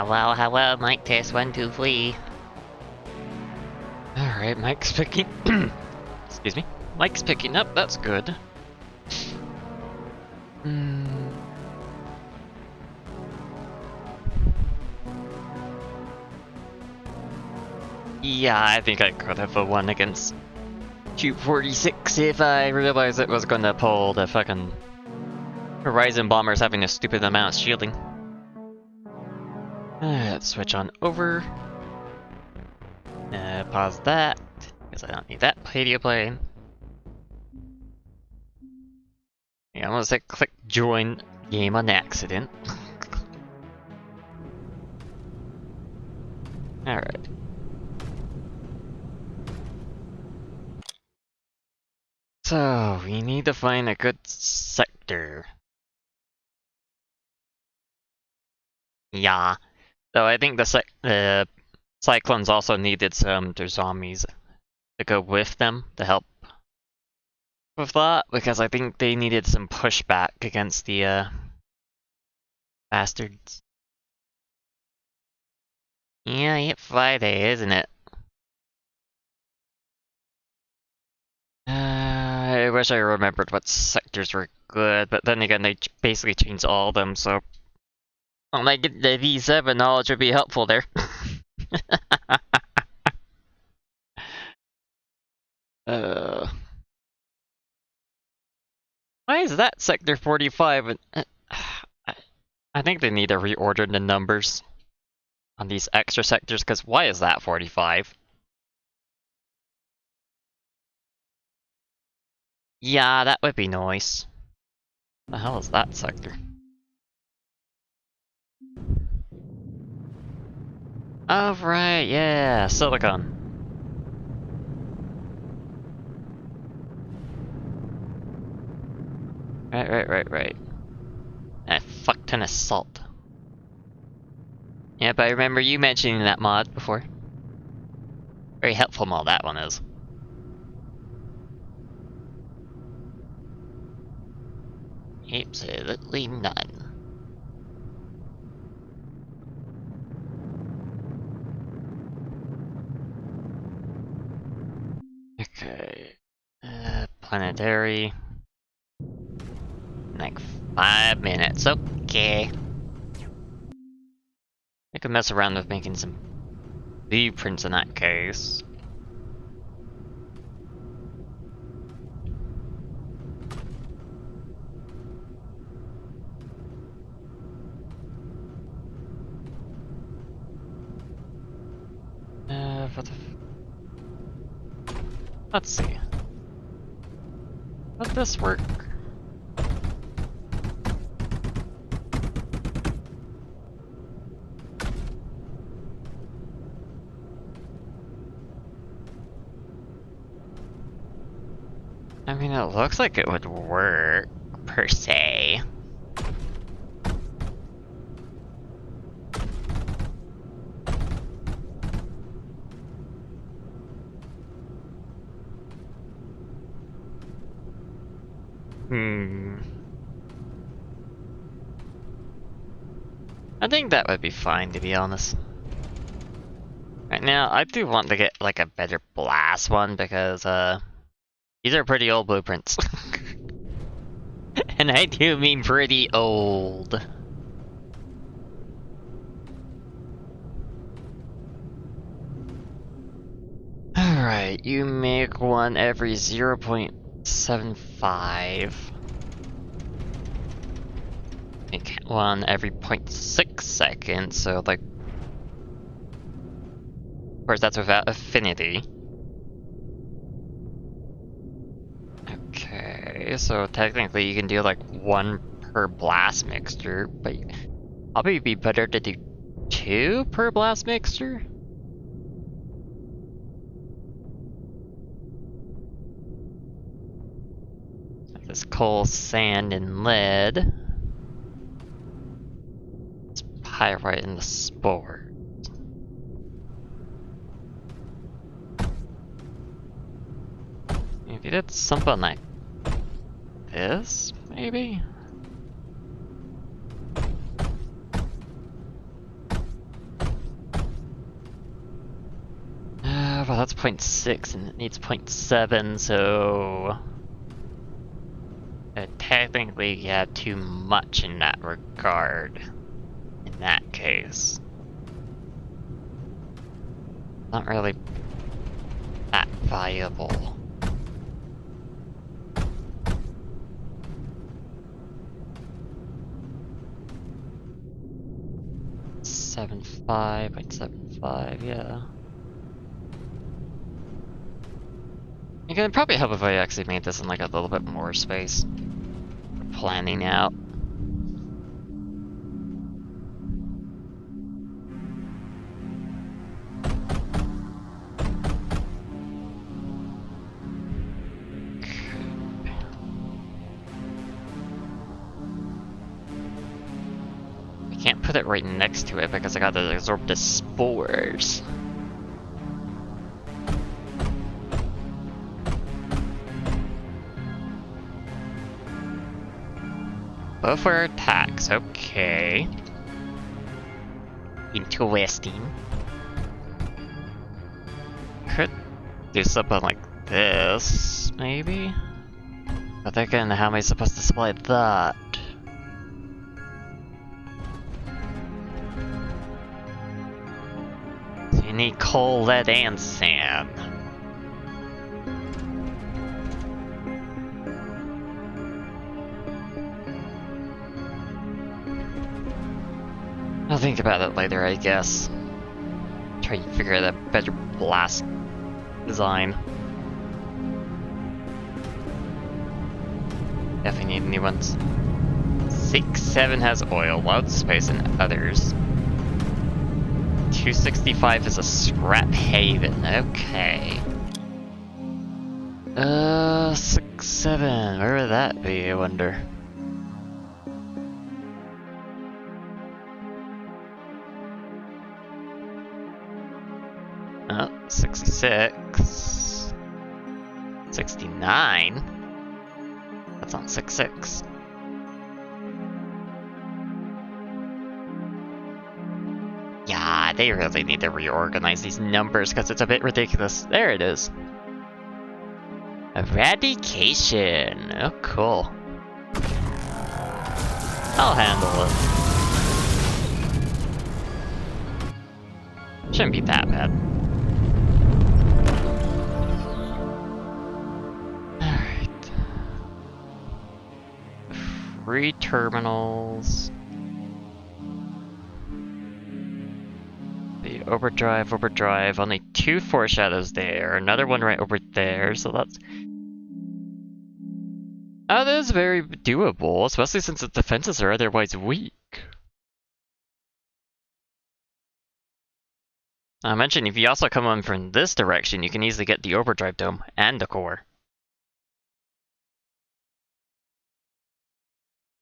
Hello, mic test 1, 2, 3. Alright, mic's picking. Excuse me. Mic's picking up, that's good. Yeah, I think I could have won against Cube 46 if I realized it was gonna pull the fucking Horizon bombers having a stupid amount of shielding. Let's switch on over. Pause that, because I don't need that video playing. Yeah, I almost hit click join game on accident. Alright. So, we need to find a good sector. Yeah. So I think the Cyclones also needed some their zombies to go with them to help with that, because I think they needed some pushback against the bastards. Yeah, it's Friday, isn't it? I wish I remembered what sectors were good, but then again, they basically changed all of them, so when I get the V7 knowledge would be helpful there. Why is that Sector 45? I think they need to reorder the numbers on these extra sectors, because why is that 45? Yeah, that would be nice. The hell is that sector? Oh, right, yeah, Silicon. Right. A fuck ton of salt. Yeah, but I remember you mentioning that mod before. Very helpful mod that one is. Absolutely none. Okay. Planetary. Like 5 minutes, okay. I could mess around with making some blueprints in that case. Let's see. How'd this work? I mean, it looks like it would work, per se. I think that would be fine, to be honest. Right now, I do want to get, like, a better blast one, because, these are pretty old blueprints. And I do mean pretty old. Alright, you make one every 0.75. Make one every 0.6 seconds, so like... Of course, that's without affinity. Okay, so technically you can do like 1 per blast mixture, but probably be better to do 2 per blast mixture? This coal, sand, and lead. It's pyrite and the spore. If you did something like this, maybe? well, that's 0.6 and it needs 0.7, so... technically, you have too much in that regard. In that case. Not really that viable. .75, yeah. You can probably help if I actually made this in like a little bit more space. Planning out. I can't put it right next to it because I gotta absorb the spores. Both for attacks, okay. Interesting. Could do something like this, maybe? But then again, how am I supposed to supply that? So you need coal, lead, and sand. I'll think about it later, I guess. Try to figure out a better blast design. Definitely need new ones. 6-7 has oil, loud space, and others. 265 is a scrap haven, okay. 6-7, where would that be, I wonder? Oh, 66. 69? That's on 6-6. Yeah, they really need to reorganize these numbers because it's a bit ridiculous. There it is. Eradication. Oh, cool. I'll handle it. Shouldn't be that bad. Alright. Free terminals. The overdrive, only 2 foreshadows there, another one right over there, so that's... that is very doable, especially since the defenses are otherwise weak. I mentioned if you also come in from this direction, you can easily get the overdrive dome and the core.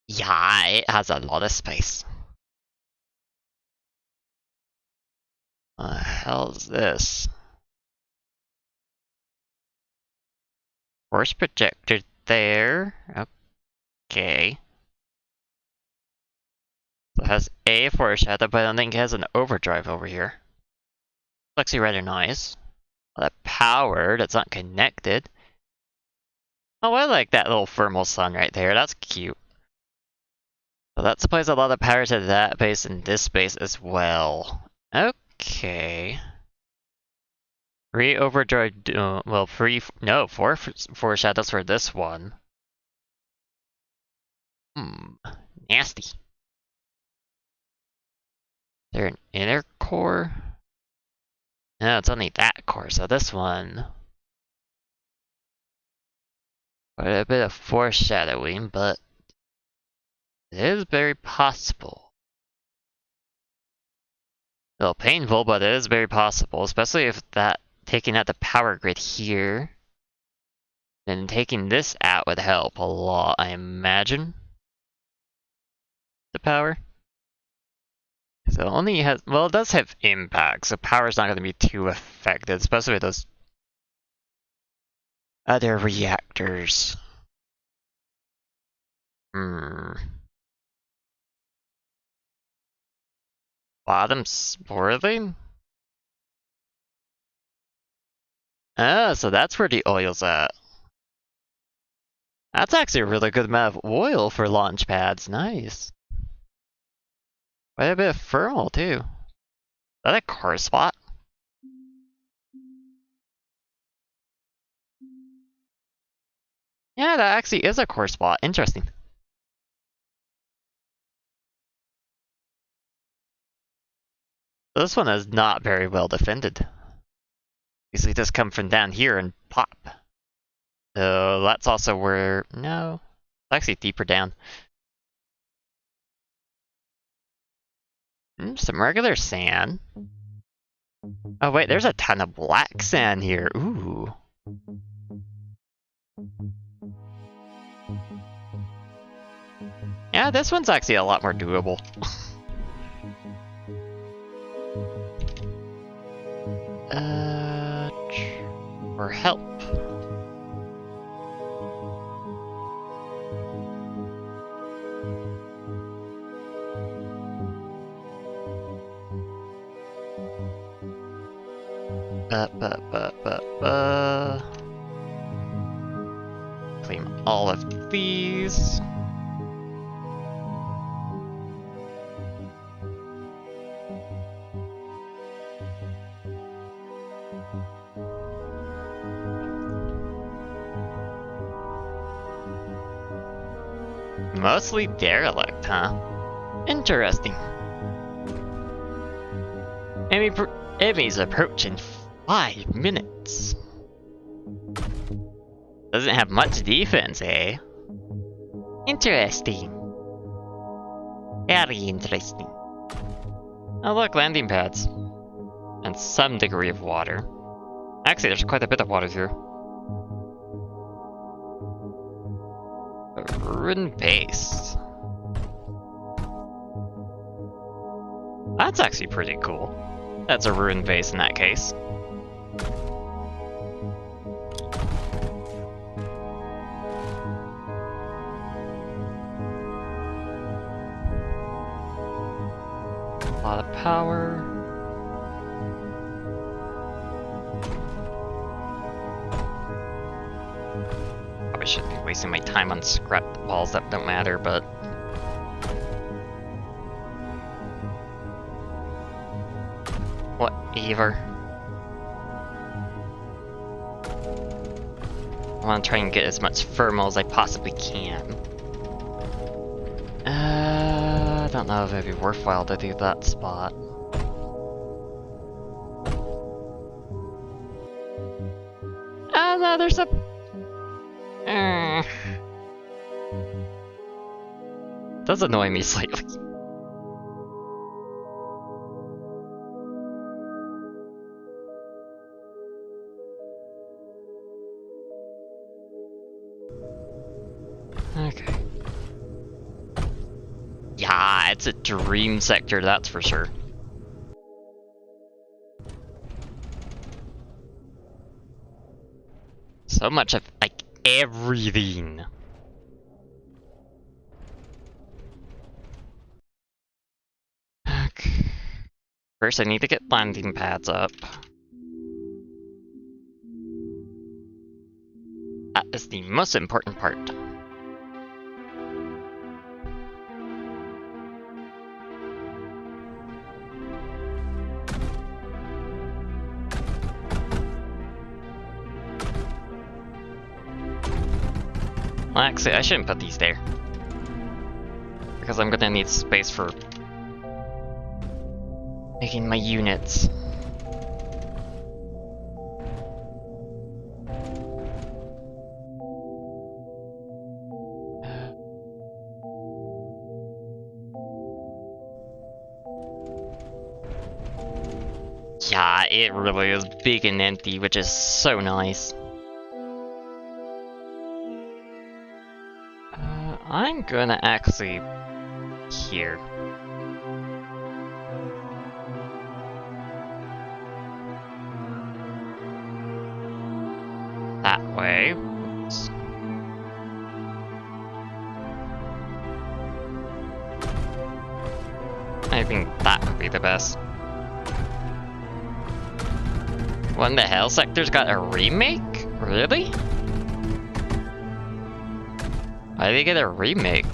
Yeah, it has a lot of space. What the hell's this? Force projector there. Okay. So it has a foreshadow, but I don't think it has an overdrive over here. It's actually rather nice. That power that's not connected. Oh, I like that little thermal sun right there. That's cute. So that supplies a lot of power to that base and this base as well. Okay. 3 overdrive, well, 4 foreshadows for this one. Nasty. Is there an inner core? No, it's only that core, so this one. Quite a bit of foreshadowing, but it is very possible. A little painful, but it is very possible, especially if that taking out the power grid here. Then taking this out would help a lot, I imagine. The power. So it only has, well, it does have impact, so power's not going to be too affected, especially with those other reactors. Bottom swirling? Oh, so that's where the oil's at. That's actually a really good amount of oil for launch pads. Nice. Quite a bit of thermal, too. Is that a core spot? Yeah, that actually is a core spot. Interesting. This one is not very well defended. Usually just come from down here and pop. So that's also where... No. It's actually deeper down. Some regular sand. Oh wait, there's a ton of black sand here. Ooh. Yeah, this one's actually a lot more doable. For help. Claim all of these. Mostly derelict, huh? Interesting. Enemies approach in 5 minutes. Doesn't have much defense, eh? Interesting. Very interesting. Oh look, landing pads. And some degree of water. Actually, there's quite a bit of water here. A ruined base. That's actually pretty cool. That's a ruined base in that case. A lot of power. Probably shouldn't be wasting my time on scrap walls that don't matter, but... Whatever. I want to try and get as much thermal as I possibly can. I don't know if it'd be worthwhile to do that spot. Oh no, there's a... Does annoy me slightly. Okay. Yeah, it's a dream sector, that's for sure. So much of, like, everything. Okay. First, I need to get landing pads up. That is the most important part. Well, actually, I shouldn't put these there. Because I'm gonna need space for making my units. Yeah, it really is big and empty, which is so nice. I'm gonna actually... here. That way. Oops. I think that would be the best. When the Hell sector's got a remake? Really? Why did they get a remake?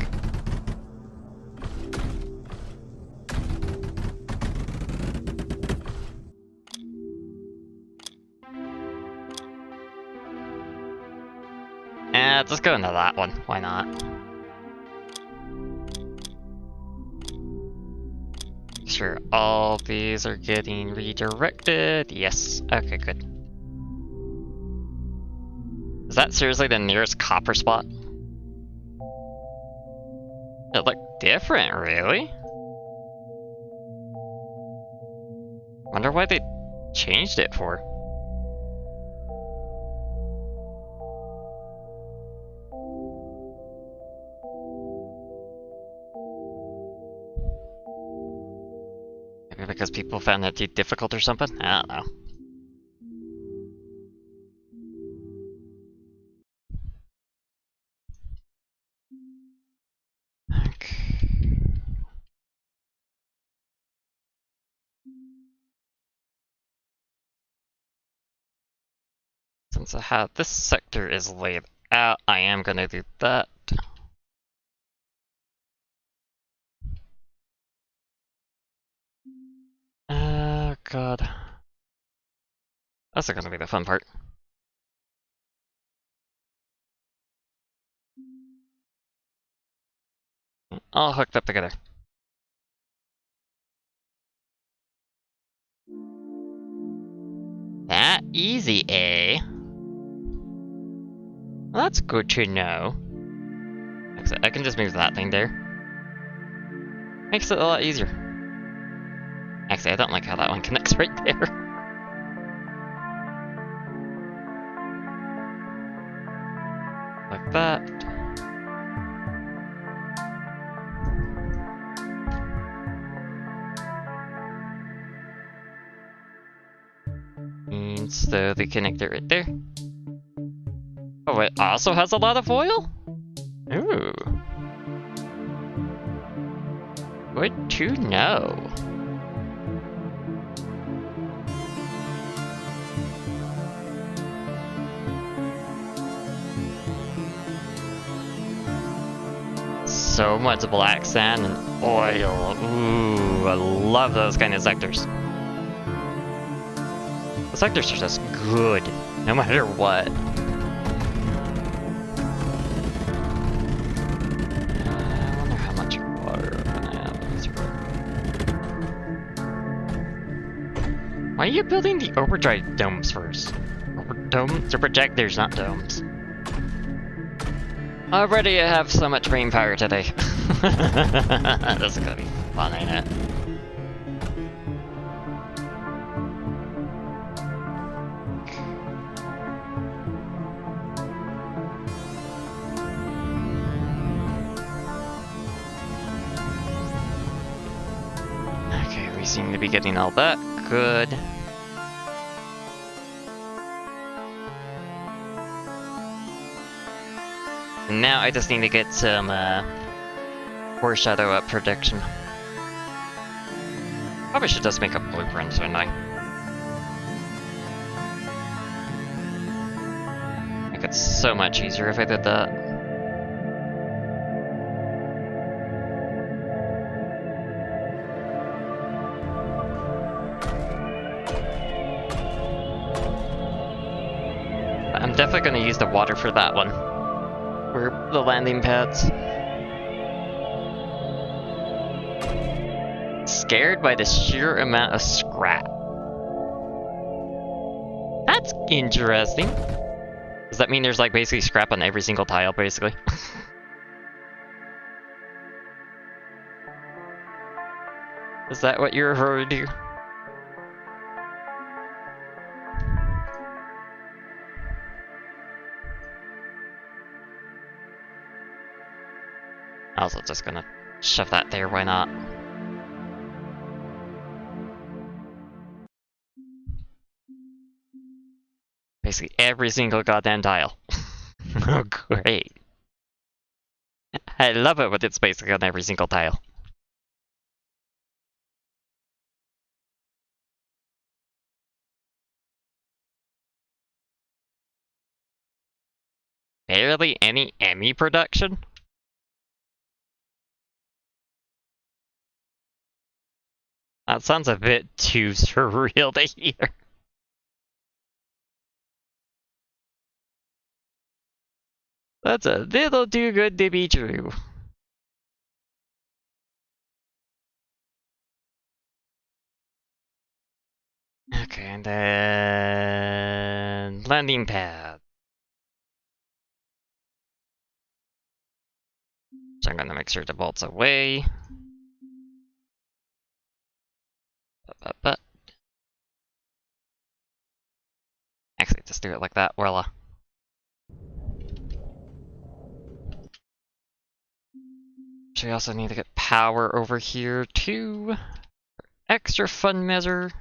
Let's go into that one. Why not? Sure, all these are getting redirected. Yes. Okay, good. Is that seriously the nearest copper spot? It looked different, really? Wonder why they changed it for. Maybe because people found it too difficult or something? I don't know. Okay. Since I have this sector is laid out, I am gonna do that. Oh god. That's gonna be the fun part. All hooked up together. That easy, eh? Well, that's good to know. I can just move that thing there. Makes it a lot easier. Actually, I don't like how that one connects right there. Like that. And slowly connect it right there. Oh, it also has a lot of oil? Ooh. Good to know. So much black sand and oil. Ooh, I love those kind of sectors. The sectors are just good, no matter what. I wonder how much water I'm gonna have. Why are you building the overdrive domes first? Domes or projectors, not domes. Already I have so much brain power today. This is gonna be fun, ain't it? Okay, we seem to be getting all that. Good. Now I just need to get some foreshadow up prediction. Probably should just make a blueprint, shouldn't I? Make it so much easier if I did that. I'm definitely going to use the water for that one. For the landing pads. Scared by the sheer amount of scrap. That's interesting. Does that mean there's like basically scrap on every single tile, basically? Is that what you're referring to? Also just gonna shove that there, why not? Basically every single goddamn tile. Oh, great. I love it when it's basically on every single tile. barely any Emmy production? That sounds a bit too surreal to hear. That's a little too good to be true. Okay, and then landing pad. So I'm gonna make sure the bolt's away. But actually, just do it like that. Voila. So we also need to get power over here too. Extra fun measure.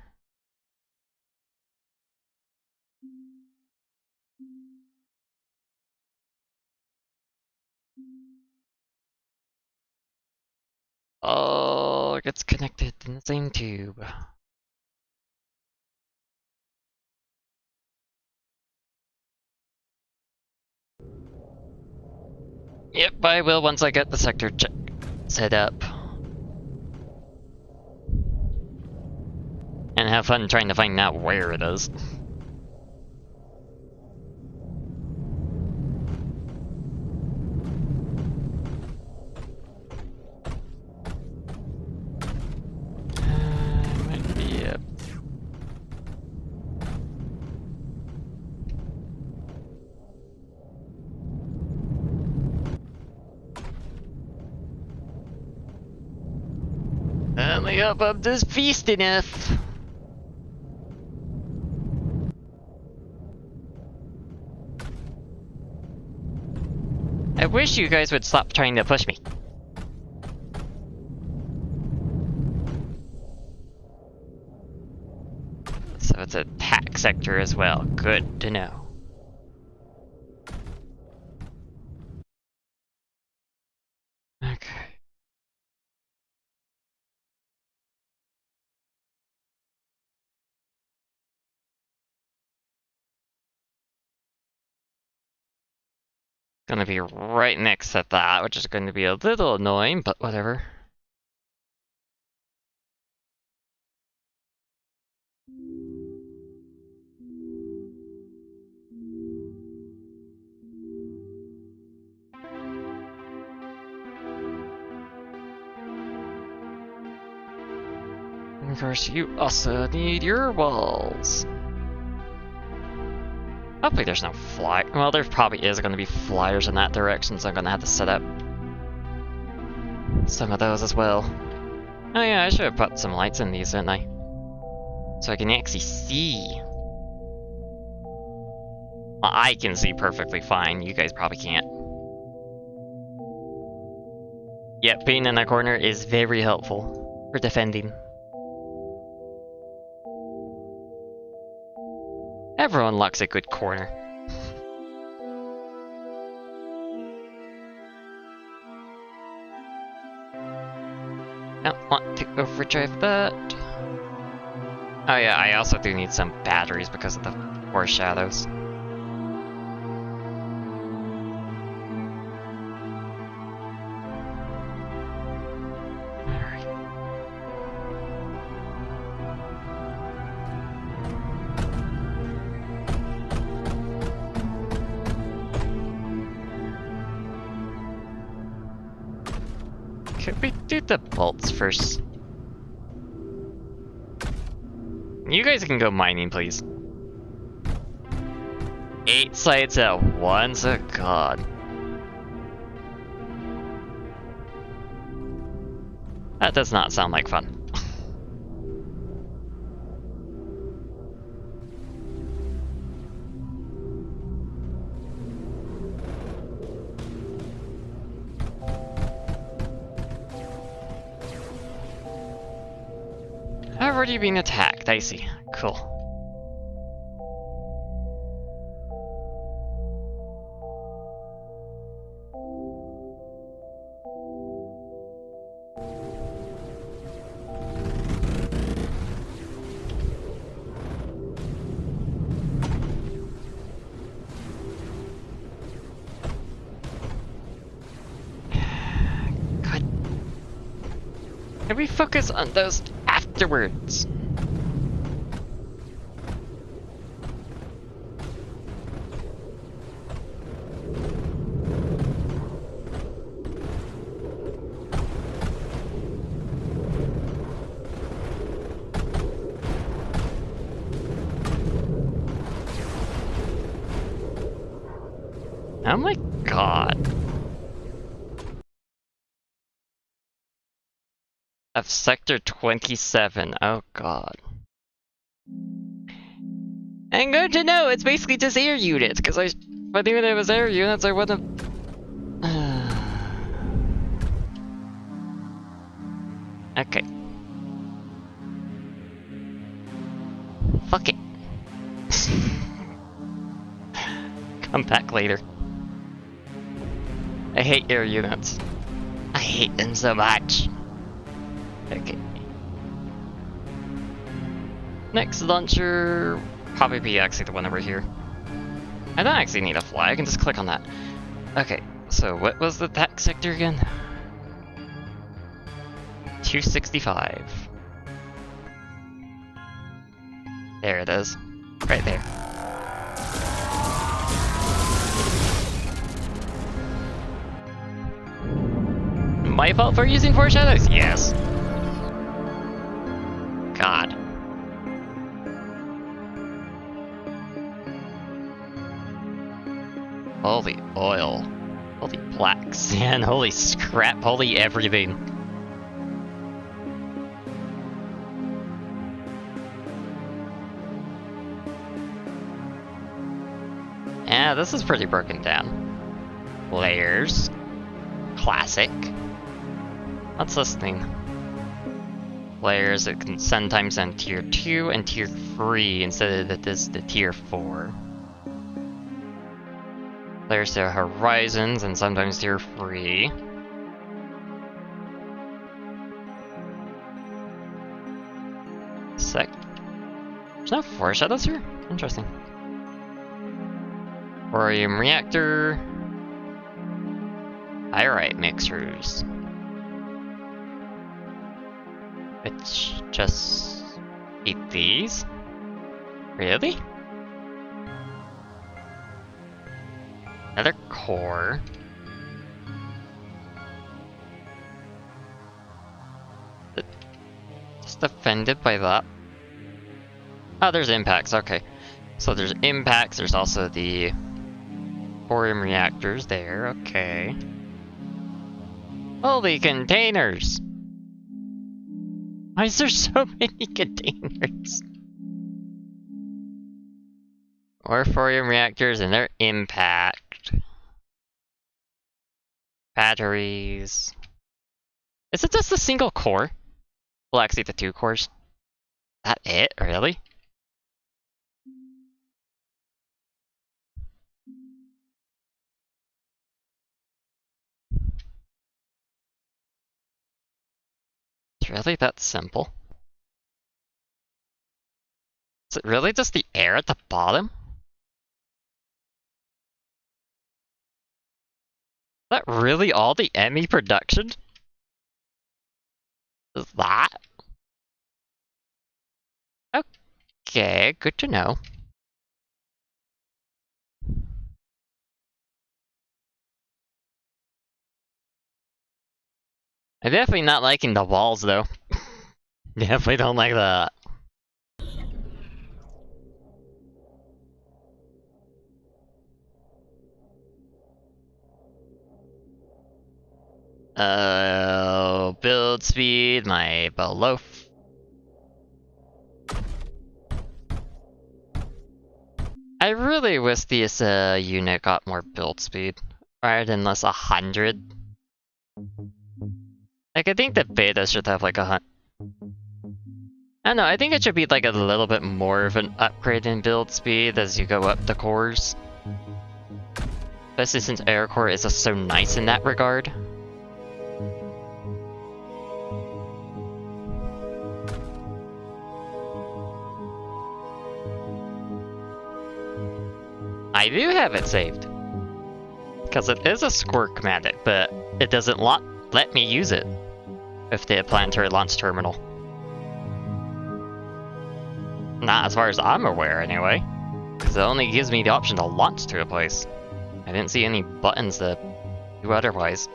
Oh, it gets connected in the same tube. Yep, I will once I get the sector set up. And have fun trying to find out where it is. Might be a... Only hope I'm just feast enough. I wish you guys would stop trying to push me. So it's a attack sector as well. Good to know. Okay. Gonna be right next to that, which is going to be a little annoying, but whatever. Of course, you also need your walls. Hopefully there's no fly. Well, there probably is going to be flyers in that direction, so I'm going to have to set up some of those as well. Oh yeah, I should have put some lights in these, didn't I? So I can actually see. Well, I can see perfectly fine. You guys probably can't. Yep, being in that corner is very helpful for defending. Everyone likes a good corner. Don't want to overdrive that. Oh yeah, I also do need some batteries because of the foreshadows. Could we do the bolts first? You guys can go mining, please. 8 sites at once? Oh god. That does not sound like fun. I've already been attacked, I see. Cool. can we focus on those afterwards? Oh my god. Of Sector 27, oh god. I'm going to know, it's basically just air units, because if I knew it was air units, I wouldn't have... Okay. Fuck it. Come back later. I hate air units. I hate them so much. Okay. Next launcher probably be actually the one over here. I don't actually need a fly, I can just click on that. Okay, so what was the attack sector again? 265. There it is. Right there. My fault for using foreshadows? Yes. God. Holy oil. Holy black sand. Holy scrap. Holy everything. Yeah, this is pretty broken down. Layers. Classic. What's this thing? Layers, it can sometimes send tier 2 and tier 3 instead of the tier 4. Layers to horizons and sometimes tier 3. There's no foreshadows here? Interesting. Thorium reactor. Pyrite mixers. Which just eat these? Really? Another core. Just offended by that. Oh, there's impacts, okay. So there's impacts, there's also the thorium reactors there, okay. Holy containers! Why is there so many containers? Or thorium reactors and their impact. Batteries. Is it just a single core? Well, actually the 2 cores. That it? Really? It's really that simple? Is it really just the air at the bottom? Is that really all the ME production? Is that? Okay, good to know. I'm definitely not liking the walls though. Definitely don't like that. Build speed, my below. I really wish this unit got more build speed, rather than less 100. Like, I think the beta should have like I don't know, I think it should be like a little bit more of an upgrade in build speed as you go up the cores. Especially since Air Core is just so nice in that regard. I do have it saved. Because it is a squirt command, but it doesn't let me use it. with the planetary launch terminal. Not as far as I'm aware, anyway. Because it only gives me the option to launch to a place. I didn't see any buttons that do otherwise.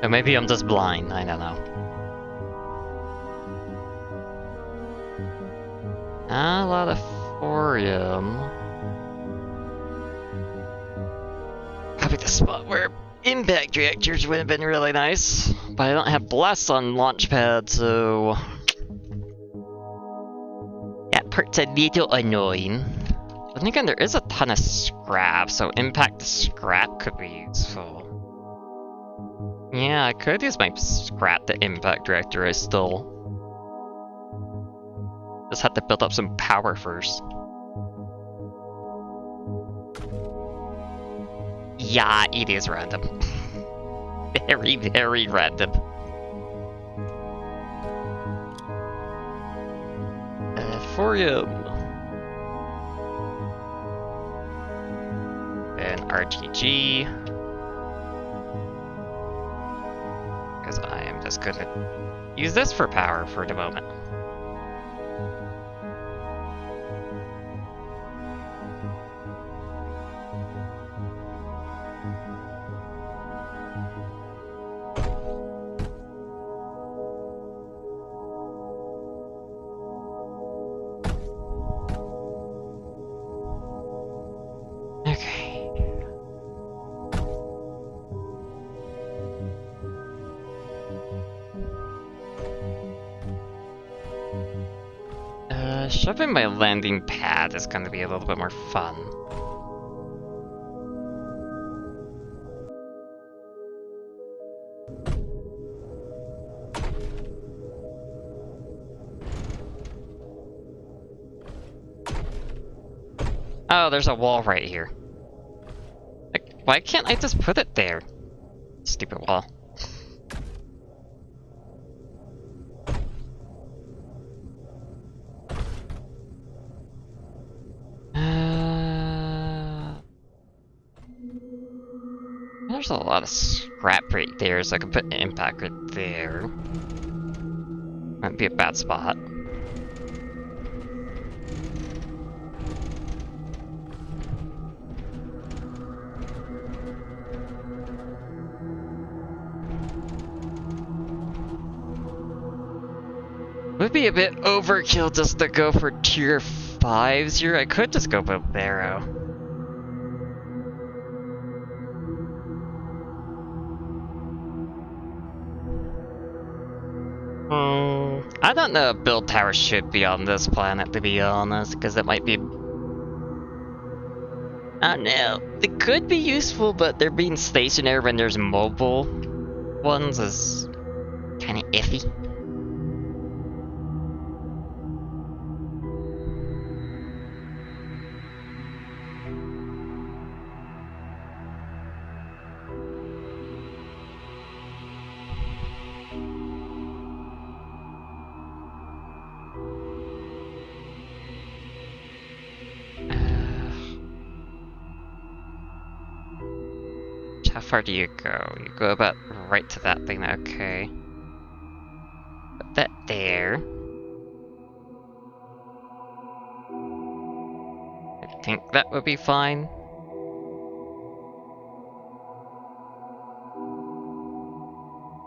Or maybe I'm just blind, I don't know. A lot of thorium. Probably the spot where impact reactors would have been really nice. But I don't have blasts on launch pad, so... that part's a little annoying. But then again, there is a ton of scrap, so impact scrap could be useful. Yeah, I could use my scrap to impact reactor, I still... just have to build up some power first. Yeah, it is random. Very, very random. Thorium. And RTG. Because I am just gonna use this for power for the moment. Shoving my landing pad is going to be a little bit more fun. Oh, there's a wall right here. Like, why can't I just put it there? Stupid wall. There's a lot of scrap right there, so I could put an impact right there. Might be a bad spot. Would be a bit overkill just to go for tier 5s here. I could just go with Barrow. I don't know if build towers should be on this planet, to be honest, because it might be... I don't know. They could be useful, but they're being stationary when there's mobile ones is kind of iffy. How far do you go? You go about right to that thing, okay. Put that there. I think that would be fine.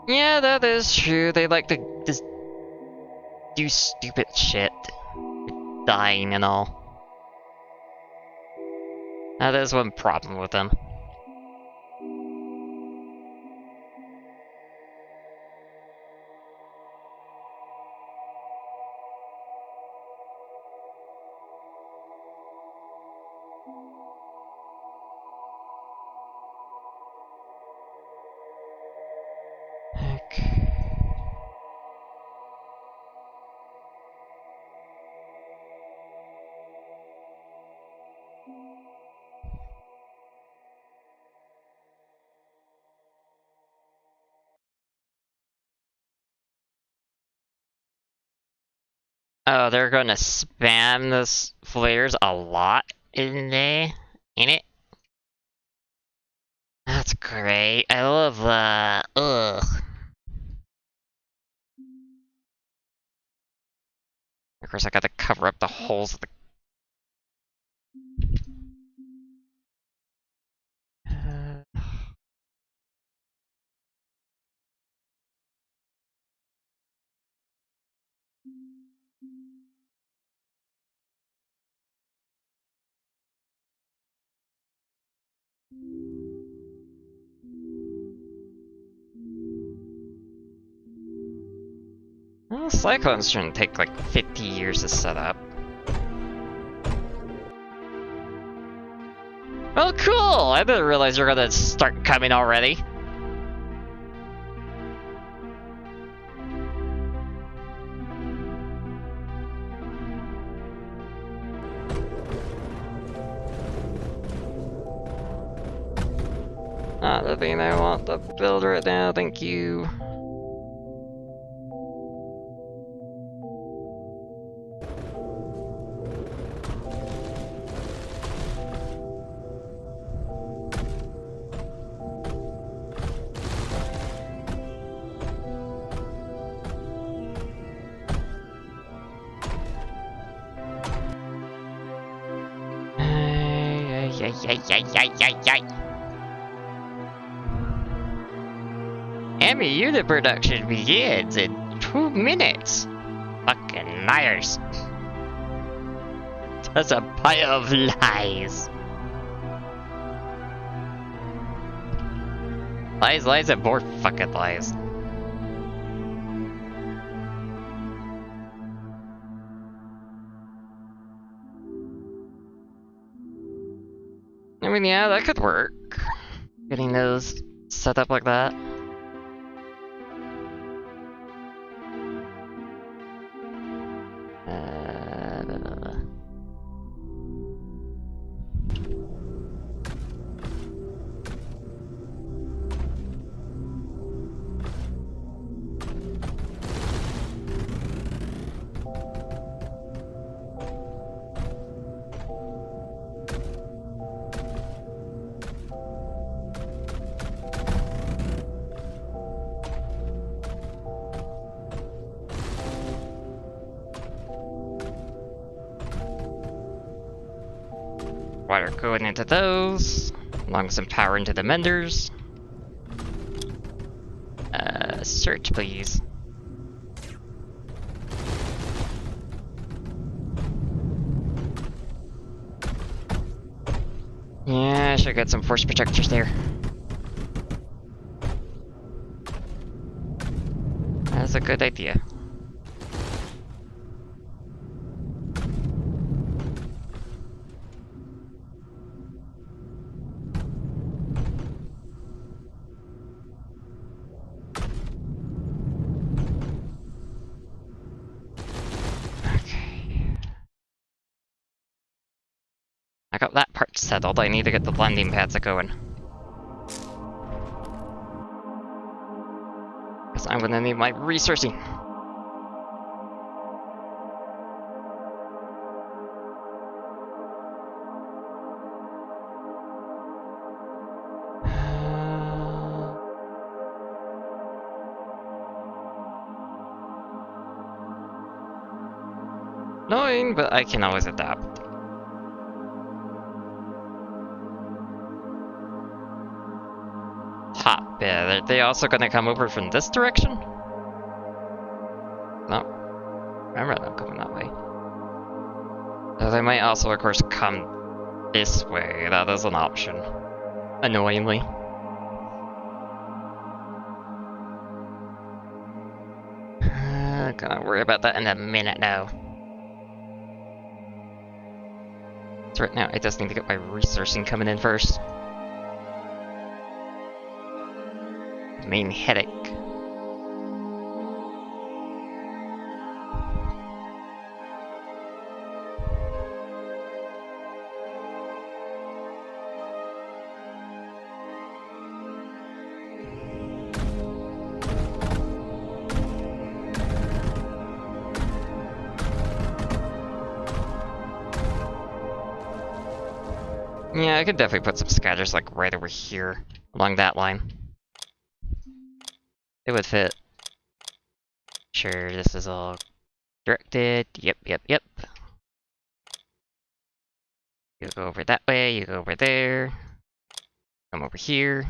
Yeah, that is true. They like to just do stupid shit. Dying and all. That is one problem with them. Okay. Oh, they're gonna spam this flares a lot in there, in it. that's great. I love that. Ugh. Of course, I gotta cover up the holes of the... Well, cyclones shouldn't take like 50 years to set up. Oh, cool! I didn't realize you're gonna start coming already. Not the thing I want to build right now, thank you. Emmy, unit production begins in 2 minutes. Fucking liars. That's a pile of lies. Lies, lies, and more fucking lies. I mean, yeah, that could work. Getting those set up like that. Water going into those, along with some power into the menders. Search, please. Yeah, I should get some force protectors there. That's a good idea. I got that part settled, I need to get the landing pads going. Because I'm gonna need my resourcing. Annoying, but I can always adapt. Yeah, are they also gonna come over from this direction? No. I remember them coming that way. So they might also, of course, come this way. That is an option. Annoyingly. Gonna worry about that in a minute now. So right now, I just need to get my resourcing coming in first. Main headache. Yeah, I could definitely put some scatters like right over here. along that line. It would fit. Sure, this is all directed. Yep. You go over that way, you go over there. Come over here.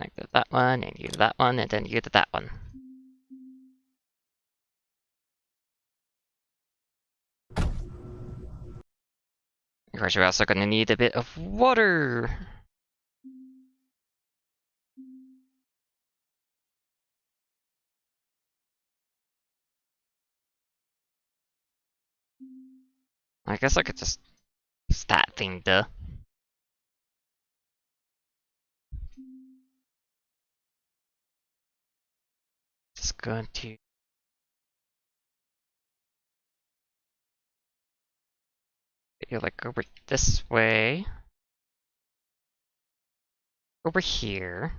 I go to that one, and you to that one, and then you to that one. Of course, you're also going to need a bit of water. I guess I could just use that thing, duh. Just going to... you like over this way. Over here.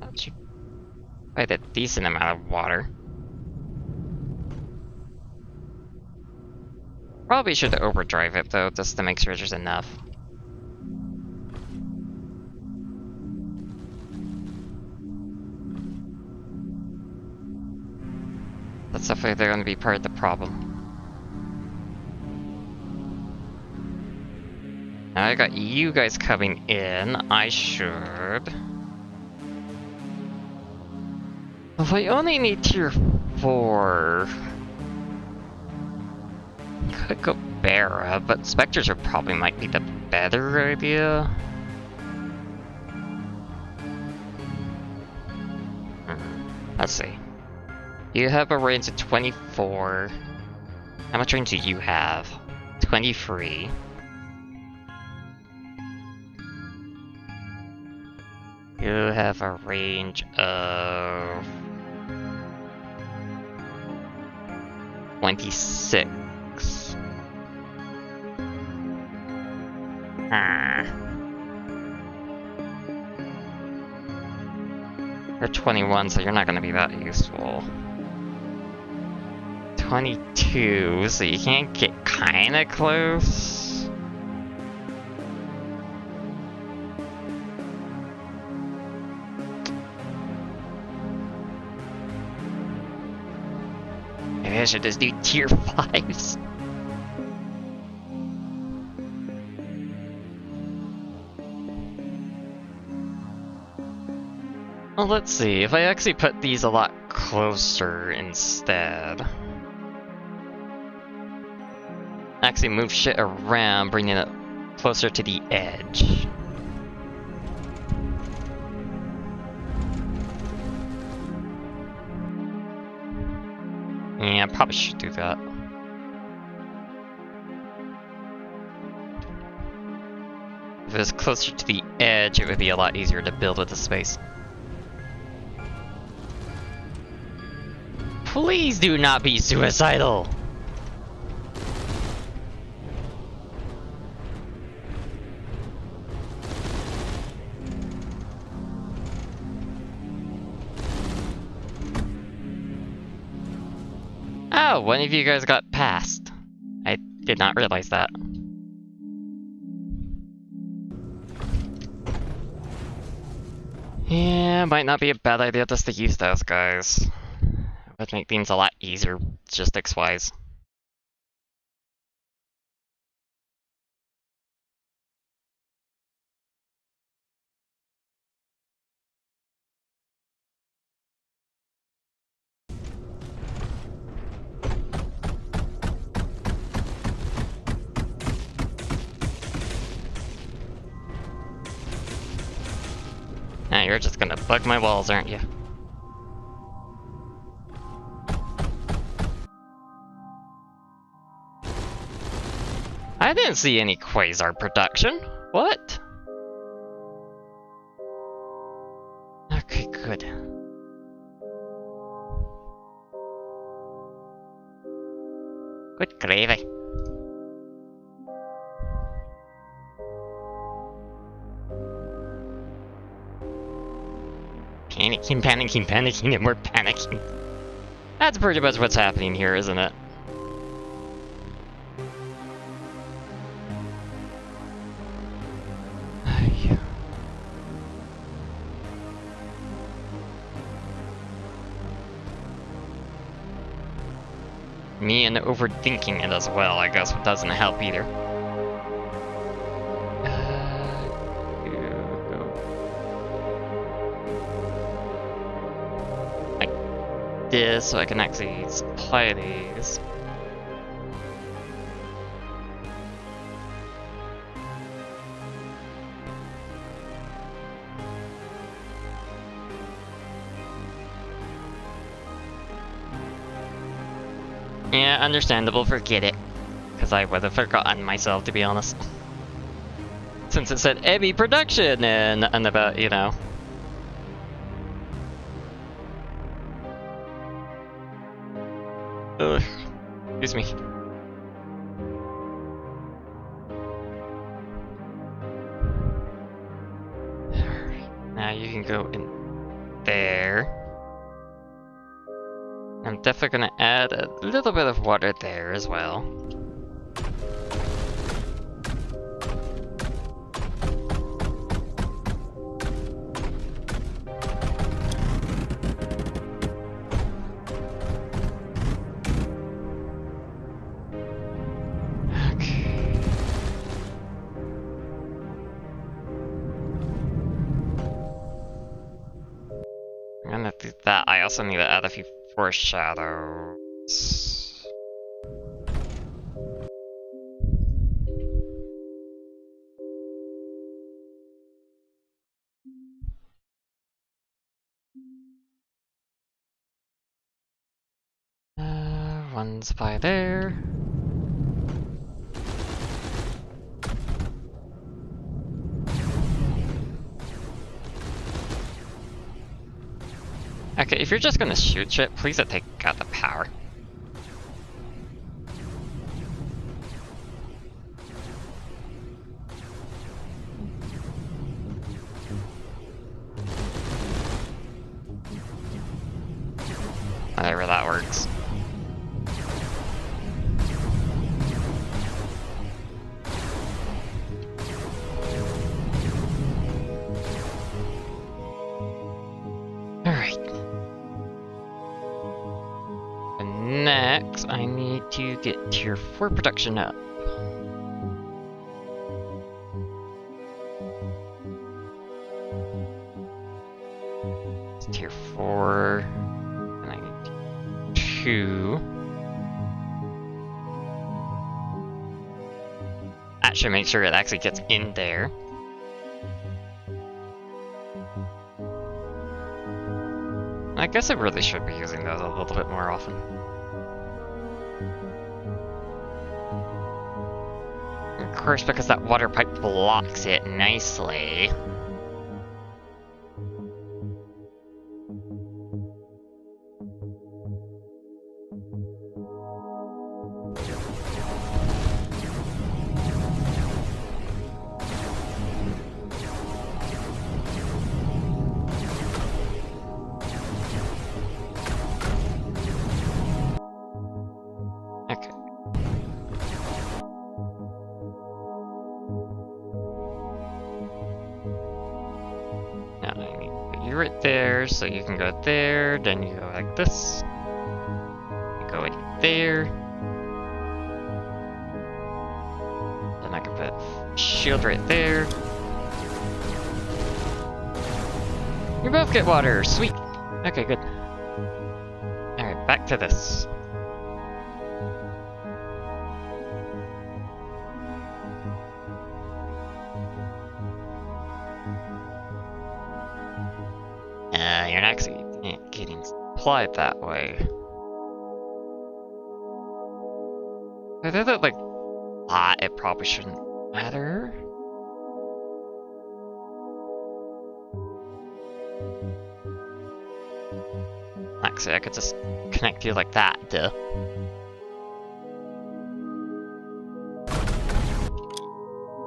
That should provide a decent amount of water. Probably should overdrive it though, just to make sure there's enough. That's definitely going to be part of the problem. Now I got you guys coming in, I should... If I only need tier 4... could go Barra, but Spectres are probably might be the better idea. Let's see. You have a range of 24. How much range do you have? 23. You have a range of 26. You're 21, so you're not gonna be that useful. 22, so you can't get kinda close. Maybe I should just do tier 5s. Well, let's see, if I actually put these a lot closer instead. Actually move shit around, bringing it closer to the edge. Yeah, I probably should do that. If it was closer to the edge, it would be a lot easier to build with the space. Please do not be suicidal! Oh, one of you guys got passed. I did not realize that. Yeah, might not be a bad idea just to use those guys. Would make things a lot easier, logistics-wise. Now you're just gonna bug my walls, aren't you? I didn't see any quasar production. What? Okay, good. Good gravy. panicking, panicking, panicking, and we're panicking. That's pretty much what's happening here, isn't it? Me and overthinking it as well, I guess, doesn't help either. Like this, so I can actually supply these. Yeah, understandable, forget it. Because I would have forgotten myself, to be honest. Since it said heavy production and about, you know. Ugh. Excuse me. Now you can go in there. I'm definitely gonna add a little bit of water there as well. Okay. I'm gonna do that. I also need to add a few foreshadows. One's by there. Okay, if you're just gonna shoot shit, please don't take out the power. Whatever, that works. Alright. Next, I need to get tier 4 production up. It's tier 4, and I need 2. That should make sure it actually gets in there. I guess I really should be using those a little bit more often. Of course, because that water pipe blocks it nicely. Okay. Now I need to put you right there, so you can go there, then you go like this. You go right there. Then I can put shield right there. You both get water, sweet! Okay, good. Alright, back to this. You're not actually getting supplied that way. I think that, like, it probably shouldn't matter. Actually, I could just connect you like that, duh.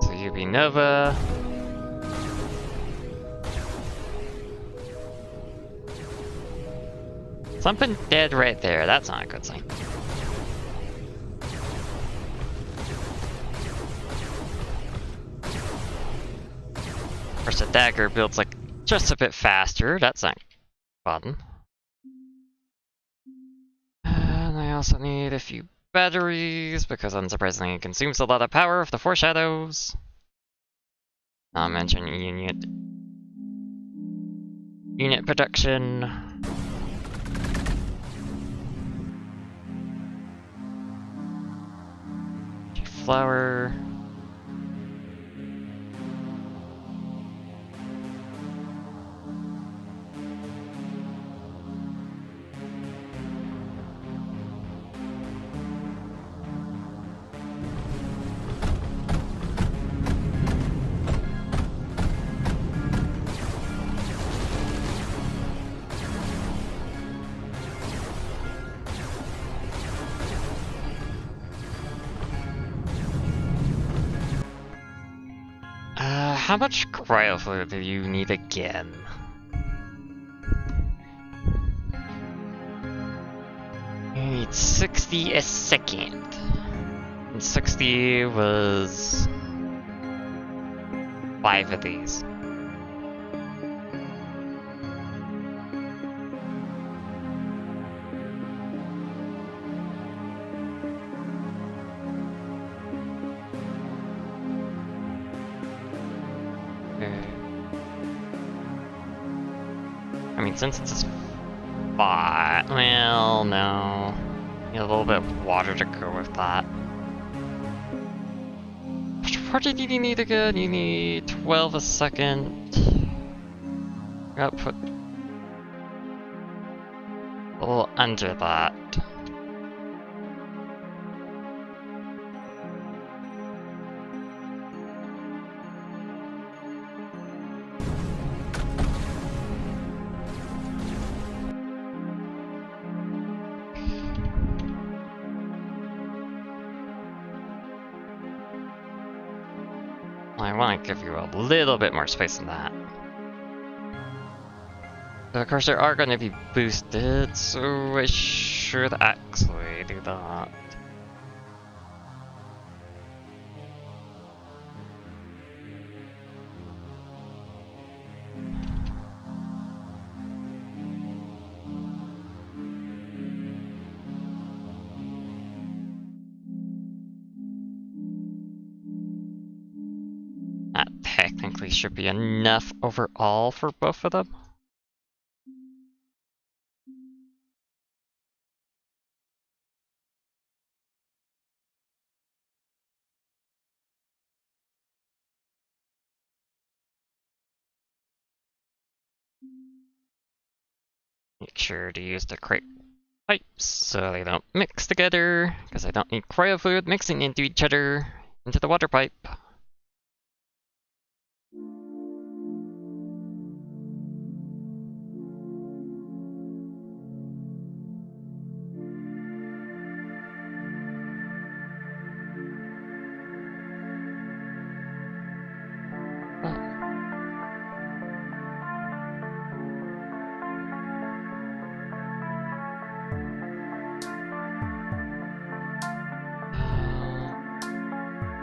So you be Nova. Something dead right there. That's not a good sign. Of course, the dagger builds like just a bit faster. That's not fun. And I also need a few batteries because unsurprisingly it consumes a lot of power of the foreshadows. I'll mention unit production. Flower. How much cryo fluid do you need again? You need 60 a second. And 60 was 5 of these. I mean, since it's a spot, well, no. Need a little bit of water to go with that. What did you need again? You need 12 a second. Gotta put a little under that. I want to give you a little bit more space than that. But of course, they are going to be boosted, so I should actually do that. That technically should be enough overall for both of them. Make sure to use the correct pipes so they don't mix together, because I don't need cryo fluid mixing into each other into the water pipe.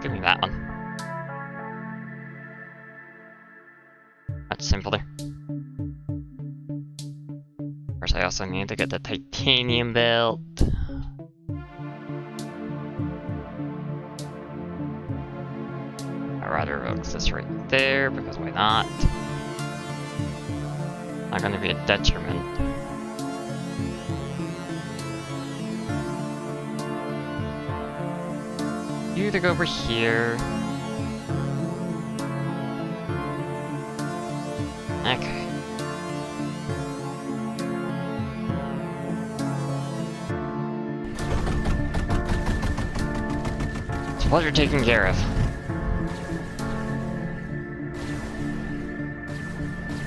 Give me that one. Much simpler. Of course, I also need to get the titanium belt. I'd rather focus this right there, because why not? Not gonna be a detriment. You to go over here. Okay. So what you're taken care of.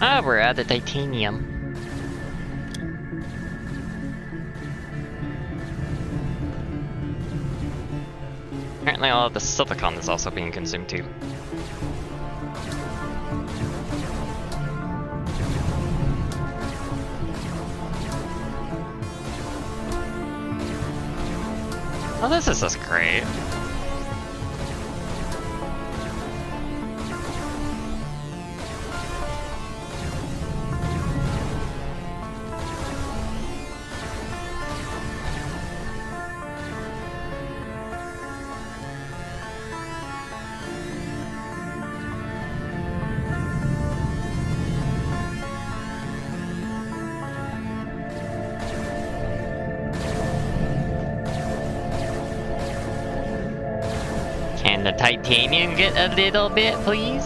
Ah, we're at the titanium. Apparently all of the silicon is also being consumed too. Oh, this is just great. Can the titanium get a little bit, please?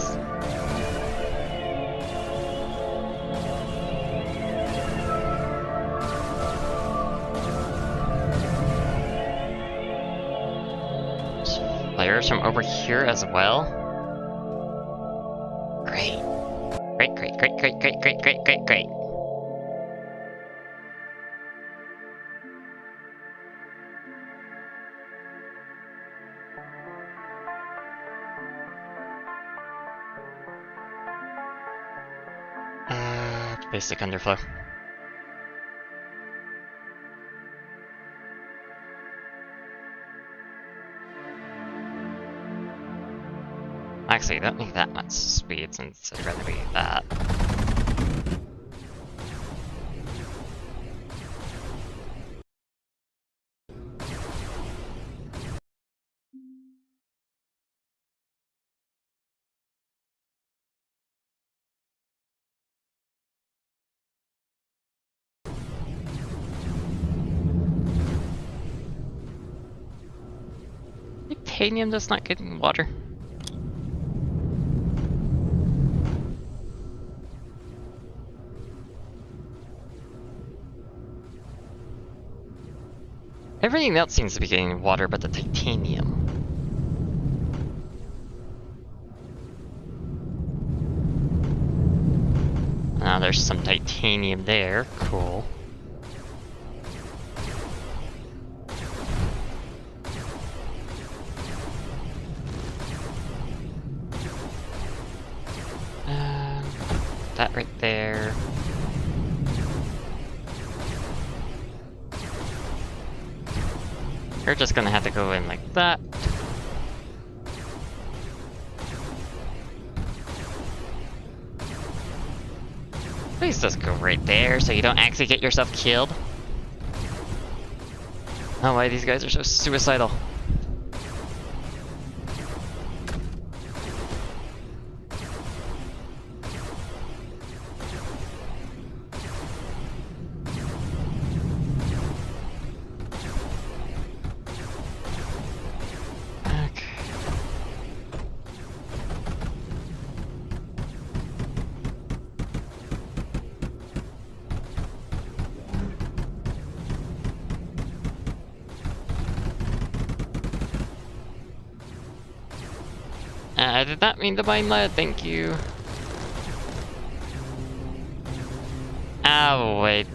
Flares from over here as well? Great. Great, great, great, great, great, great, great, great, great. Basic underflow. Actually, don't need that much speed since I'd rather be that. Titanium does not get in water. Everything else seems to be getting water but the titanium. Now there's some titanium there, cool. That right there. We're just gonna have to go in like that. Please just go right there so you don't actually get yourself killed. Oh, why these guys are so suicidal. I did not mean to mine lead, thank you. Oh, wait.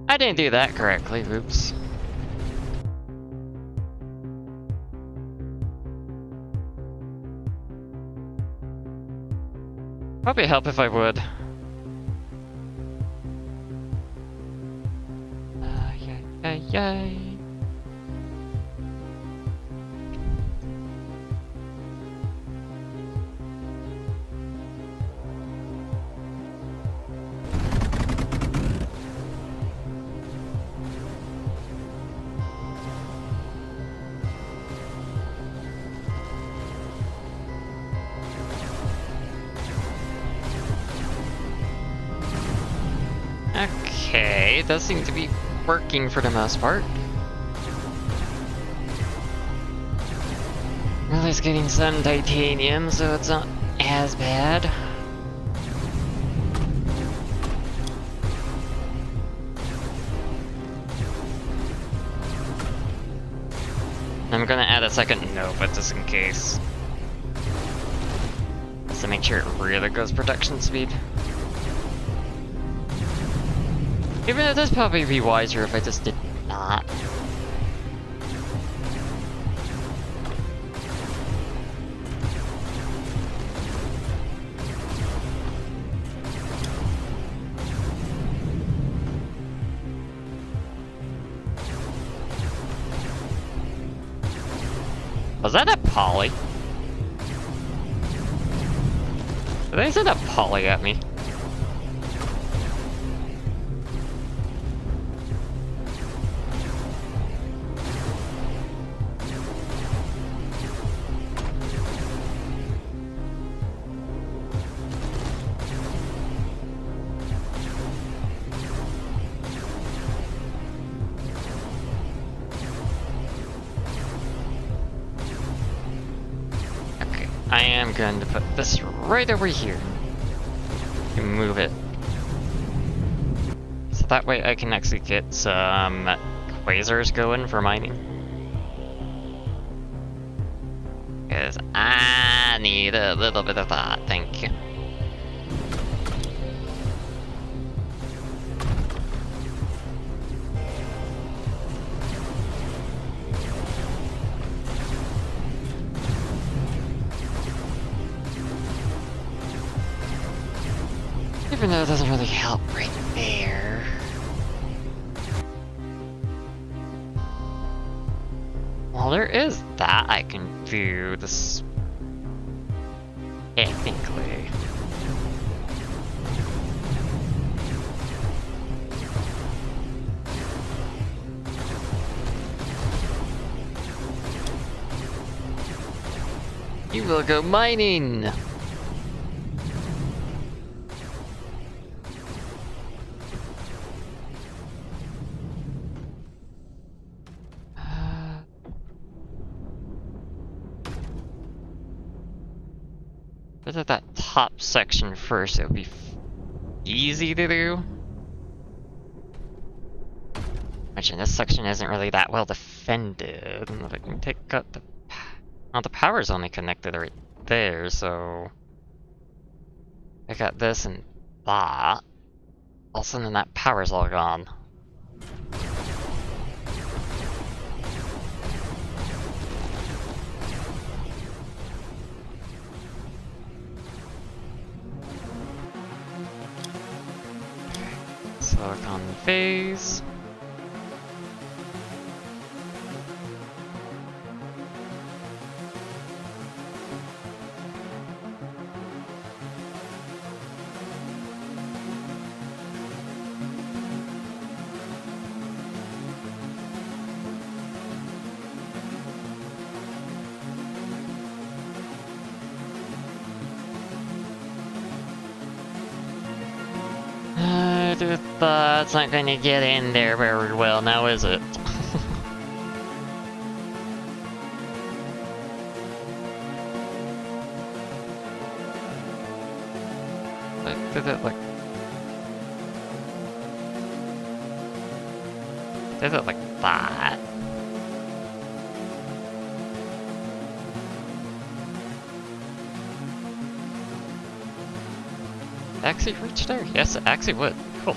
I didn't do that correctly, oops. Probably help if I would. Yay. Okay, it does seem to be working for the most part. At least getting some titanium, so it's not as bad. I'm gonna add a second nova just in case. Just to make sure it really goes production speed. Even though this probably be wiser if I just did not. Was that a poly? Did they send a poly at me? I am going to put this right over here. And move it. So that way I can actually get some quasars going for mining. Because I need a little bit of that, thank you. Even though it doesn't really help right there. Well, there is that I can do this. Technically. You will go mining! Visit that top section first, it would be easy to do. Imagine this section isn't really that well defended. I can take out the... Well, the power's only connected right there, so... I got this and that. All of a sudden that power's all gone. Silicon phase. That's not going to get in there very well now, is it? Like, did it like... Did it like that? Actually reach there? Yes, it actually would. Cool.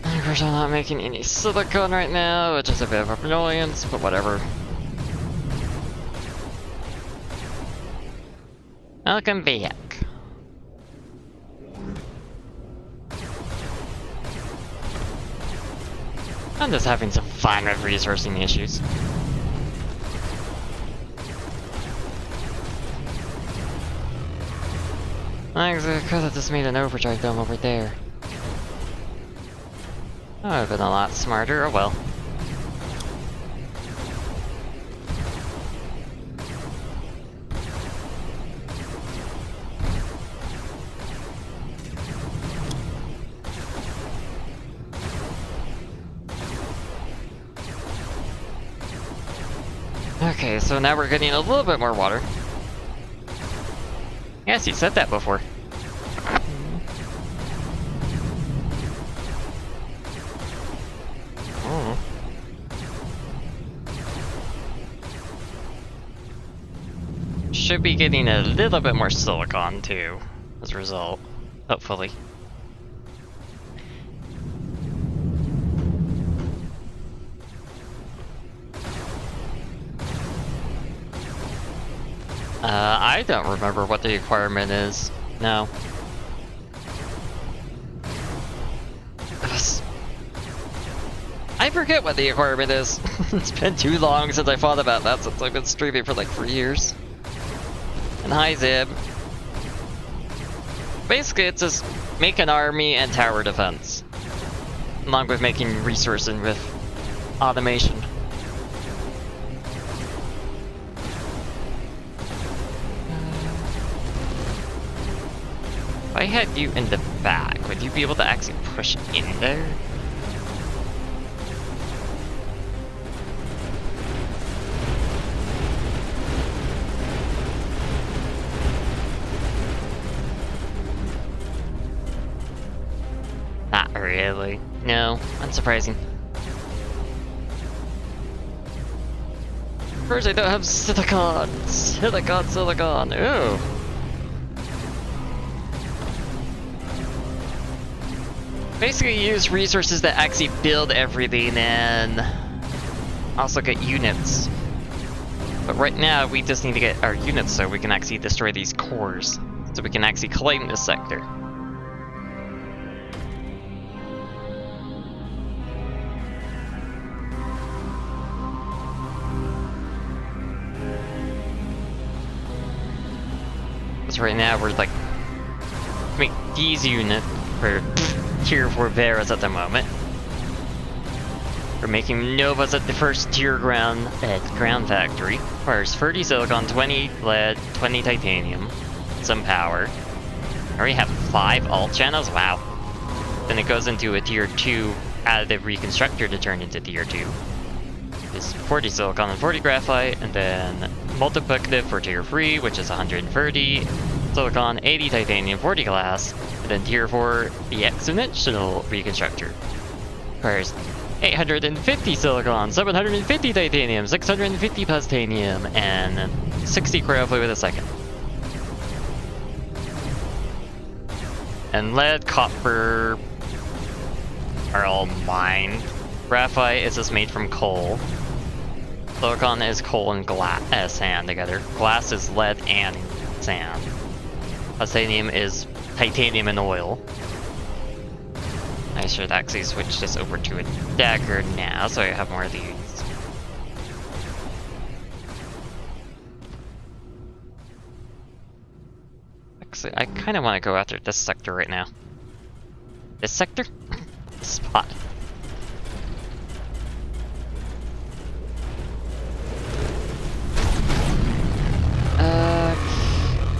Of course, I'm not making any silicone right now, which is a bit of an annoyance, but whatever. Welcome back. I'm just having some fun with resourcing issues. I could have just made an overdrive dome over there. That would have been a lot smarter, oh well. Okay, so now we're getting a little bit more water. Yes, you said that before. Oh. Should be getting a little bit more silicon too, as a result, hopefully. I don't remember what the requirement is. No. I forget what the requirement is. It's been too long since I thought about that, since I've been streaming for like 3 years. And hi, Zib. Basically, it's just make an army and tower defense. Along with making resources with automation. If I had you in the back, would you be able to actually push in there? Not really. No, unsurprising. First, I don't have silicon. Silicon. Ooh. Basically, use resources that actually build everything and also get units. But right now, we just need to get our units so we can actually destroy these cores. So we can actually claim this sector. Because right now, we're like, make these units for tier 4 Veras at the moment. We're making Novas at the first tier ground factory. Requires 30 silicon, 20 lead, 20 titanium, some power. I already have 5 alt channels, wow. Then it goes into a tier 2 additive reconstructor to turn into tier 2. It's 40 silicon and 40 graphite, and then multiplicative for tier 3, which is 130 silicon, 80 titanium, 40 glass, and then tier 4, the exponential reconstructor. Requires 850 silicon, 750 titanium, 650 titanium, and 60 cryofluid a second. And lead, copper are all mined. Graphite is just made from coal. Silicon is coal and sand together. Glass is lead and sand. Titanium is titanium and oil. I should actually switch this over to a dagger now, so I have more of these. Actually, I kind of want to go after this sector right now. This sector? This spot.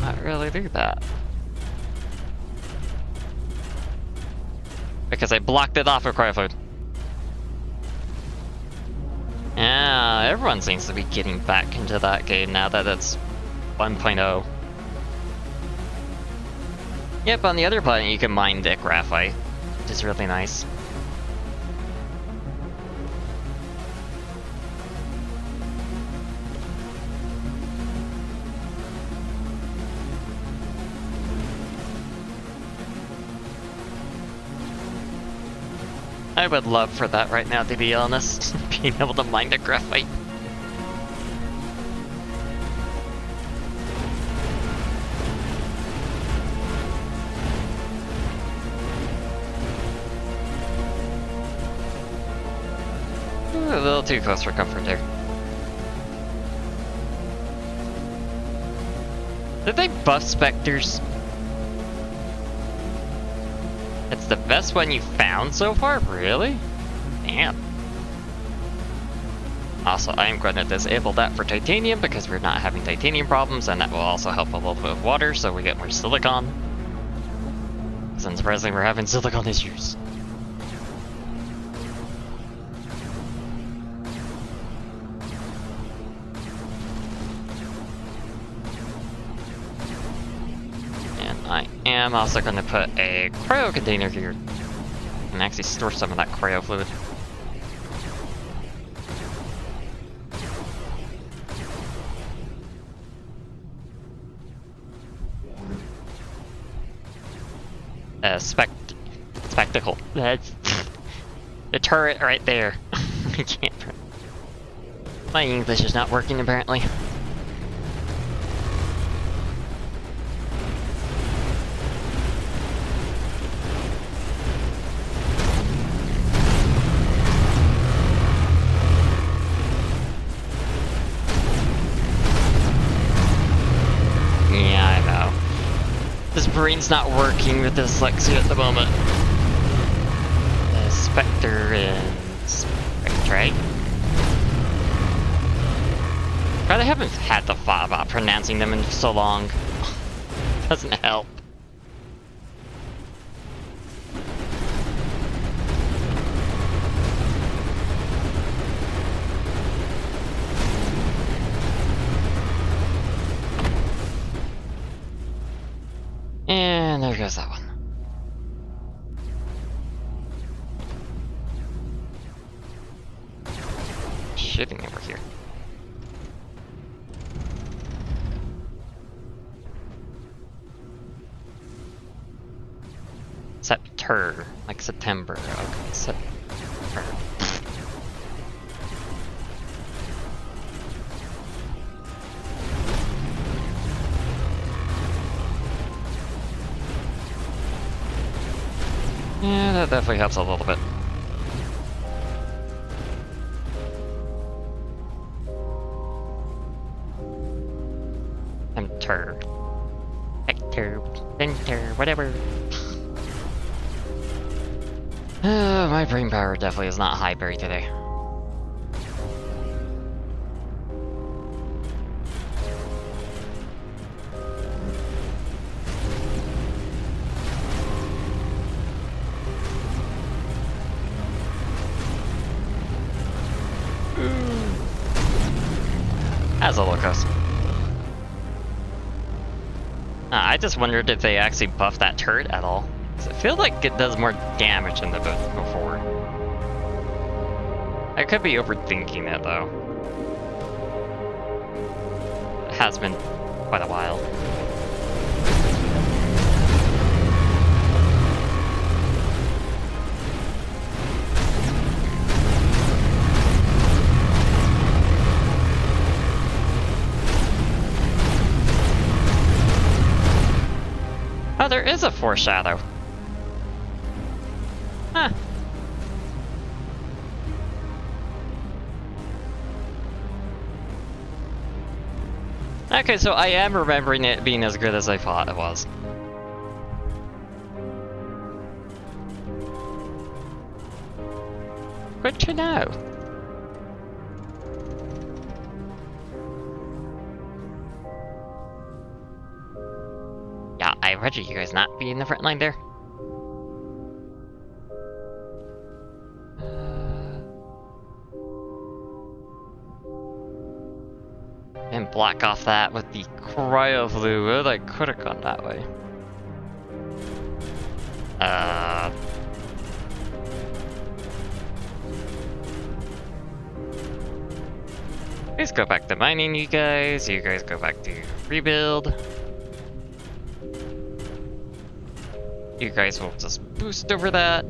Not really do that. Because I blocked it off with cryofluid. Yeah, everyone seems to be getting back into that game now that it's 1.0. Yep, on the other planet you can mine the graphite, which is really nice. I would love for that right now, to be honest. Being able to mine the graphite. Ooh, a little too close for comfort there. Did they buff specters? It's the best one you found so far? Really? Damn. Also, I am going to disable that for titanium because we're not having titanium problems, and that will also help a little bit of water so we get more silicon. Because unsurprisingly, we're having silicon issues. I'm also going to put a cryo container here and actually store some of that cryo fluid. Spectacle. That's the turret right there. I can't. My English is not working apparently. brain's not working with dyslexia at the moment. Spectre and Spectre. God, I haven't had the thought about pronouncing them in so long. Doesn't help. And there goes that one. Shooting over here. September, like September. Okay, September. Yeah, that definitely helps a little bit. Center, whatever. My brain power definitely is not high berry today. As a locus. I just wondered if they actually buffed that turret at all. I feel like it does more damage than the before. I could be overthinking it though. It has been quite a while. Oh, there is a foreshadow. Huh. Okay, so I am remembering it being as good as I thought it was. Good to know. Yeah, I imagine you guys not be in the front line there. And block off that with the cryo fluid. I could have gone that way. Please go back to mining, you guys. You guys go back to rebuild. You guys will just boost over that.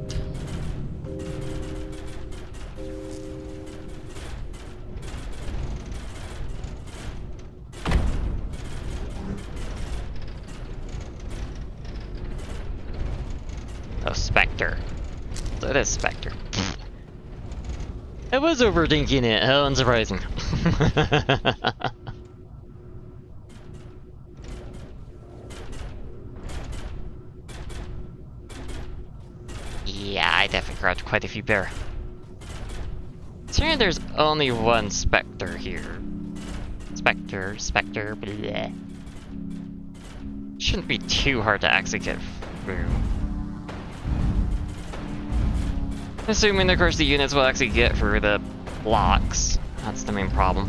Oh, Spectre. So it is Spectre. I was overthinking it. How unsurprising. Yeah, I definitely grabbed quite a few there. Considering there's only one Spectre here. Spectre, bleh. Shouldn't be too hard to actually get through. Assuming, of course, the units will actually get through the blocks. That's the main problem.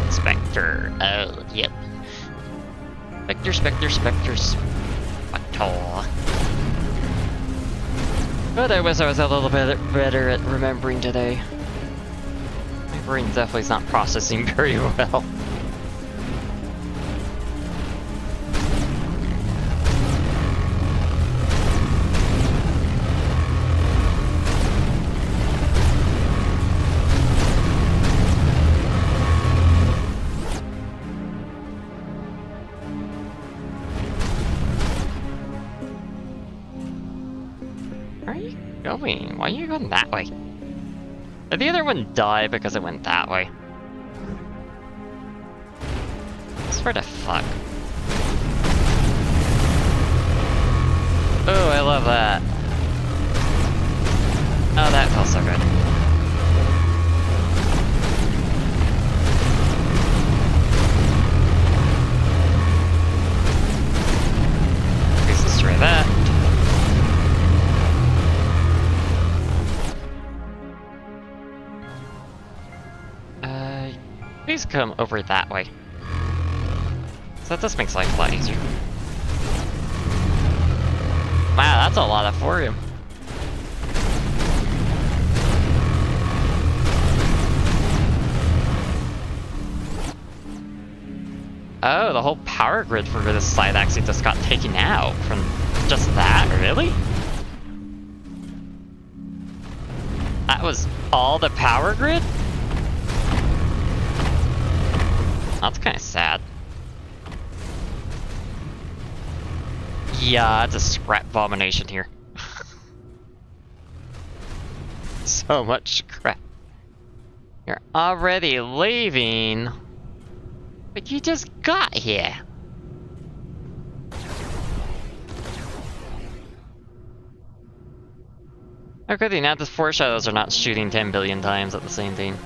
Spectre. But I wish I was a little bit better at remembering today. My brain definitely is not processing very well. Where are you going? Why are you going that way? Did the other one die because it went that way? Where the fuck? Oh, I love that. Oh, that felt so good. Please destroy that. Please come over that way. So this makes life a lot easier. Wow, that's a lot of thorium. Oh, the whole power grid for this side actually just got taken out from just that, really? That was all the power grid? That's kind of sad. Yeah, it's a scrap abomination here. So much crap. You're already leaving. But you just got here. How could they now? The foreshadows are not shooting 10 billion times at the same thing.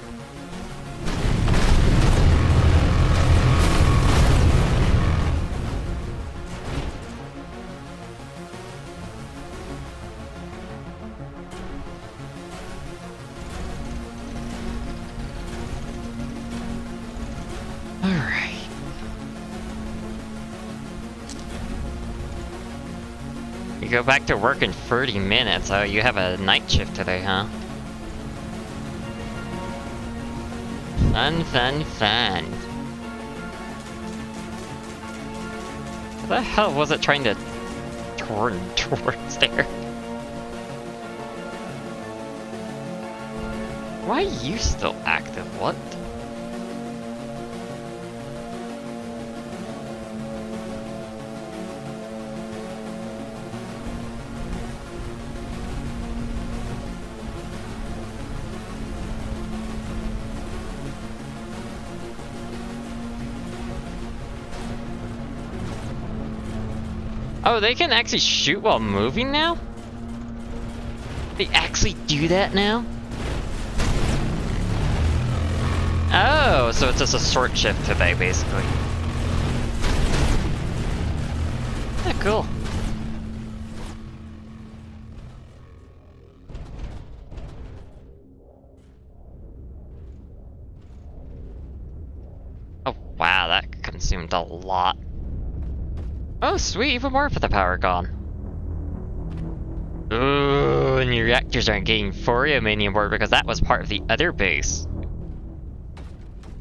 You go back to work in 30 minutes. Oh, you have a night shift today, huh? Fun, fun, fun. What the hell was it trying to turn towards there? Why are you still active? What? Oh, they can actually shoot while moving now? They actually do that now? Oh, so it's just a short shift today, basically. Yeah, cool. Oh, wow, that consumed a lot. Oh, sweet, even more for the power gone. Ooh, and your reactors aren't getting thorium anymore because that was part of the other base.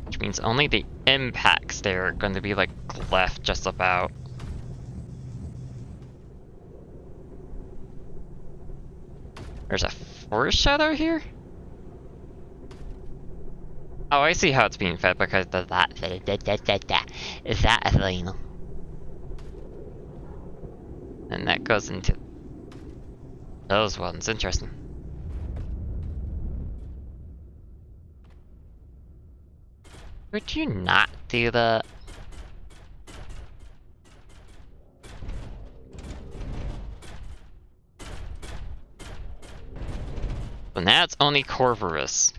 Which means only the impacts there are going to be, like, left just about. There's a foreshadow here? Oh, I see how it's being fed because of that thing. Is that a thing? And that goes into those ones. Interesting. Would you not do that? So now it's only Corvurus.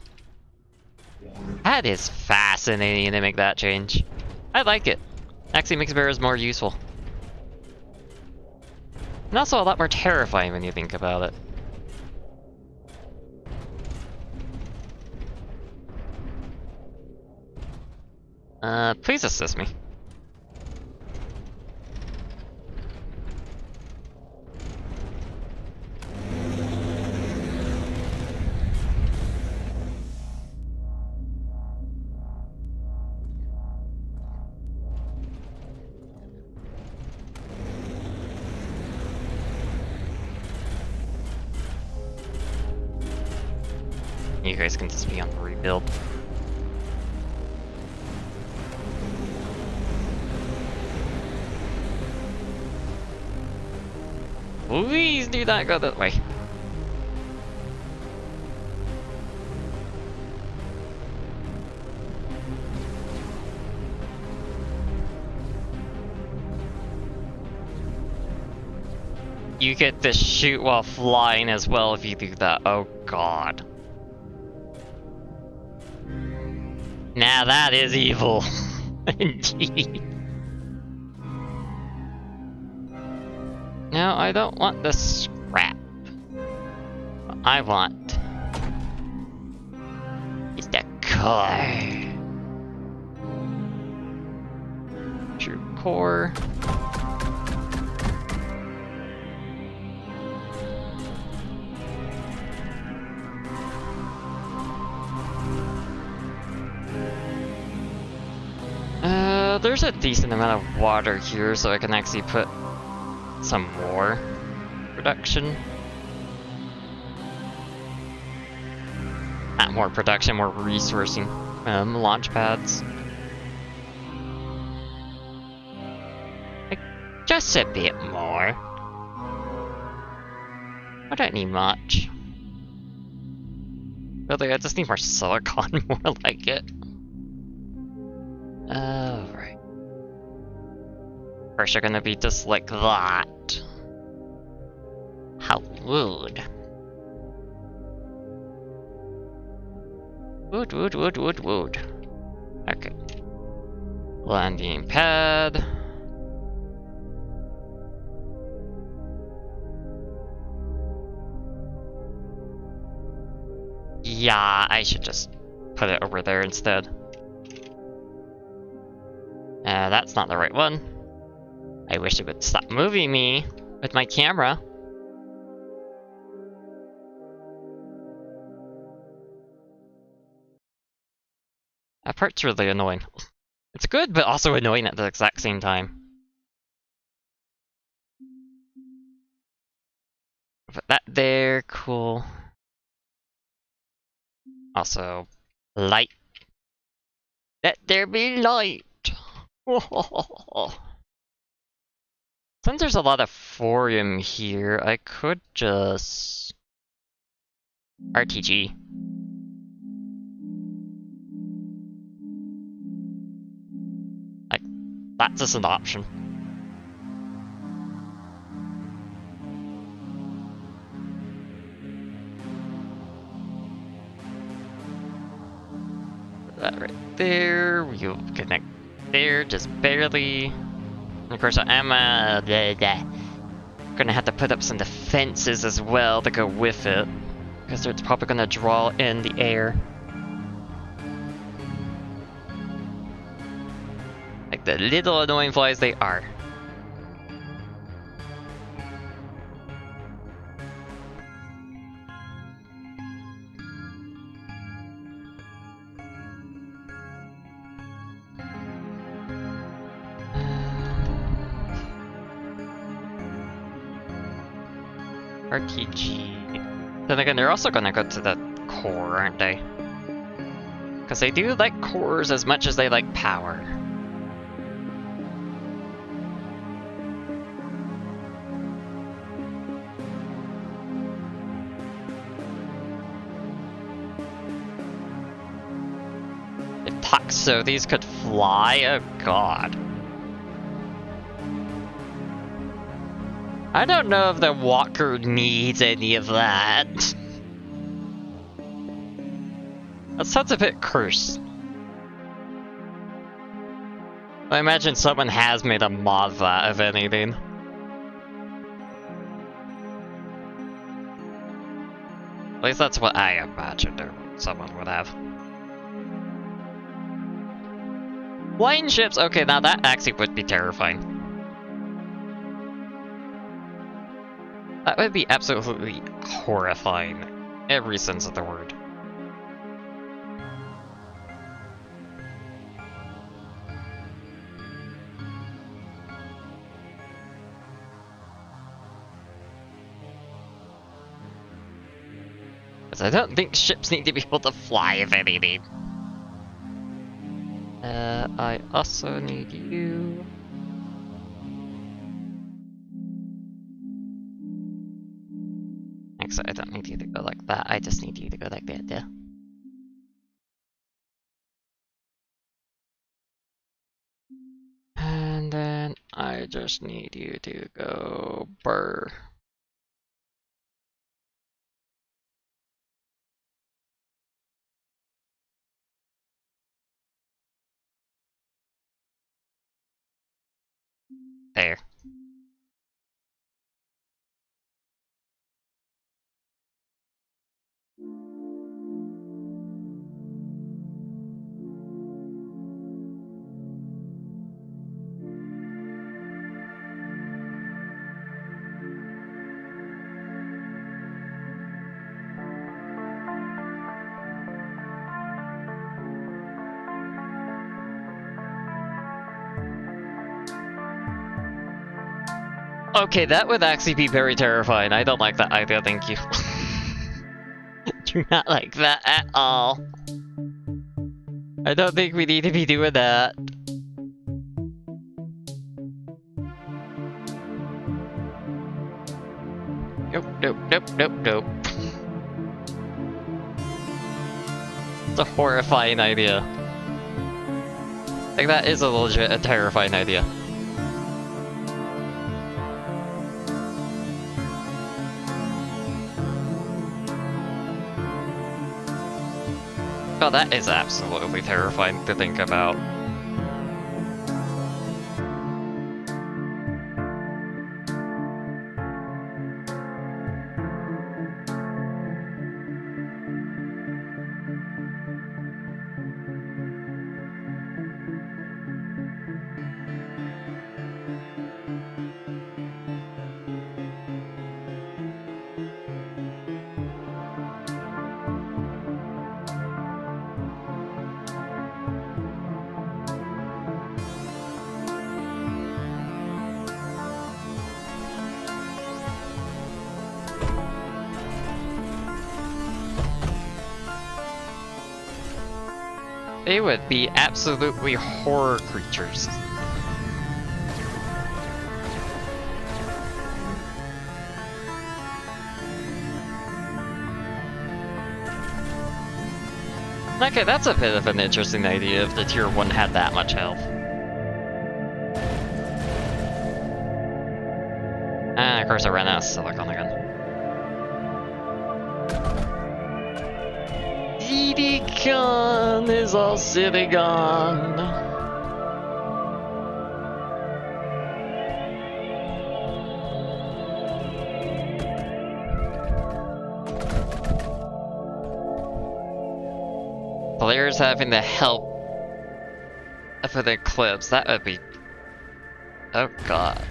That is fascinating to make that change. I like it. Actually makes bearers more useful. And also a lot more terrifying when you think about it. Please assist me. You guys can just be on the rebuild. Please do not go that way. You get to shoot while flying as well if you do that. Oh god. Now that is evil. Indeed. No, I don't want the scrap. What I want is the core. True core. There's a decent amount of water here, so I can actually put some more production. Not more production, more resourcing. Launch pads. Like, just a bit more. I don't need much. Really, I just need more silicon, more like it. Right. First, you're gonna be just like that. How rude. Wood. Okay. Landing pad. Yeah, I should just put it over there instead. That's not the right one. I wish it would stop moving me with my camera. That part's really annoying. It's good, but also annoying at the exact same time. Put that there, cool. Also, light. Let there be light! Since there's a lot of thorium here, I could just... RTG. Like, that's just an option. Put that right there, we'll connect there, just barely. And of course, I'm gonna have to put up some defenses as well to go with it, because it's probably gonna draw in the air. Like the little annoying flies they are. RTG. Then again, they're also gonna go to the core, aren't they? Because they do like cores as much as they like power. If Toxotes could fly, oh god. I don't know if the walker needs any of that. That sounds a bit cursed. I imagine someone has made a mod of that, if anything. At least that's what I imagined someone would have. Flying ships? Okay, now that actually would be terrifying. That would be absolutely horrifying. Every sense of the word. Because I don't think ships need to be able to fly, if anything. I also need you. Actually, I don't need you to go like that. I just need you to go like that, yeah. And then I just need you to go burr. Okay, that would actually be very terrifying. I don't like that idea, thank you. Do not like that at all. I don't think we need to be doing that. Nope, nope, nope, nope, nope. It's a horrifying idea. Like, that is a legit a terrifying idea. Oh, that is absolutely terrifying to think about. They would be absolutely horror creatures. Okay, that's a bit of an interesting idea if the tier 1 had that much health. And of course I ran out of silicon again. Con is all sitting on. Players having to help for the clips, that would be... Oh god.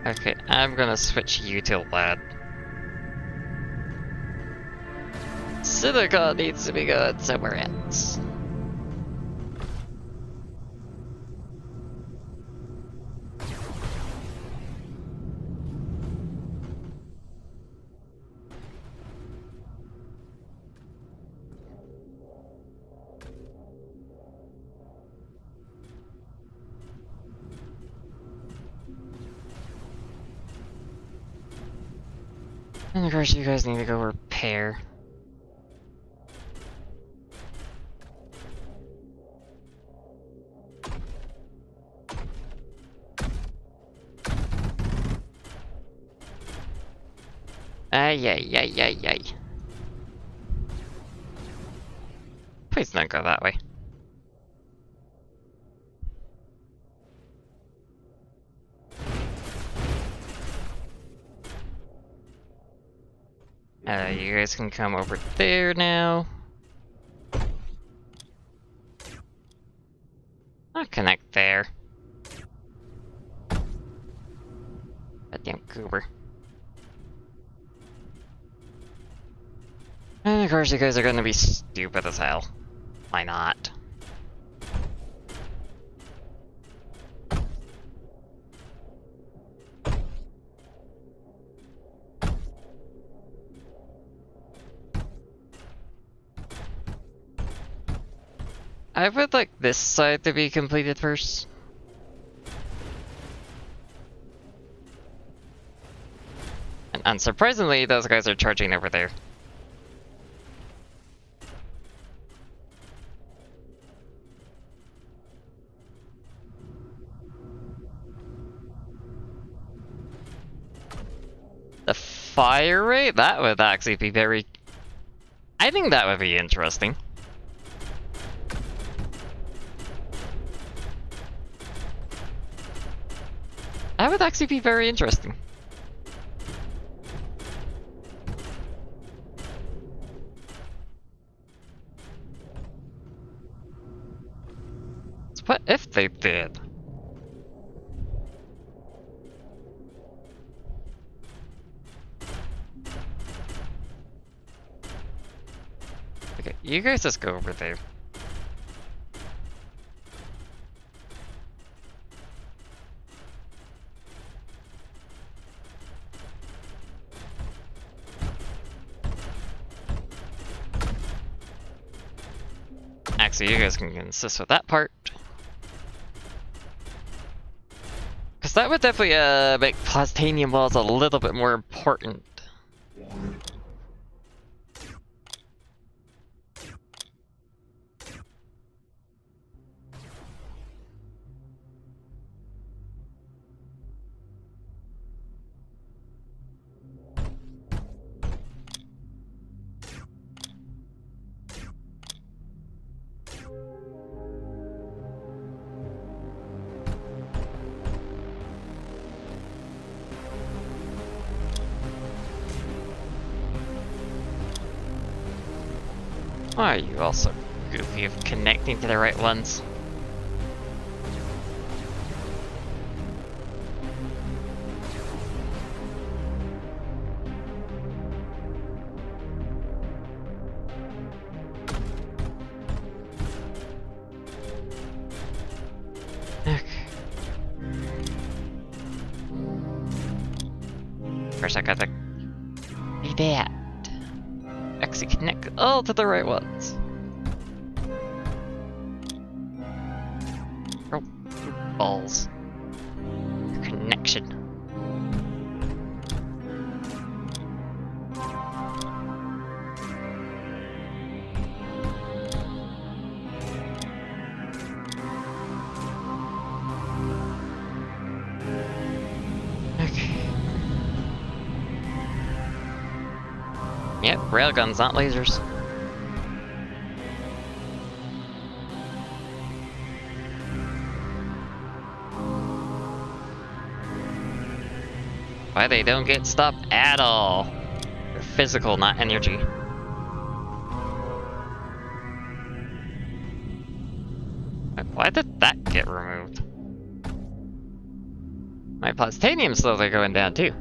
Okay, I'm gonna switch you to lead. Silicon needs to be going somewhere else. And of course you guys need to go repair. Ay, ay, ay, ay, ay. Please don't go that way. You guys can come over there now. I'll connect there. Goddamn goober. And of course you guys are gonna be stupid as hell. Why not? I would like this side to be completed first. And unsurprisingly, those guys are charging over there. The fire rate? That would actually be very... I think that would be interesting. That would actually be very interesting. So what if they did? Okay, you guys just go over there. Actually, you guys can assist with that part. Because that would definitely make plastanium walls a little bit more important. Why are you also goofy of connecting to the right ones? Okay. First I gotta do that. Actually connect all to the right ones. Oh, balls. Connection. Yep, railguns, not lasers. Why they don't get stopped at all. They're physical, not energy. Why did that get removed? My plastanium's slowly going down too.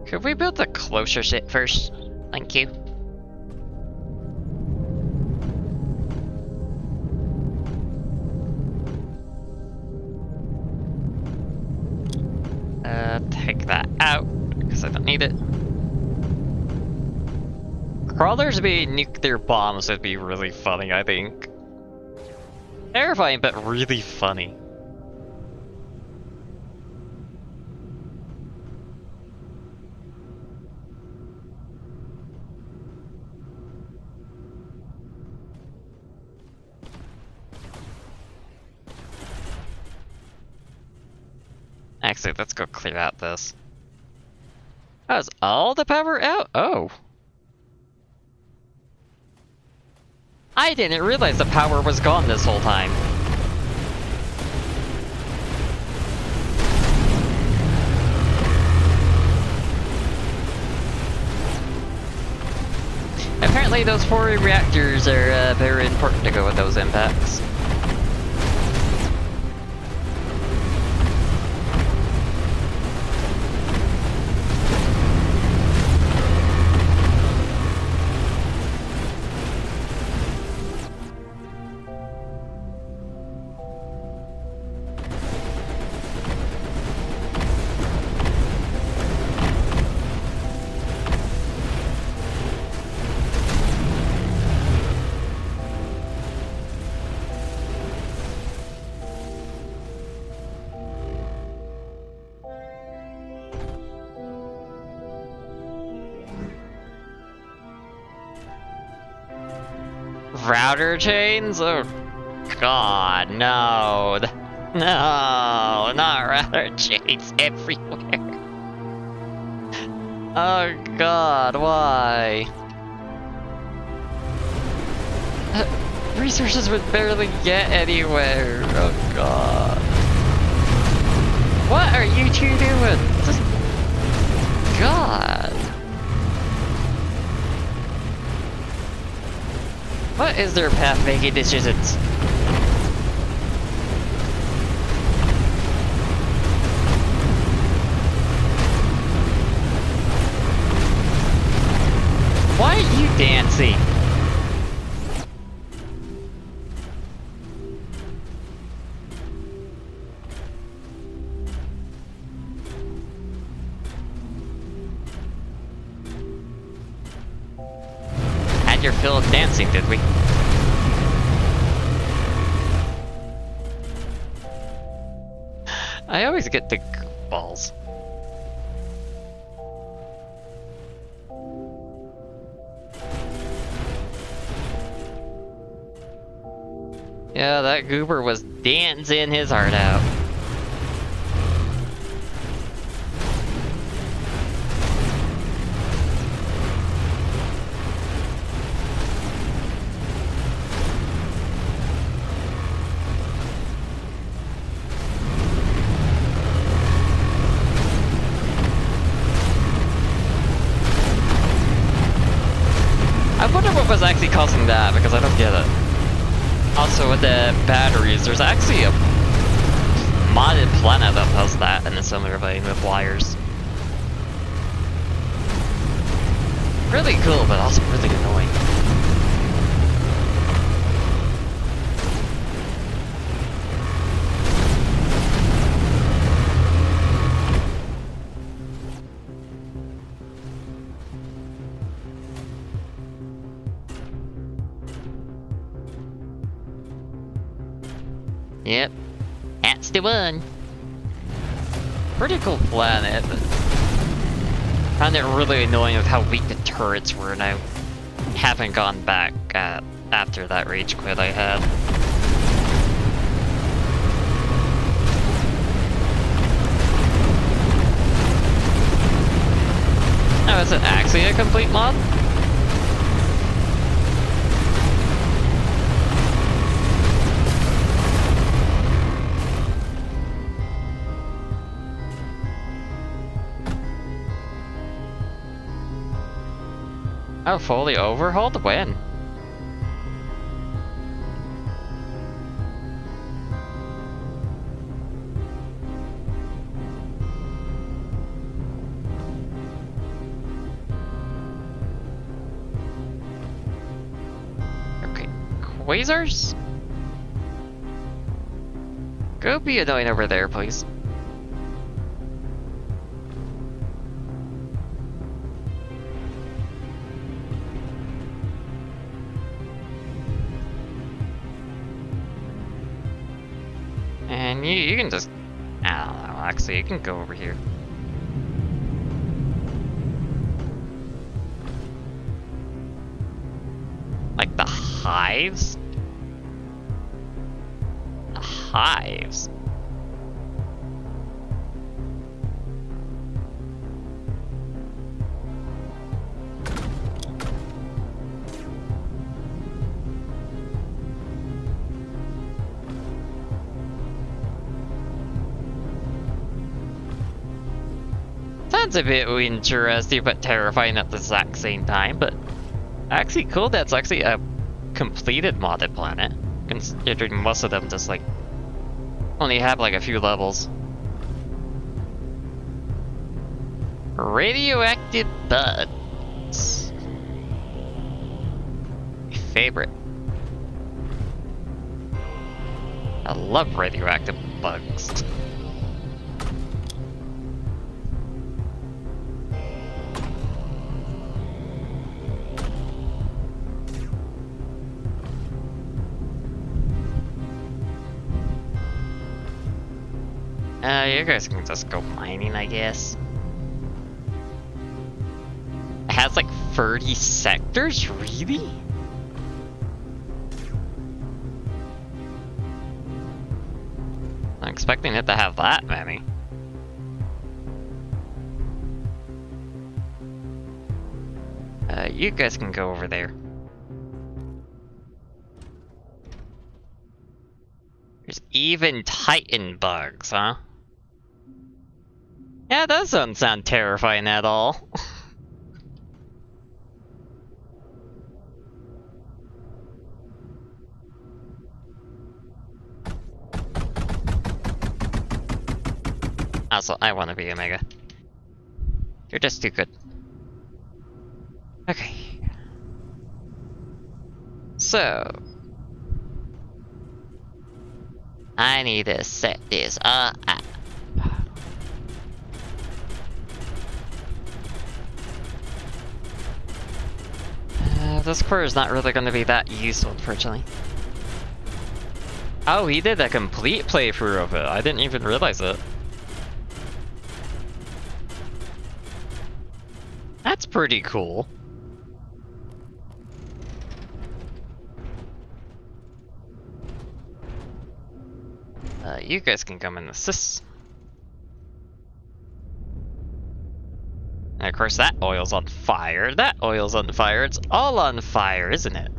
Could we build a closer ship first? Thank you. Take that out, because I don't need it. Crawlers being nuclear bombs would be really funny, I think. Terrifying, but really funny. Actually, let's go clear out this. Oh, is all the power out? Oh. I didn't realize the power was gone this whole time. Apparently those 4 reactors are very important to go with those impacts. Router chains? Oh god, no. No, not router chains everywhere. Oh god, why? Resources would barely get anywhere. Oh god. What are you two doing? Just... God. What is their path making decisions? Why are you dancing? Had your fill of dancing, did we? I always get the balls. Yeah, that goober was dancing his heart out. I wonder what was actually causing that, because I don't get it. Also, with the batteries, there's actually a modded planet that does that in a similar vein with wires. Really cool, but also really annoying. Yep, that's the one. Pretty cool planet, but found it really annoying with how weak the turrets were, and I haven't gone back after that rage quit I had. Oh, is it actually a complete mod? Oh, fully overhauled? When? Okay, quasars? Go be annoying over there, please. And you can just, I don't know, actually you can go over here. Like the hives? The hives? Sounds a bit interesting but terrifying at the exact same time, but actually cool that's actually a completed modded planet, considering most of them just like only have like a few levels. Radioactive bugs. My favorite. I love radioactive bugs. You guys can just go mining, I guess. It has like 30 sectors? Really? I'm expecting it to have that many. You guys can go over there. There's even Titan bugs, huh? Yeah, that doesn't sound terrifying at all. Also, I want to be Omega. You're just too good. Okay. So... I need to set this up. This core is not really going to be that useful, unfortunately. Oh, he did a complete playthrough of it. I didn't even realize it. That's pretty cool. You guys can come and assist. And of course that oil's on fire, that oil's on fire, it's all on fire, isn't it?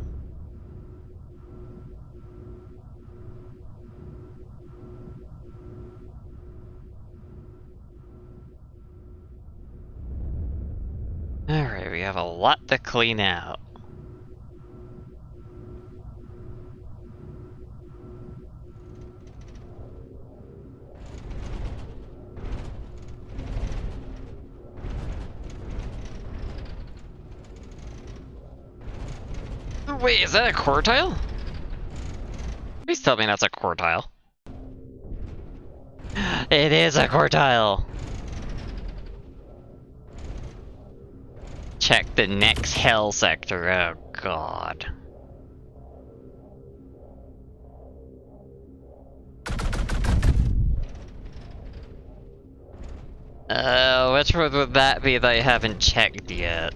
Alright, we have a lot to clean out. Wait, is that a core tile? Please tell me that's a core tile. It is a core tile! Check the next hell sector, oh god. Which one would that be that I haven't checked yet?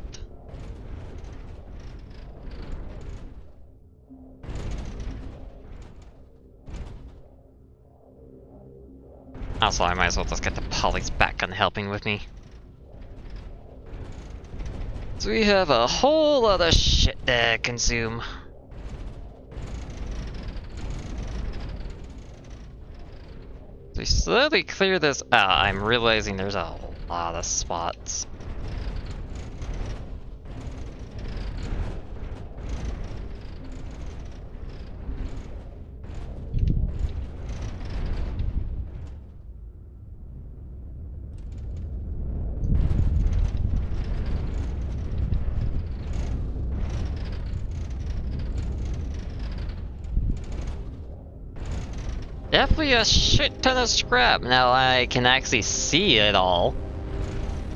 Also, I might as well just get the polys back on helping with me. So we have a whole lot of shit to consume. So we slowly clear this out. I'm realizing there's a lot of spots. Definitely a shit ton of scrap. Now I can actually see it all.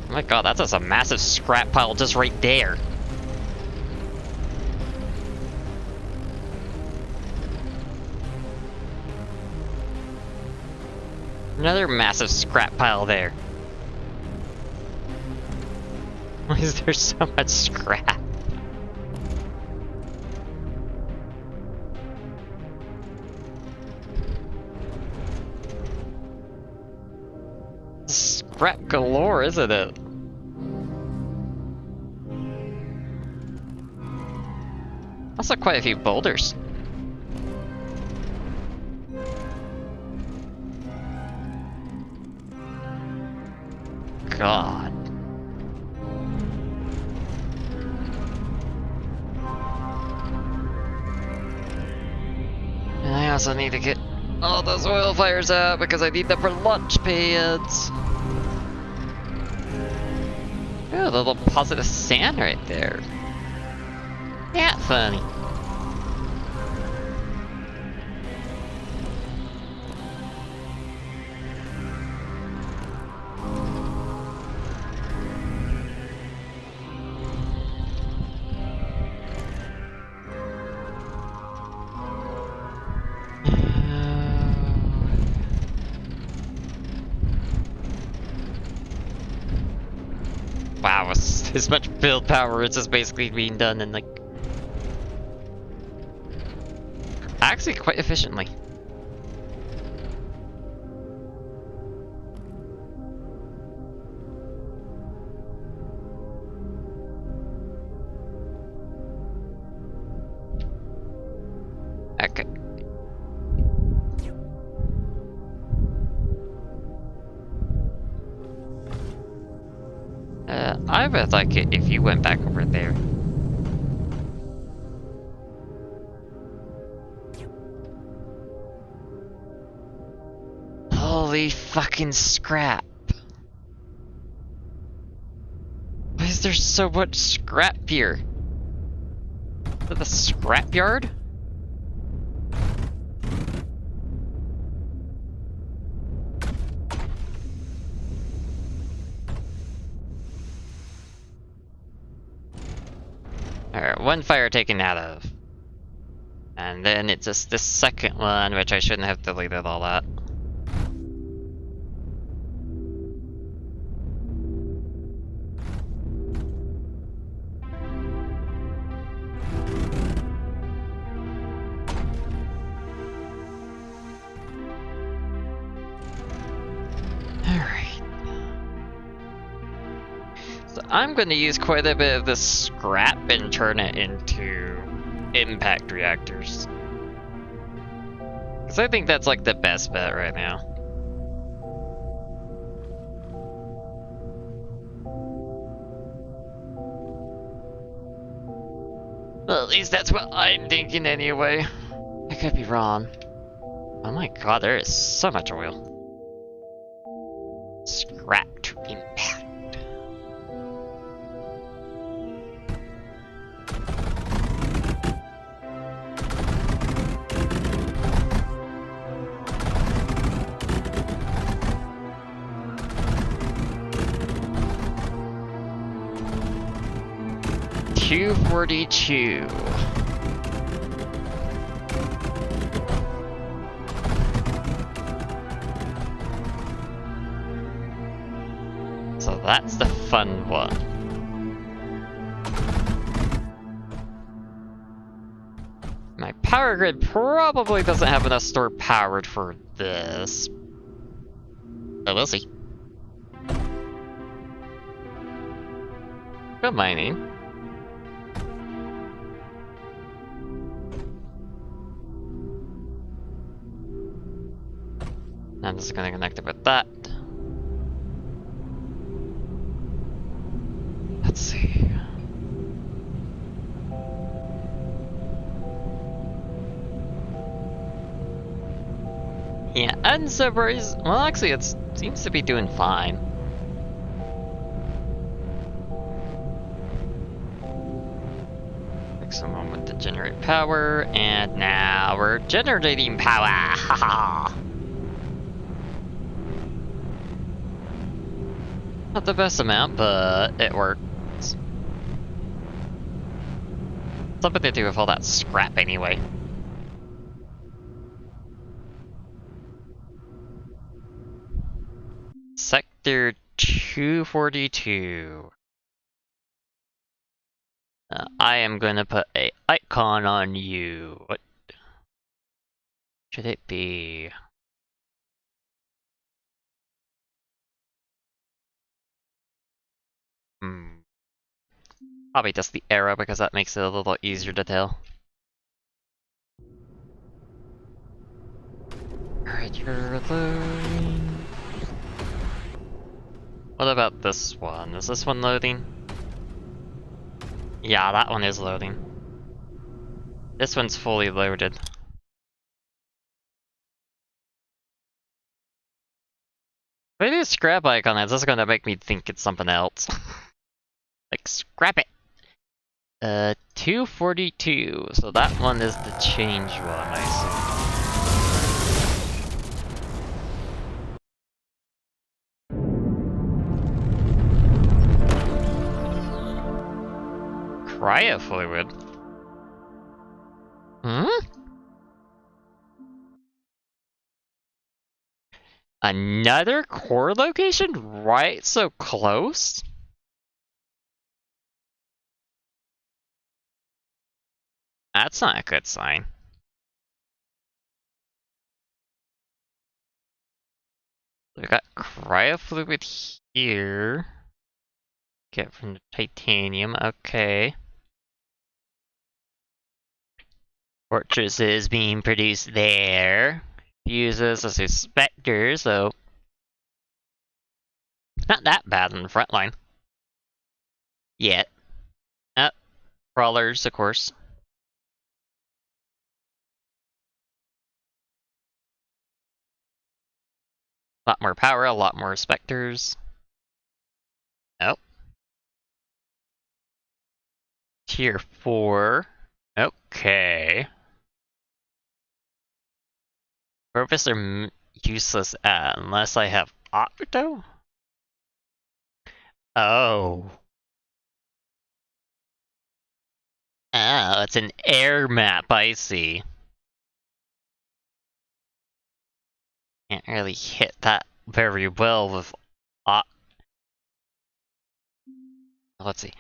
Oh my god, that's just a massive scrap pile just right there. Another massive scrap pile there. Why is there so much scrap? Scrap galore, isn't it? Also quite a few boulders. God. And I also need to get all those oil fires out because I need them for launch pads. Ooh, a little deposit of sand right there. Yeah, funny. Wow, as much build power is just basically being done in like actually quite efficiently. Okay. I would like it if you went back over there. Holy fucking scrap. there's so much scrap here. Is it the scrap yard? Alright, one fire taken out of. And then it's just this second one, which I shouldn't have deleted all that. Alright. So I'm going to use quite a bit of this scrap and turn it into impact reactors. Because I think that's like the best bet right now. Well, at least that's what I'm thinking anyway. I could be wrong. Oh my god, there is so much oil. Scrap to impact. $242. So that's the fun one. My power grid probably doesn't have enough stored power for this. But we'll see. Good mining. I'm just gonna connect it with that. Let's see. Yeah, unsurprised. Well, actually, it seems to be doing fine. Takes a moment to generate power, and now we're generating power. Haha. Not the best amount, but it works. Something to do with all that scrap anyway. Sector 242. I am gonna put a icon on you. What should it be? Probably just the arrow because that makes it a little easier to tell. Alright, you're loading. What about this one? Is this one loading? Yeah, that one is loading. This one's fully loaded. If I do a scrap icon, it's just gonna make me think it's something else. Like, scrap it! 242. So that one is the change one, I see. Cryofluid? Another core location? Right so close? That's not a good sign. We got cryofluid here. Get from the titanium, okay. Fortress is being produced there. Uses as a specter, so not that bad in the front line. Yet. Crawlers, of course. A lot more power, a lot more specters. Nope. Tier 4. Okay. Purpose are useless unless I have Octo? Oh. Oh, it's an air map, I see. Can't really hit that very well with let's see.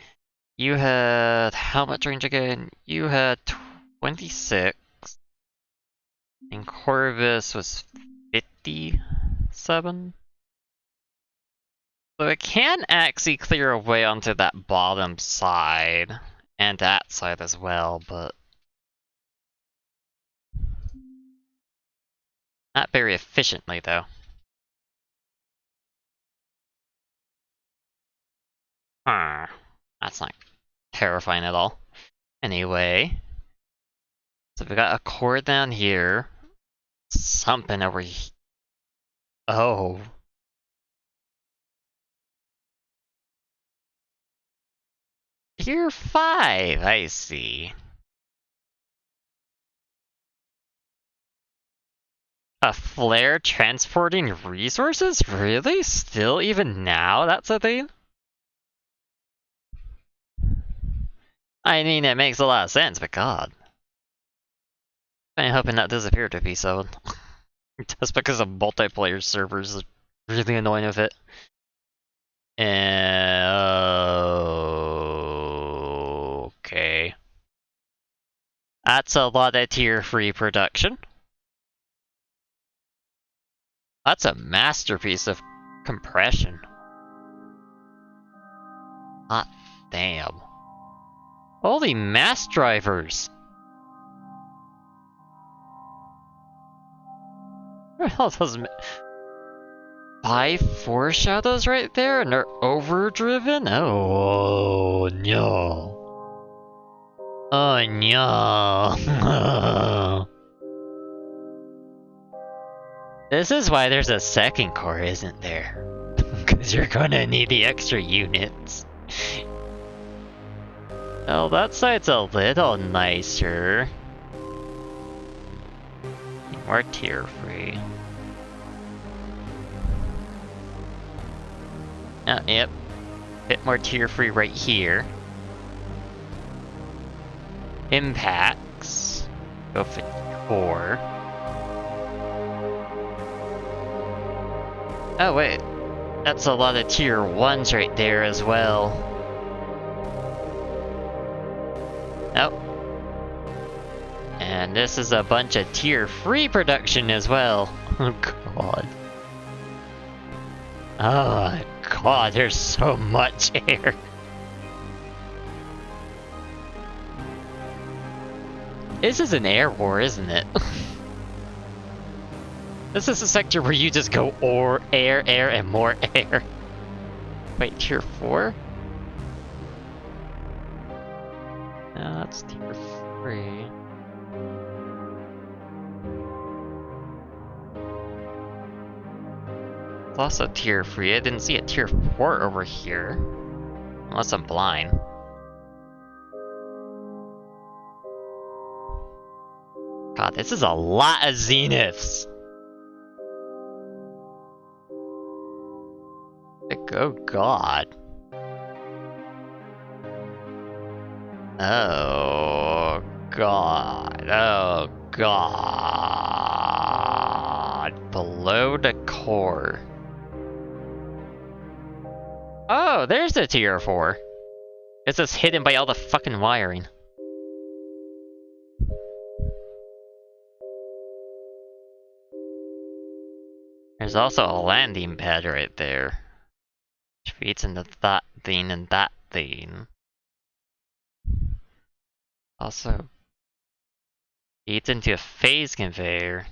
You had how much range again? You had 26. And Corvus was 57? So it can actually clear a way onto that bottom side. And that side as well, but not very efficiently though. That's not terrifying at all. Anyway. So we got a core down here. Something over here. Oh. Tier 5, I see. A flare transporting resources? Really? Still even now that's a thing? I mean, it makes a lot of sense, but god. I'm hoping that disappeared to be so. Just because of multiplayer servers is really annoying with it. Okay. That's a lot of tier 3 production. That's a masterpiece of compression. Hot damn. Holy mass drivers! What the hell those 5 foreshadows right there and they're overdriven? Oh no. Oh no. This is why there's a second core, isn't there? Because you're gonna need the extra units. Oh, that side's a little nicer. More tier 3. Oh, yep. Bit more tier 3 right here. Impacts. Go for 4. Oh wait. That's a lot of tier 1s right there as well. Oh. And this is a bunch of tier 3 production as well. Oh god. Oh god, there's so much air. This is an air war, isn't it? This is a sector where you just go air, and more air. Wait, tier 4? No, that's tier 3. It's also tier 3. I didn't see a tier 4 over here. Unless I'm blind. God, this is a lot of zeniths. Like, oh god. Oh god. Oh god. Below the core. Oh, there's a tier 4. It's just hidden by all the fucking wiring. There's also a landing pad right there. Which feeds into that thing and that thing. Also feeds into a phase conveyor.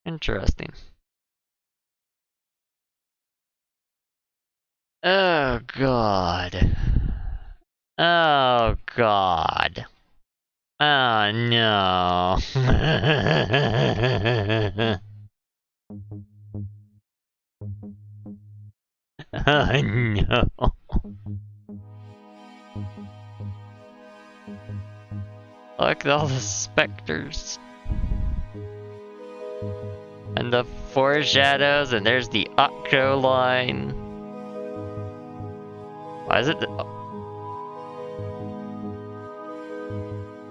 Interesting. Oh god. Oh god. Oh no. Oh no. Look at all the specters. And the foreshadows, and there's the octo line. Why is it?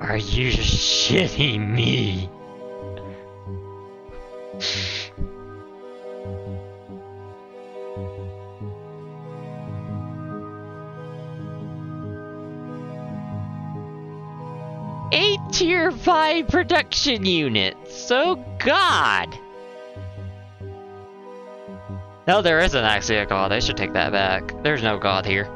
Are you shitting me? Eight tier 5 production units. Oh god. No, there isn't actually a god. I should take that back. There's no god here.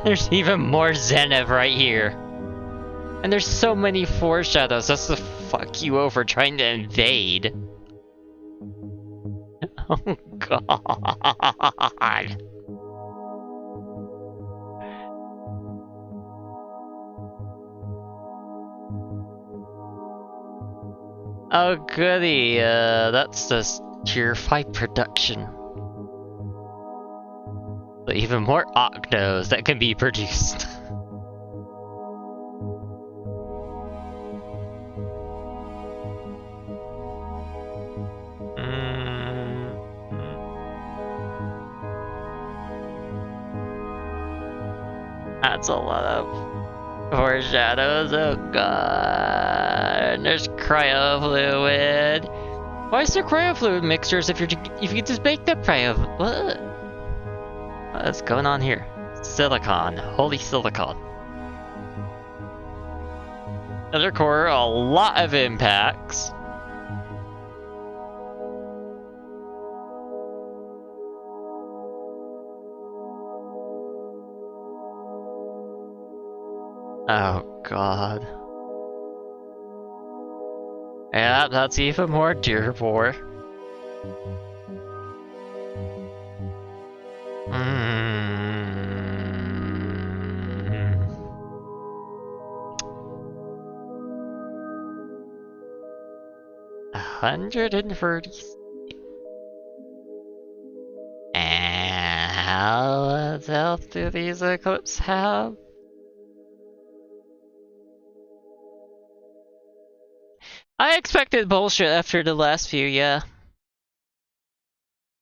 There's even more Zenith right here. And there's so many foreshadows just to fuck you over trying to invade. Oh god. Oh goody, that's just tier 5 production. But even more octos that can be produced. That's a lot of foreshadows, oh god. And there's cryo fluid. Why is there cryo fluid mixtures if you just make the cryo? What's going on here? Silicon, holy silicon. Another core, a lot of impacts. Oh god. Yeah, that's even more tier 4. $130. And how much health do these Eclipse have? I expected bullshit after the last few, yeah.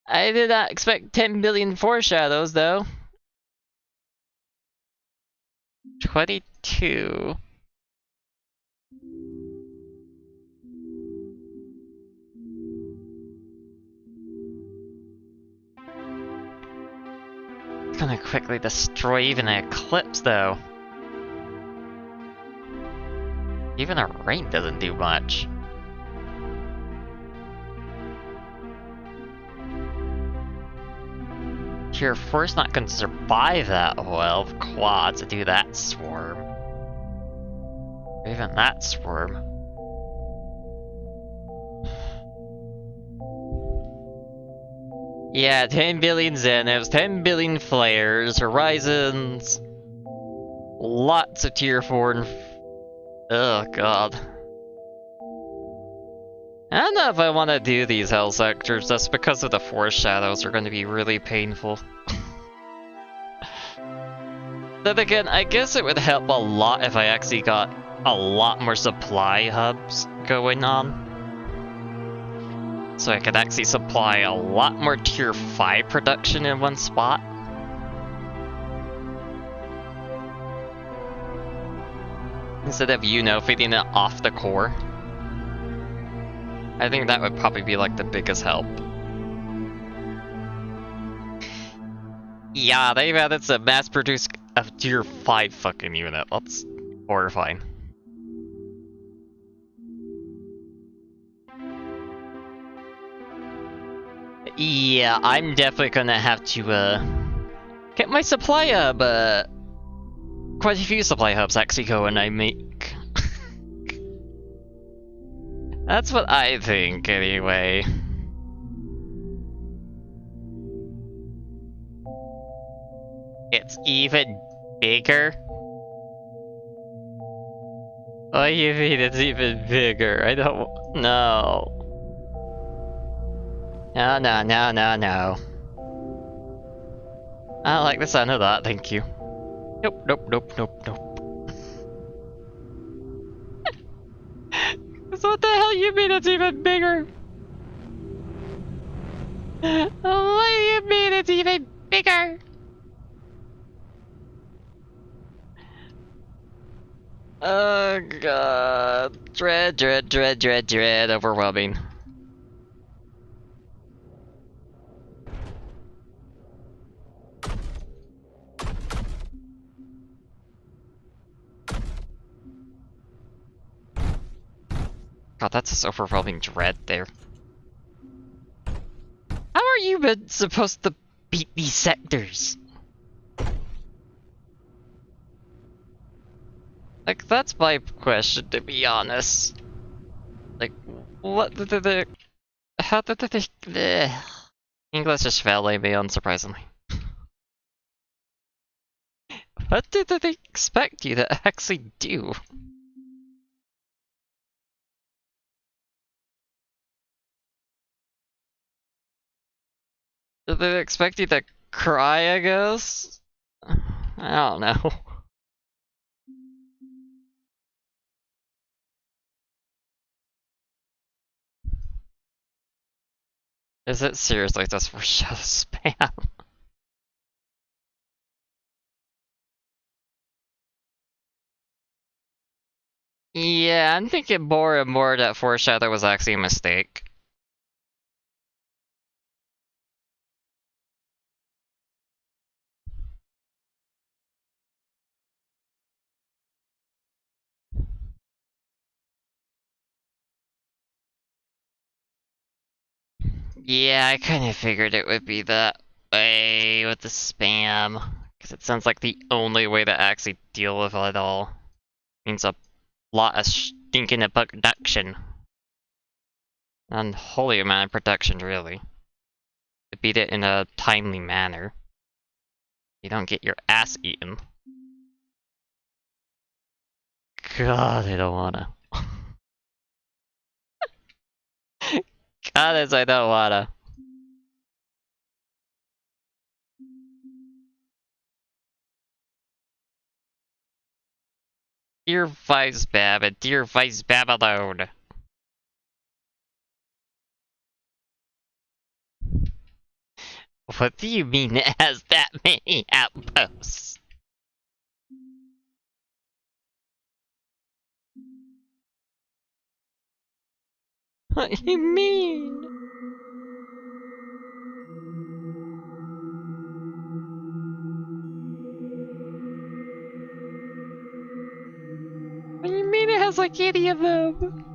I did not expect 10 billion foreshadows, though. 22. It's gonna quickly destroy even an eclipse, though. Even a rain doesn't do much. Tier 4's not gonna survive that well of quads to do that swarm. Or even that swarm. Yeah, 10 billion Zeniths, 10 billion flares, horizons. Lots of tier 4 and oh god. I don't know if I want to do these hell sectors, just because of the foreshadows are going to be really painful. Then again, I guess it would help a lot if I actually got a lot more supply hubs going on. So I could actually supply a lot more tier 5 production in one spot. Instead of, you know, feeding it off the core. I think that would probably be like the biggest help. Yeah, they've added some mass-produced tier 5 fucking unit. That's horrifying. Yeah, I'm definitely gonna have to get my supply hub. Quite a few supply hubs actually go and I make. That's what I think, anyway. It's even bigger? What do you mean it's even bigger? I don't know. No, no, no, no, no. I don't like the sound of that, thank you. Nope, nope, nope, nope, nope. So what the hell you mean it's even bigger? What do you mean it's even bigger? Oh god. Dread, dread, dread, dread, dread. Overwhelming. God, that's just overwhelming dread there. How are you supposed to beat these sectors? Like, that's my question, to be honest. Like, what the how did the English just valet me, unsurprisingly. What did they expect you to actually do? Did they expect you to cry, I guess? I don't know. Is it seriously just for show spam? Yeah, I'm thinking more and more that foreshadow was actually a mistake. Yeah, I kind of figured it would be that way with the spam. Because it sounds like the only way to actually deal with it all means a lot of stinking of production. Unholy amount of protection, really. To beat it in a timely manner. You don't get your ass eaten. God, I don't wanna. God, as I don't wanna. Dear Vice Bab and Dear Vice Babylon. What do you mean it has that many outposts? What do you mean? What do you mean it has like 80 of them?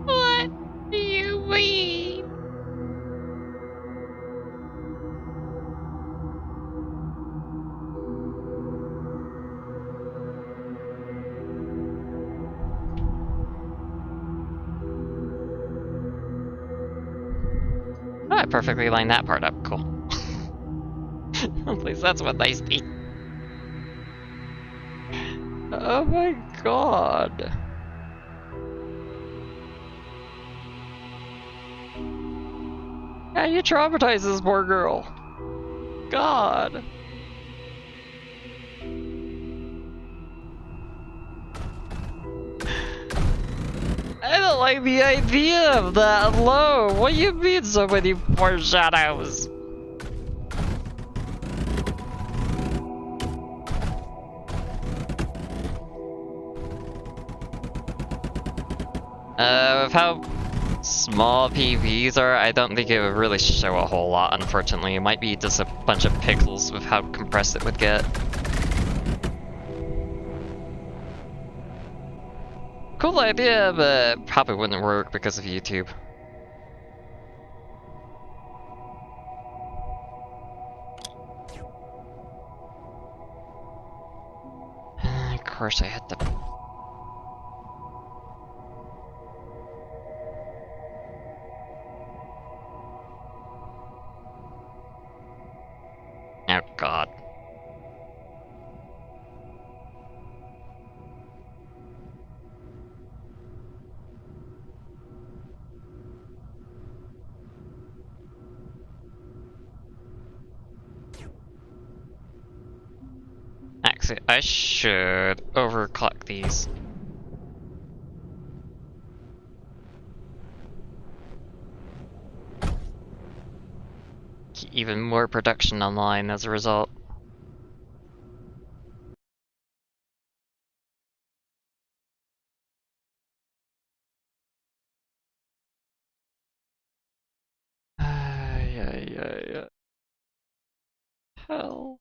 What do you mean? Oh, I perfectly lined that part up. Cool. At least that's what nice thing. Oh my god. Yeah, you traumatized this poor girl. God. I don't like the idea of that low. What do you mean so many foreshadows? With how small PVs are, I don't think it would really show a whole lot, unfortunately. It might be just a bunch of pixels with how compressed it would get. Cool idea, but probably wouldn't work because of YouTube. Of course I had to... Actually, I should overclock these. Keep even more production online as a result. Yeah. Hell.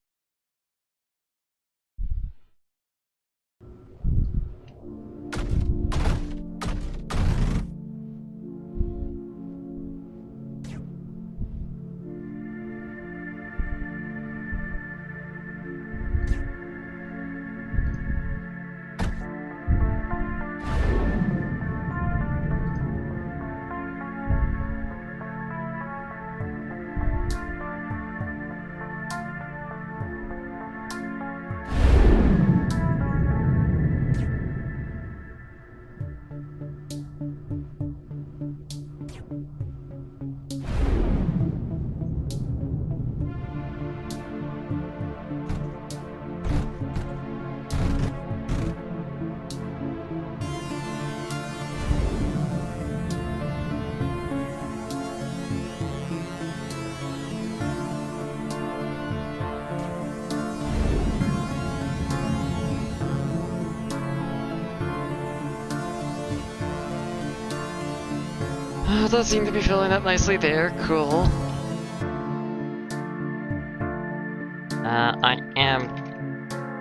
Oh, that seemed to be filling up nicely there. Cool.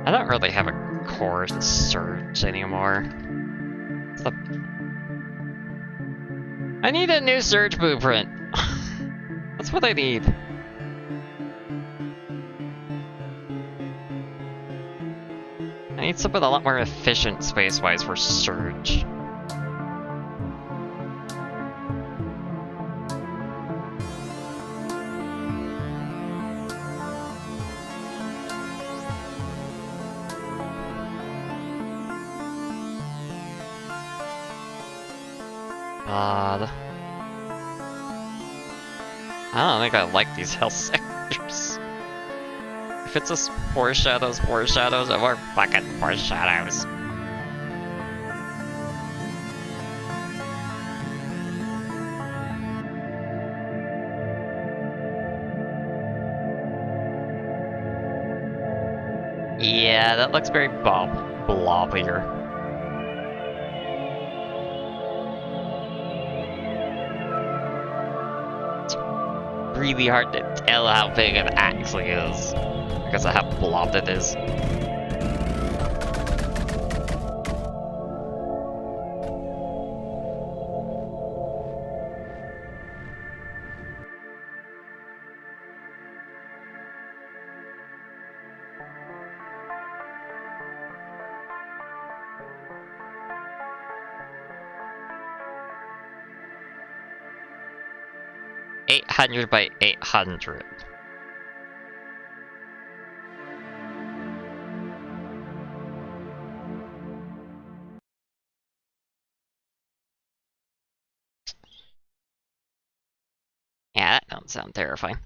I don't really have a core to surge anymore. I need a new surge blueprint. That's what I need. I need something a lot more efficient space-wise for surge. God. I don't think I like these hell sectors. If it's a spore shadows, or more fucking spore shadows. Yeah, that looks very blobbier. Really hard to tell how big it actually is because of how blobbed it is. $800 by 800. Yeah, that don't sound terrifying.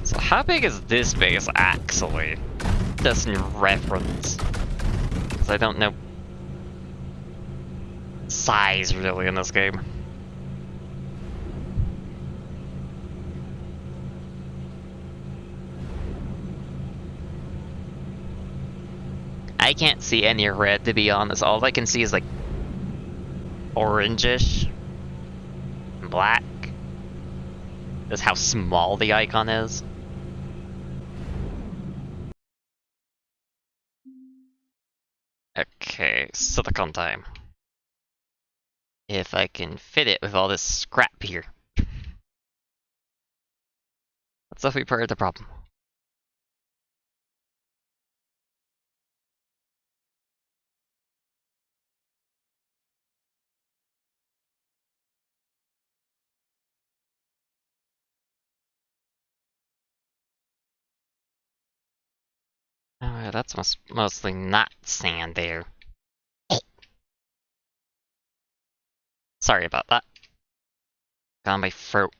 So how big is this base actually? Just in reference. Because I don't know size really in this game. I can't see any red, to be honest. All I can see is like orangish, black. That's how small the icon is. Okay, silicon time. If I can fit it with all this scrap here. That's definitely part of the problem. Oh, that's mostly not sand there. Sorry about that. Got my throat.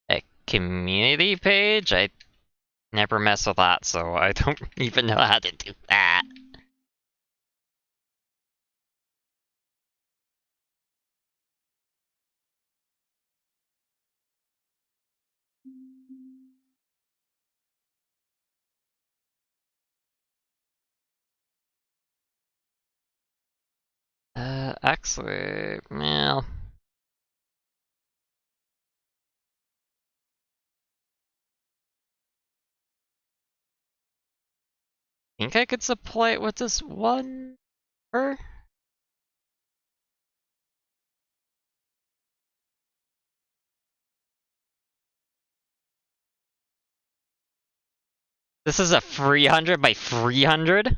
A community page? I never mess with that, so I don't even know how to do that. Actually, well... I think I could supply it with this one? This is a 300 by 300?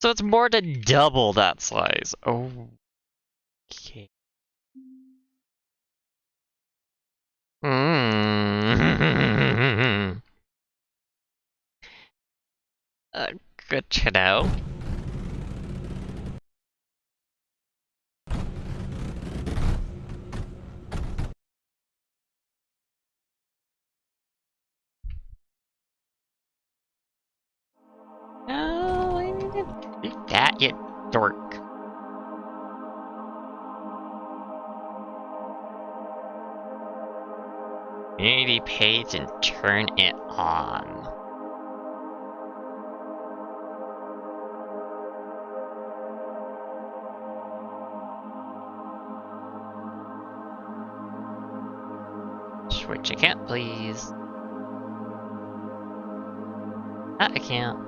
So it's more than double that size. Okay. Good to know. No, I need to do that, you dork. Community page and turn it on. Switch account, please. That account.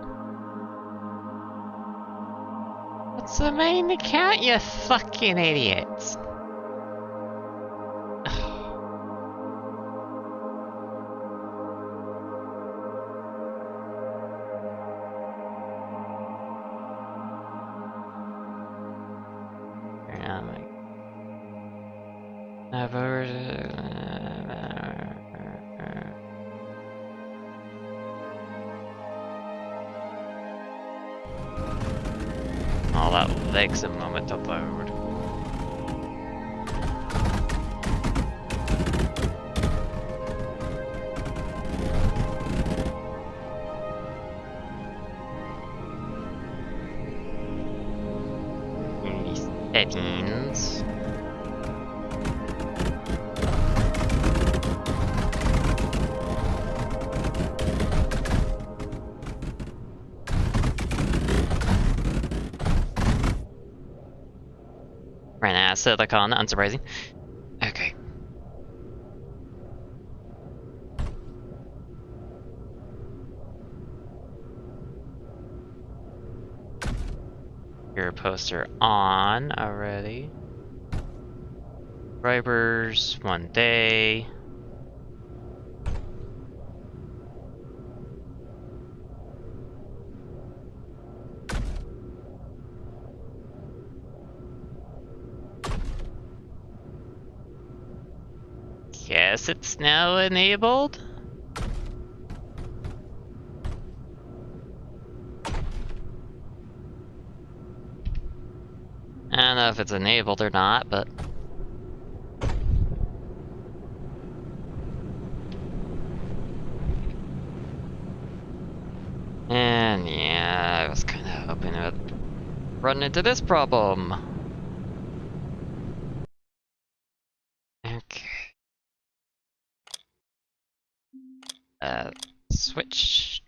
What's the main account, you fucking idiots? Oh, that takes a moment to load. Settings. Ran out of silicon, unsurprising. Okay. Your poster on already. Subscribers, 1 day. Guess it's now enabled. I don't know if it's enabled or not, but... And yeah, I was kind of hoping it would run into this problem. Okay. Switch.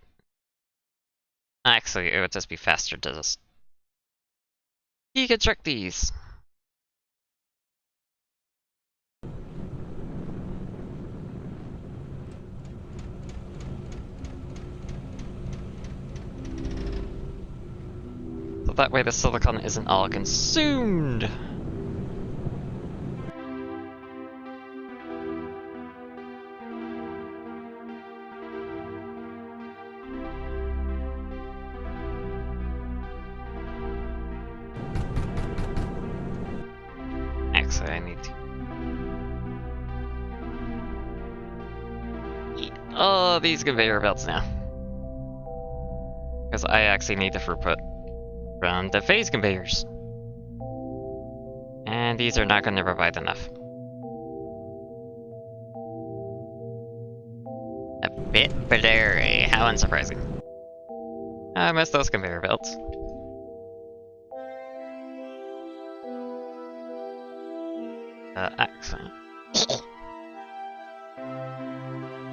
Actually, it would just be faster to just deconstruct these. So that way the silicon isn't all consumed. Actually, I need to... Oh, these conveyor belts now. Because I actually need the throughput from the phase conveyors. And these are not going to provide enough. A bit blurry, how unsurprising. I miss those conveyor belts. Accent.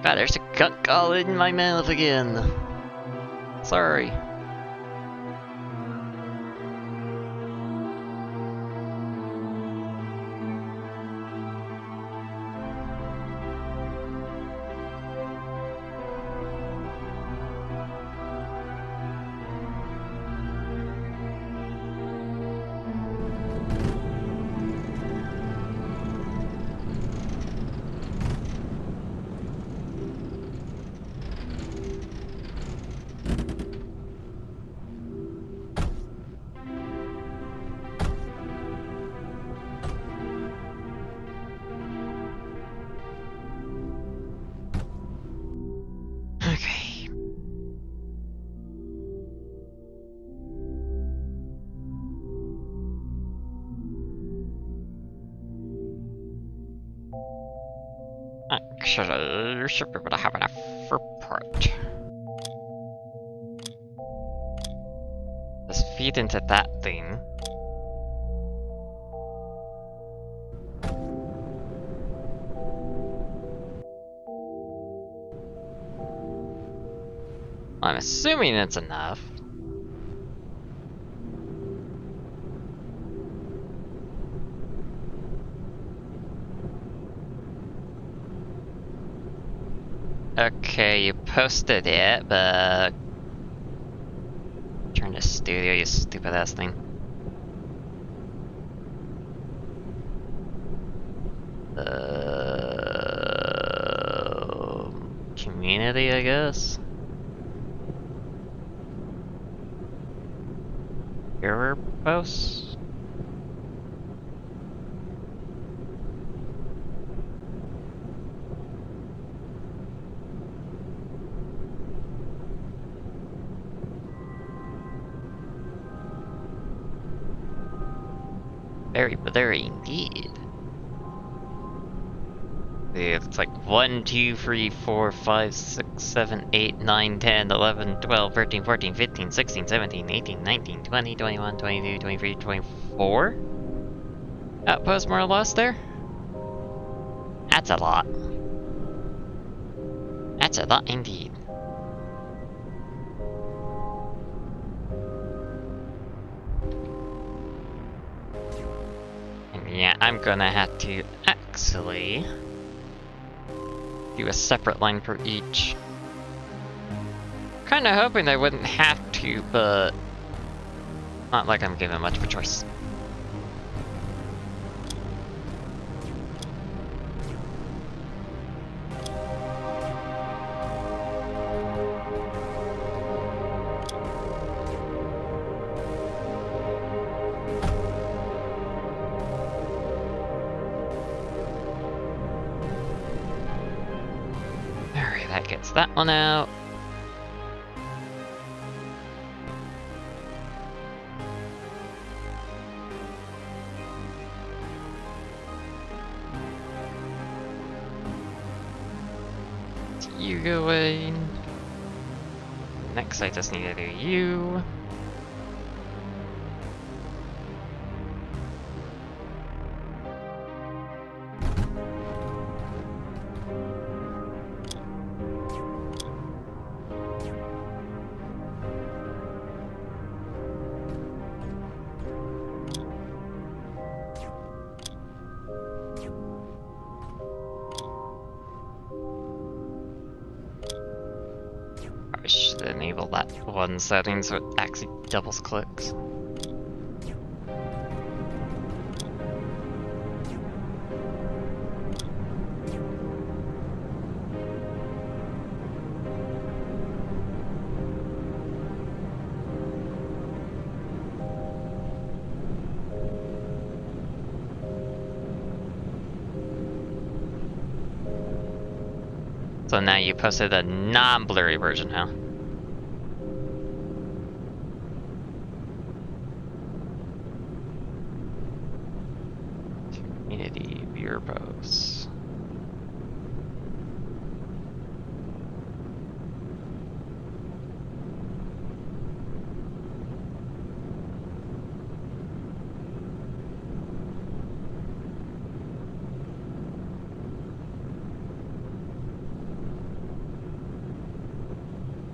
God, there's a gunk all in my mouth again. Sorry. Okay. Actually, should be able to have enough for part. Just feed into that thing. I'm assuming it's enough. Okay, you posted it, but... Turn to studio, you stupid ass thing. Community, I guess? Error posts? Very blurry indeed. It's like 1, 2, 3, 4, 5, 6, 7, 8, 9, 10, 11, 12, 13, 14, 15, 16, 17, 18, 19, 20, 21, 22, 23, 24? Outposts more or less there? That's a lot. That's a lot indeed. And yeah, I'm gonna have to actually do a separate line for each. Kinda hoping I wouldn't have to, but not like I'm given much of a choice. That gets that one out. You going. Next, I just need to do you. I should enable that one setting so it actually doubles clicks. So now you posted a non-blurry version, huh? Gross.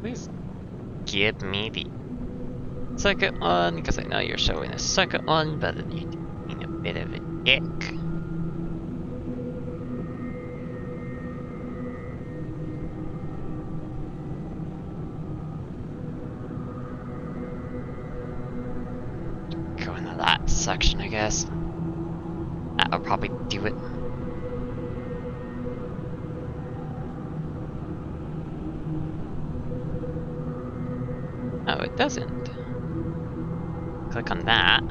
Please give me the second one, because I know you're showing a second one, but you're doing a bit of a dick. Go into that section, I guess. That'll probably do it. Oh, it doesn't. Click on that.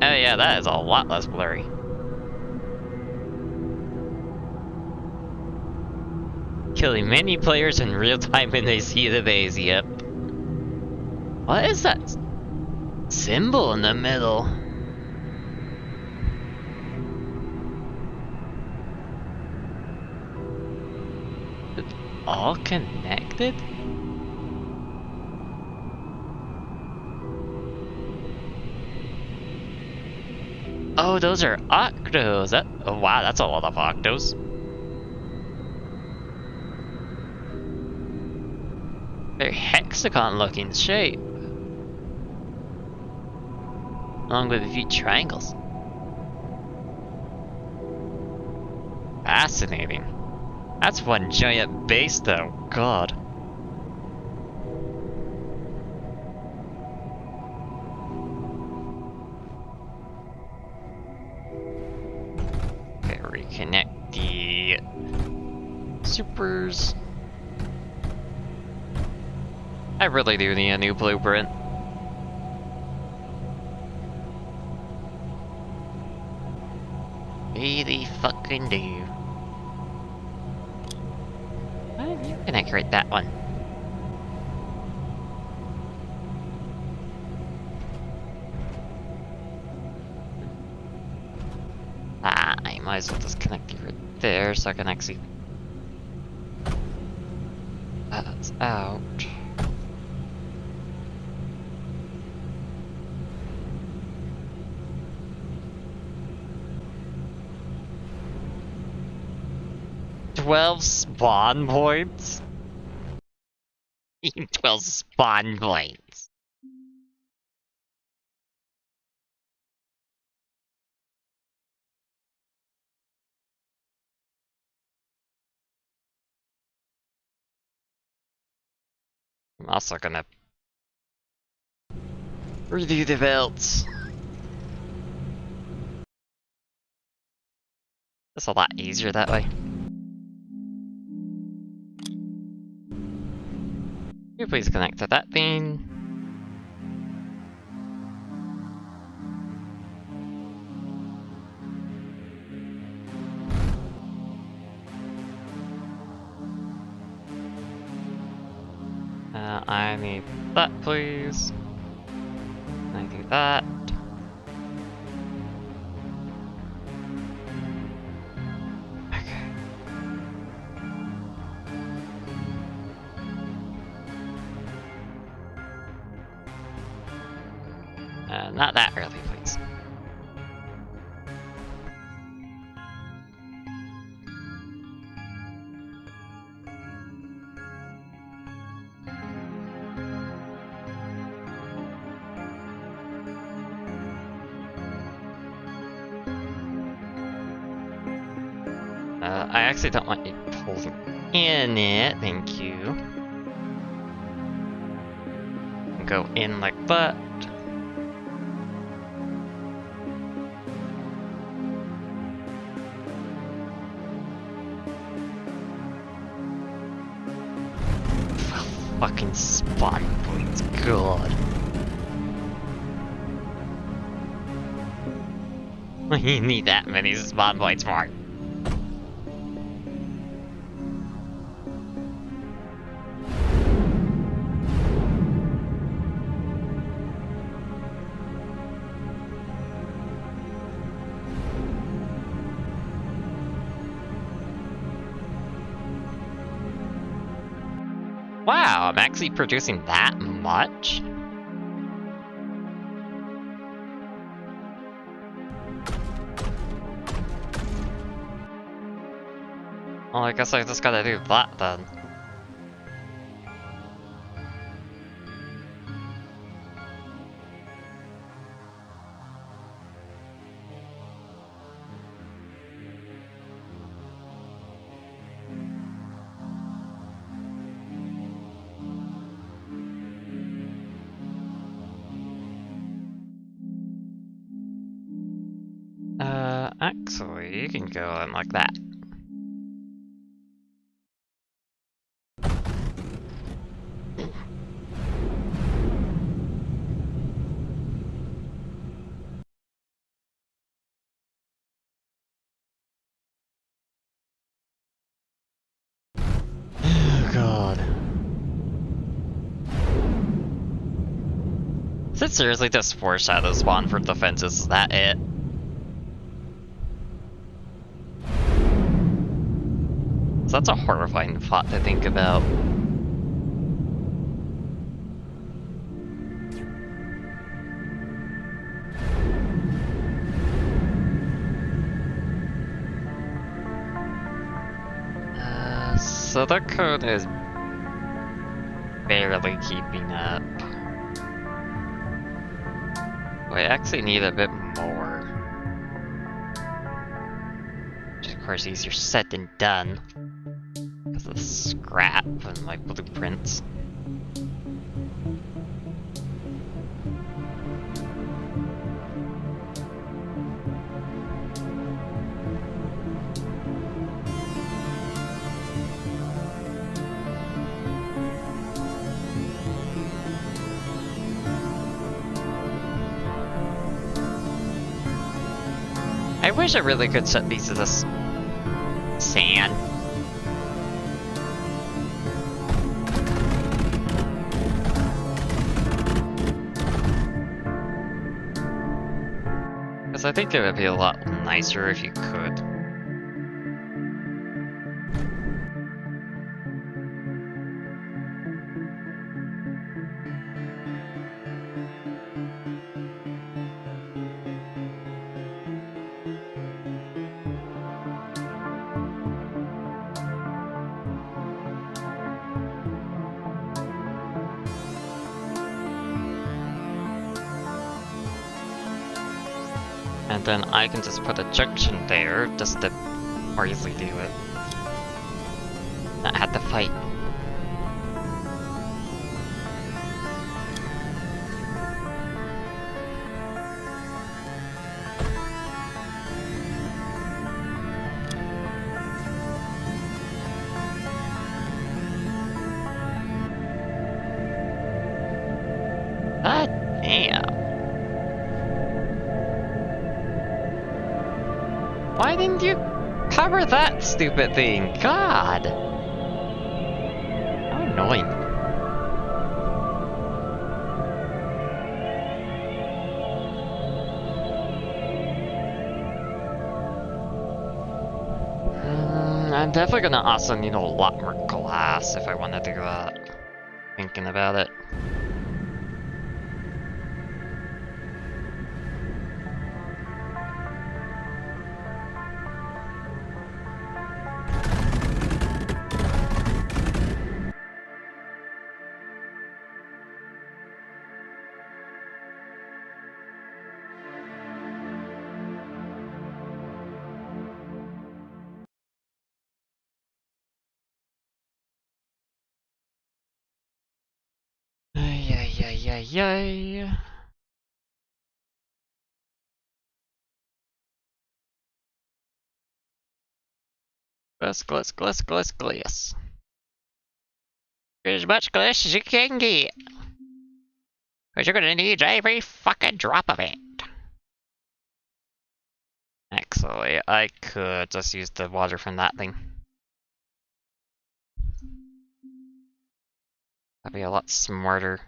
Oh yeah, that is a lot less blurry. Killing many players in real time when they see the base, yep. What is that symbol in the middle? All connected? Oh, those are octos. Oh wow, that's a lot of octos. They're hexagon-looking shape, along with a few triangles. Fascinating. That's one giant base, though. God. Okay, reconnect the supers. I really do need a new blueprint. Really fucking do. Why didn't you connect right that one? Ah, I might as well just connect you right there so I can actually... That's out. "12 spawn points?" 12 spawn points. I'm also gonna redo the belts. It's a lot easier that way. You please connect to that thing. I need that, please. I do that. Okay. Not that early, please. I actually don't want you pulling in it, thank you. Go in like that. Fucking spawn points, god. You need that many spawn points for. Wow, I'm actually producing that much? Well, I guess I just gotta do that then. Actually, you can go in like that. Oh god. Is it seriously just 4 shadow spawn for defenses? Is that it? So that's a horrifying thought to think about. So the code is barely keeping up. I actually need a bit more. Which of course easier said than done. Because of the scrap and my blueprints. I wish I really could set these to this sand. Because I think it would be a lot nicer if you could. And then I can just put a junction there, just to more easily do it. Not have to fight. God damn. Why didn't you cover that stupid thing? God! How annoying. I'm definitely gonna also need a lot more glass if I want to do that. Thinking about it. Yay. Glass. As much glass as you can get. Because you're gonna need every fucking drop of it. Actually, I could just use the water from that thing. That'd be a lot smarter.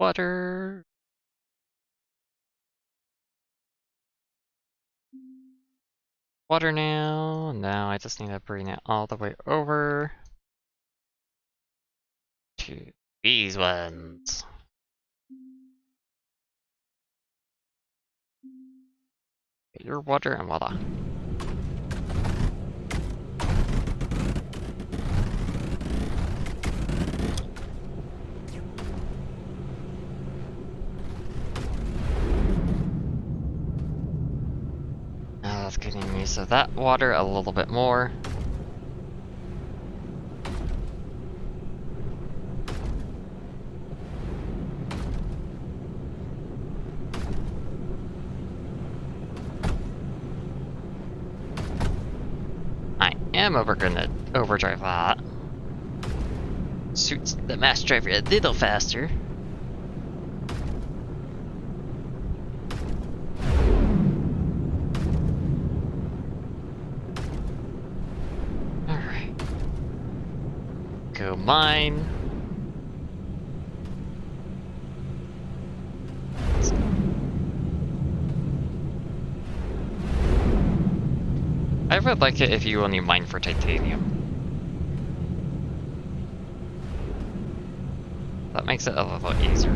water. Water now. Now I just need to bring it all the way over to these ones. Get your water and voila. Now that's getting used to that water a little bit more. We're gonna overdrive that. Suits the mass driver a little faster. Alright. Go mine. I would like it if you only mine for titanium. That makes it a little easier.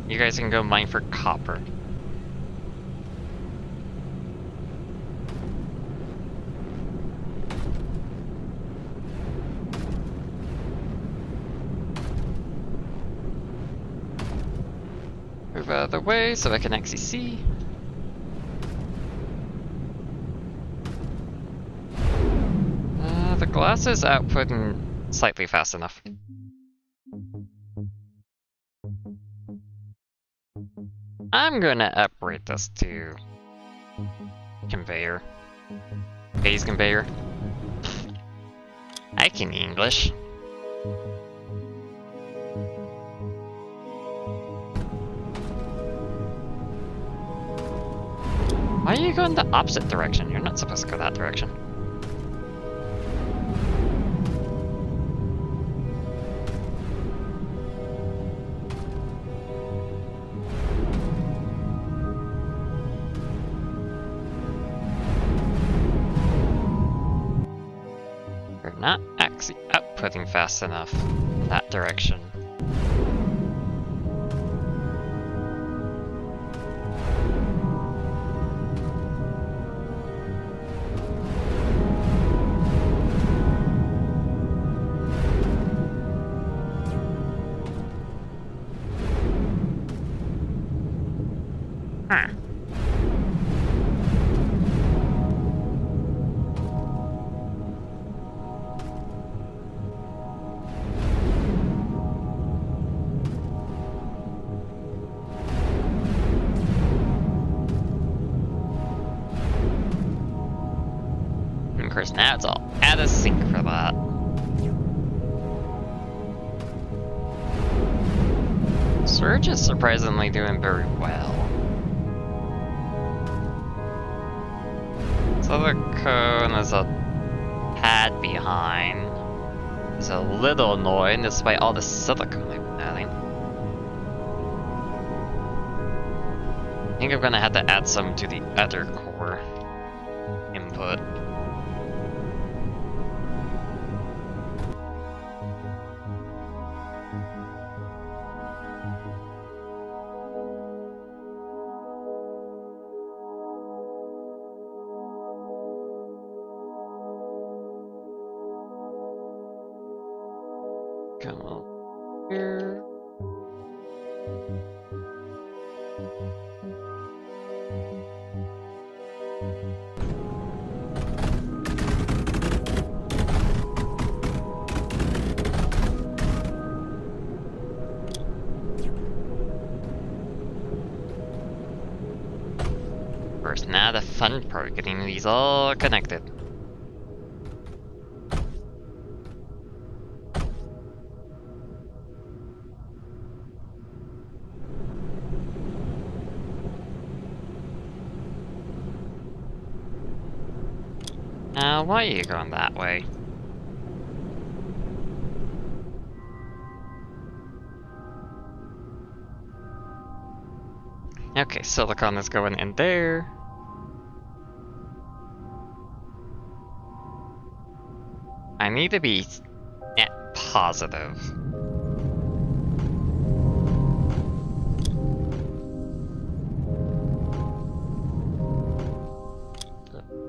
You guys can go mine for copper. Move out of the way so I can actually see. The glass is outputting slightly fast enough. I'm gonna upgrade this to conveyor. Phase conveyor. I can English. Why are you going the opposite direction? You're not supposed to go that direction. Not actually outputting fast enough in that direction. Huh. Of course, now it's all out of sync for that. Surge is surprisingly doing very well. So the cone is a tad behind. It's a little annoying despite all the silicone they've been adding. I think I'm gonna have to add some to the other core input. Come on here. First, now the fun part, getting these all connected. Why are you going that way? Okay, silicon is going in there. I need to be net positive.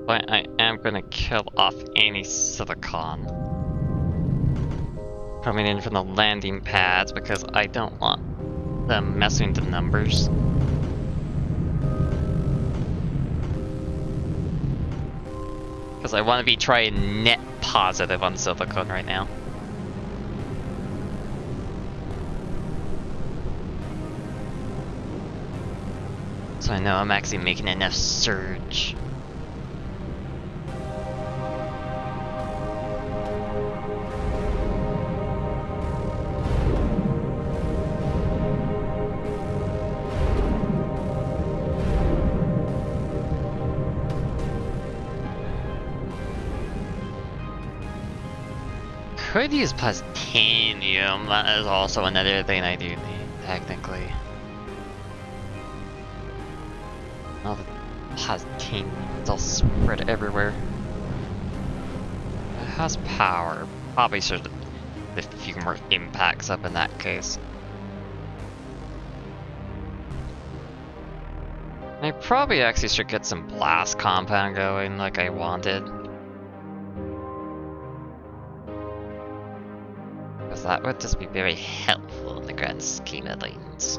But I am gonna kill off any silicon coming in from the landing pads because I don't want them messing the numbers. Because I want to be trying net positive on silicon right now. So I know I'm actually making enough surge. Could use plastinium, that is also another thing I do need, technically. All the plastinium, it's all spread everywhere. It has power, probably should have a few more impacts up in that case. I probably actually should get some blast compound going like I wanted. That would just be very helpful in the grand scheme of things.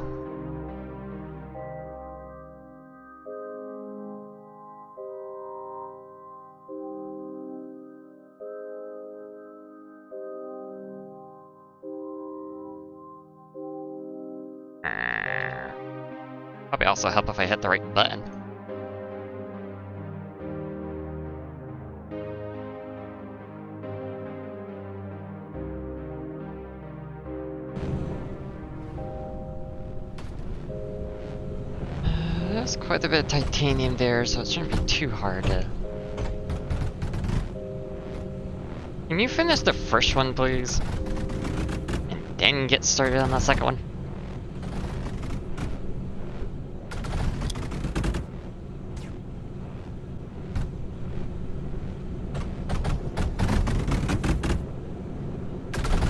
Probably also help if I hit the right button. There's quite a bit of titanium there, so it shouldn't be too hard to... Can you finish the first one, please? And then get started on the second one?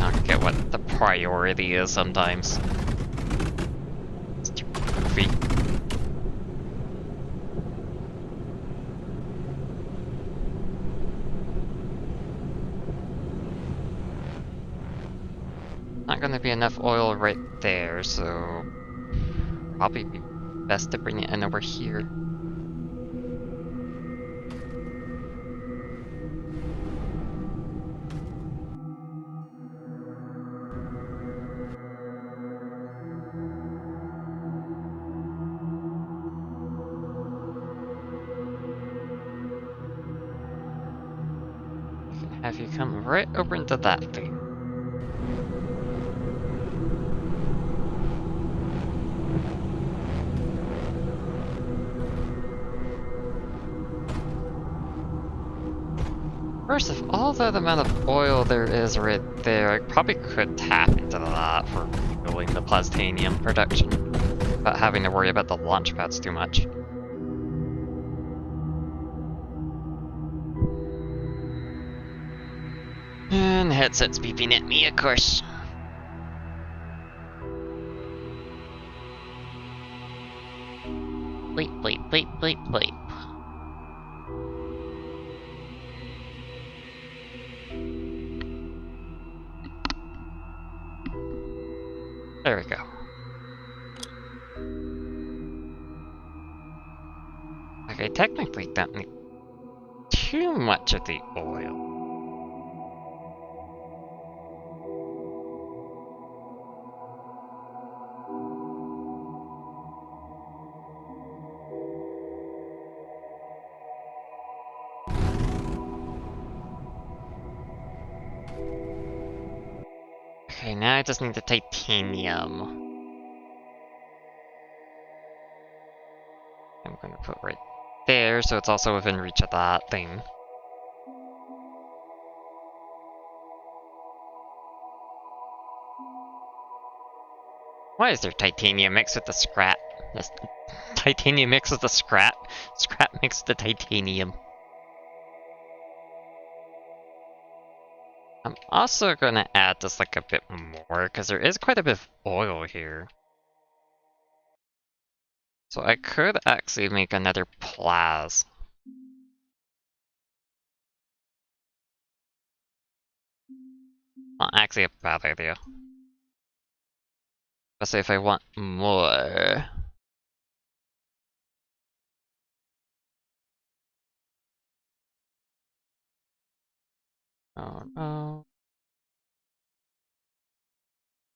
I don't get what the priority is sometimes. It's too goofy. Not gonna be enough oil right there, so probably be best to bring it in over here. Have you come right over into that thing. First, if all that amount of oil there is right there, I probably could tap into that for fueling the plastinium production, without having to worry about the launch pads too much. And the headset's beeping at me, of course. Bleep, bleep, bleep, bleep, bleep. There we go. Okay, technically don't need too much of the oil. Okay, now I just need the titanium. I'm gonna put right there, so it's also within reach of that thing. Why is there titanium mixed with the scrap? This titanium mixes the scrap. Scrap mixes the titanium. I'm also gonna add this like a bit more, because there is quite a bit of oil here. So I could actually make another plas. Not actually a bad idea. Especially if I want more. Oh no.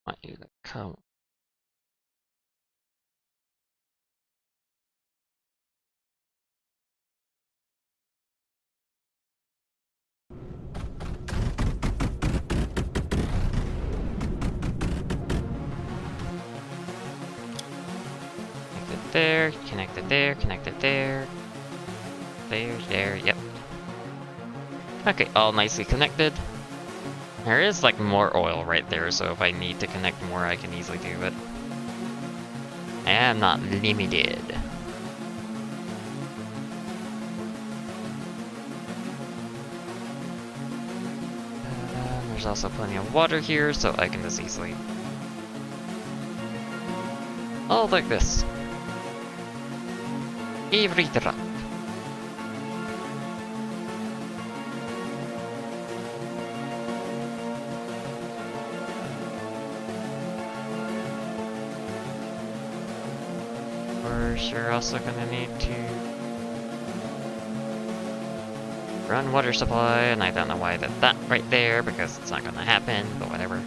I want you to come. Connected there, connected there, connected there. There, yep. Okay, all nicely connected. There is like more oil right there, so if I need to connect more, I can easily do it. I am not limited. There's also plenty of water here, so I can just easily... Oh, like this. Every drop. We're sure also gonna need to run water supply, and I don't know why I did that right there, because it's not gonna happen, but whatever.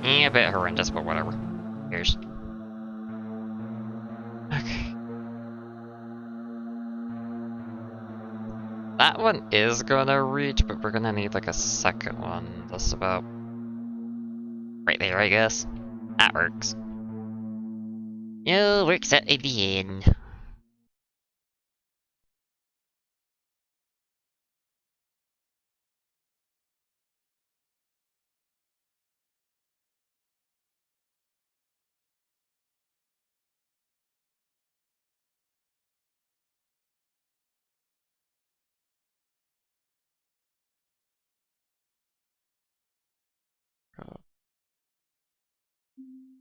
A bit horrendous, but whatever. Here's. Okay. That one is gonna reach, but we're gonna need like a second one. That's about right there, I guess. That works. Yeah, works out at the end.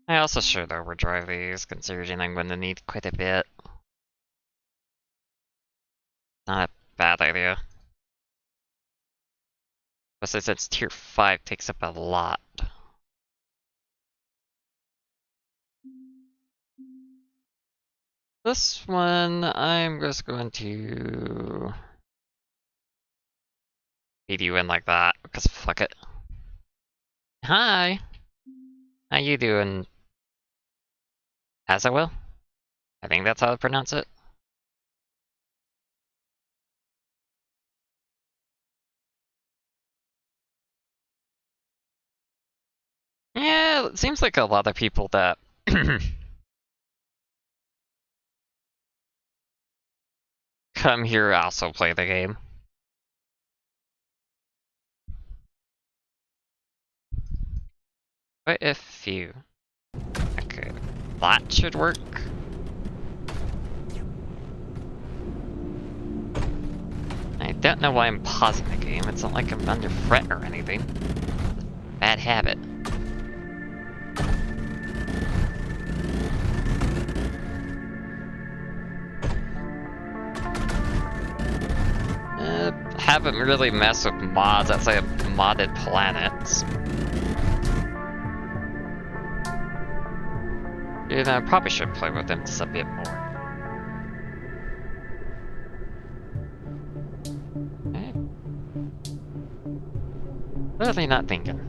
I also should overdrive these, considering I'm going to need quite a bit. Not a bad idea. Especially since tier 5 takes up a lot. This one, I'm just going to feed you in like that, because fuck it. Hi! How you doing? As I will? I think that's how to pronounce it. Yeah, it seems like a lot of people that come here also play the game. Quite a few. Okay, that should work. I don't know why I'm pausing the game. It's not like I'm under threat or anything. Bad habit. Haven't really messed with mods outside of modded planets. You know, I probably should play with them just a bit more. Okay. Really not thinking.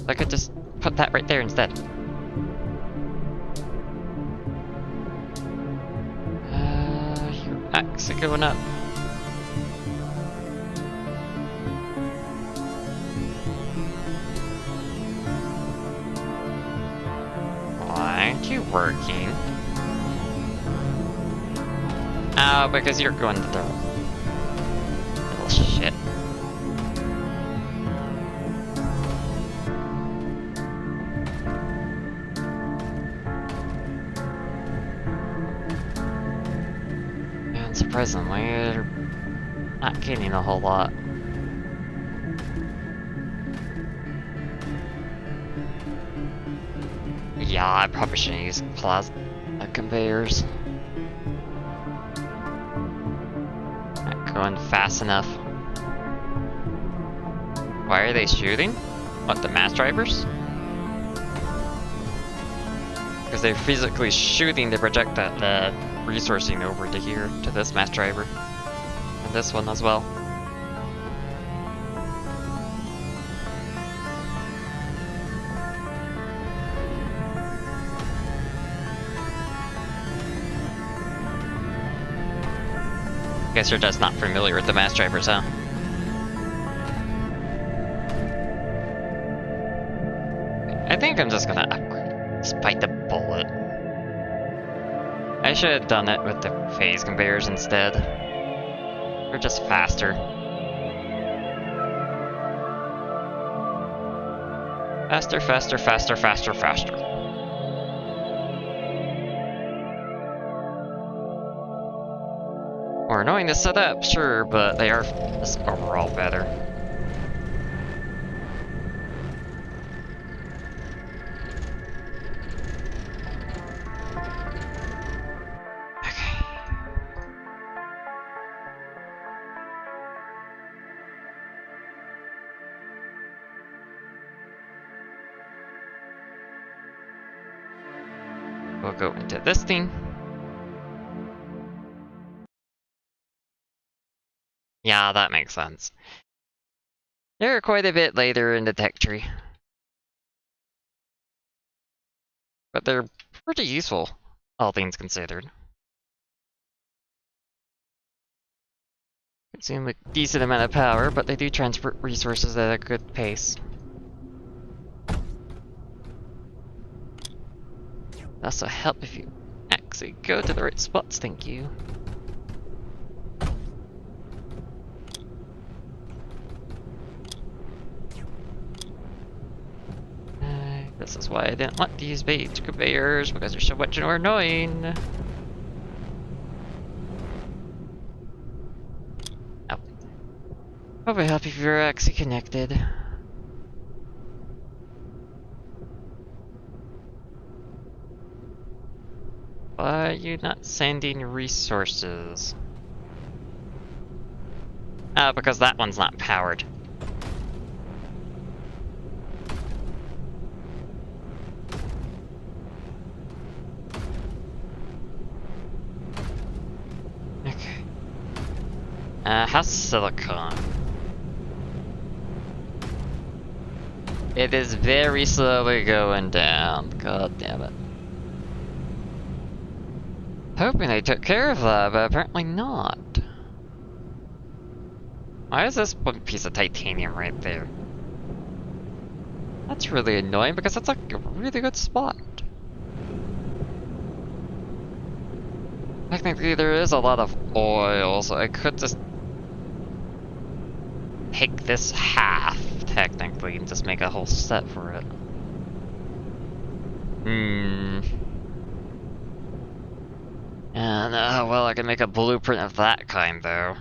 I could just put that right there instead. You're actually going up. Why aren't you working? Oh, because you're going to the little shit. Surprisingly, they're not gaining a whole lot. Yeah, I probably shouldn't use plasma conveyors. Not going fast enough. Why are they shooting? What, the mass drivers? Because they're physically shooting the projectile resourcing over to here, to this mass driver. And this one as well. Guess you're just not familiar with the mass drivers, huh? I think I'm just gonna upgrade, despite the bullet. I should have done it with the phase conveyors instead. They're just faster. Faster, faster, faster, faster, faster. More annoying to set up, sure, but they are just overall better. We'll go into this thing. Yeah, that makes sense. They're quite a bit later in the tech tree. But they're pretty useful, all things considered. Consume a decent amount of power, but they do transport resources at a good pace. Also help if you actually go to the right spots, thank you. This is why I didn't want to use bait conveyors, because they're so much more annoying. Oh. Probably happy if you're actually connected. Why are you not sending resources? Oh, because that one's not powered. Okay. How's silicon? It is very slowly going down. God damn it. Hoping they took care of that, but apparently not. Why is this one piece of titanium right there? That's really annoying because that's like a really good spot. Technically there is a lot of oil, so I could just take this half, technically, and just make a whole set for it. And, well, I can make a blueprint of that kind, though.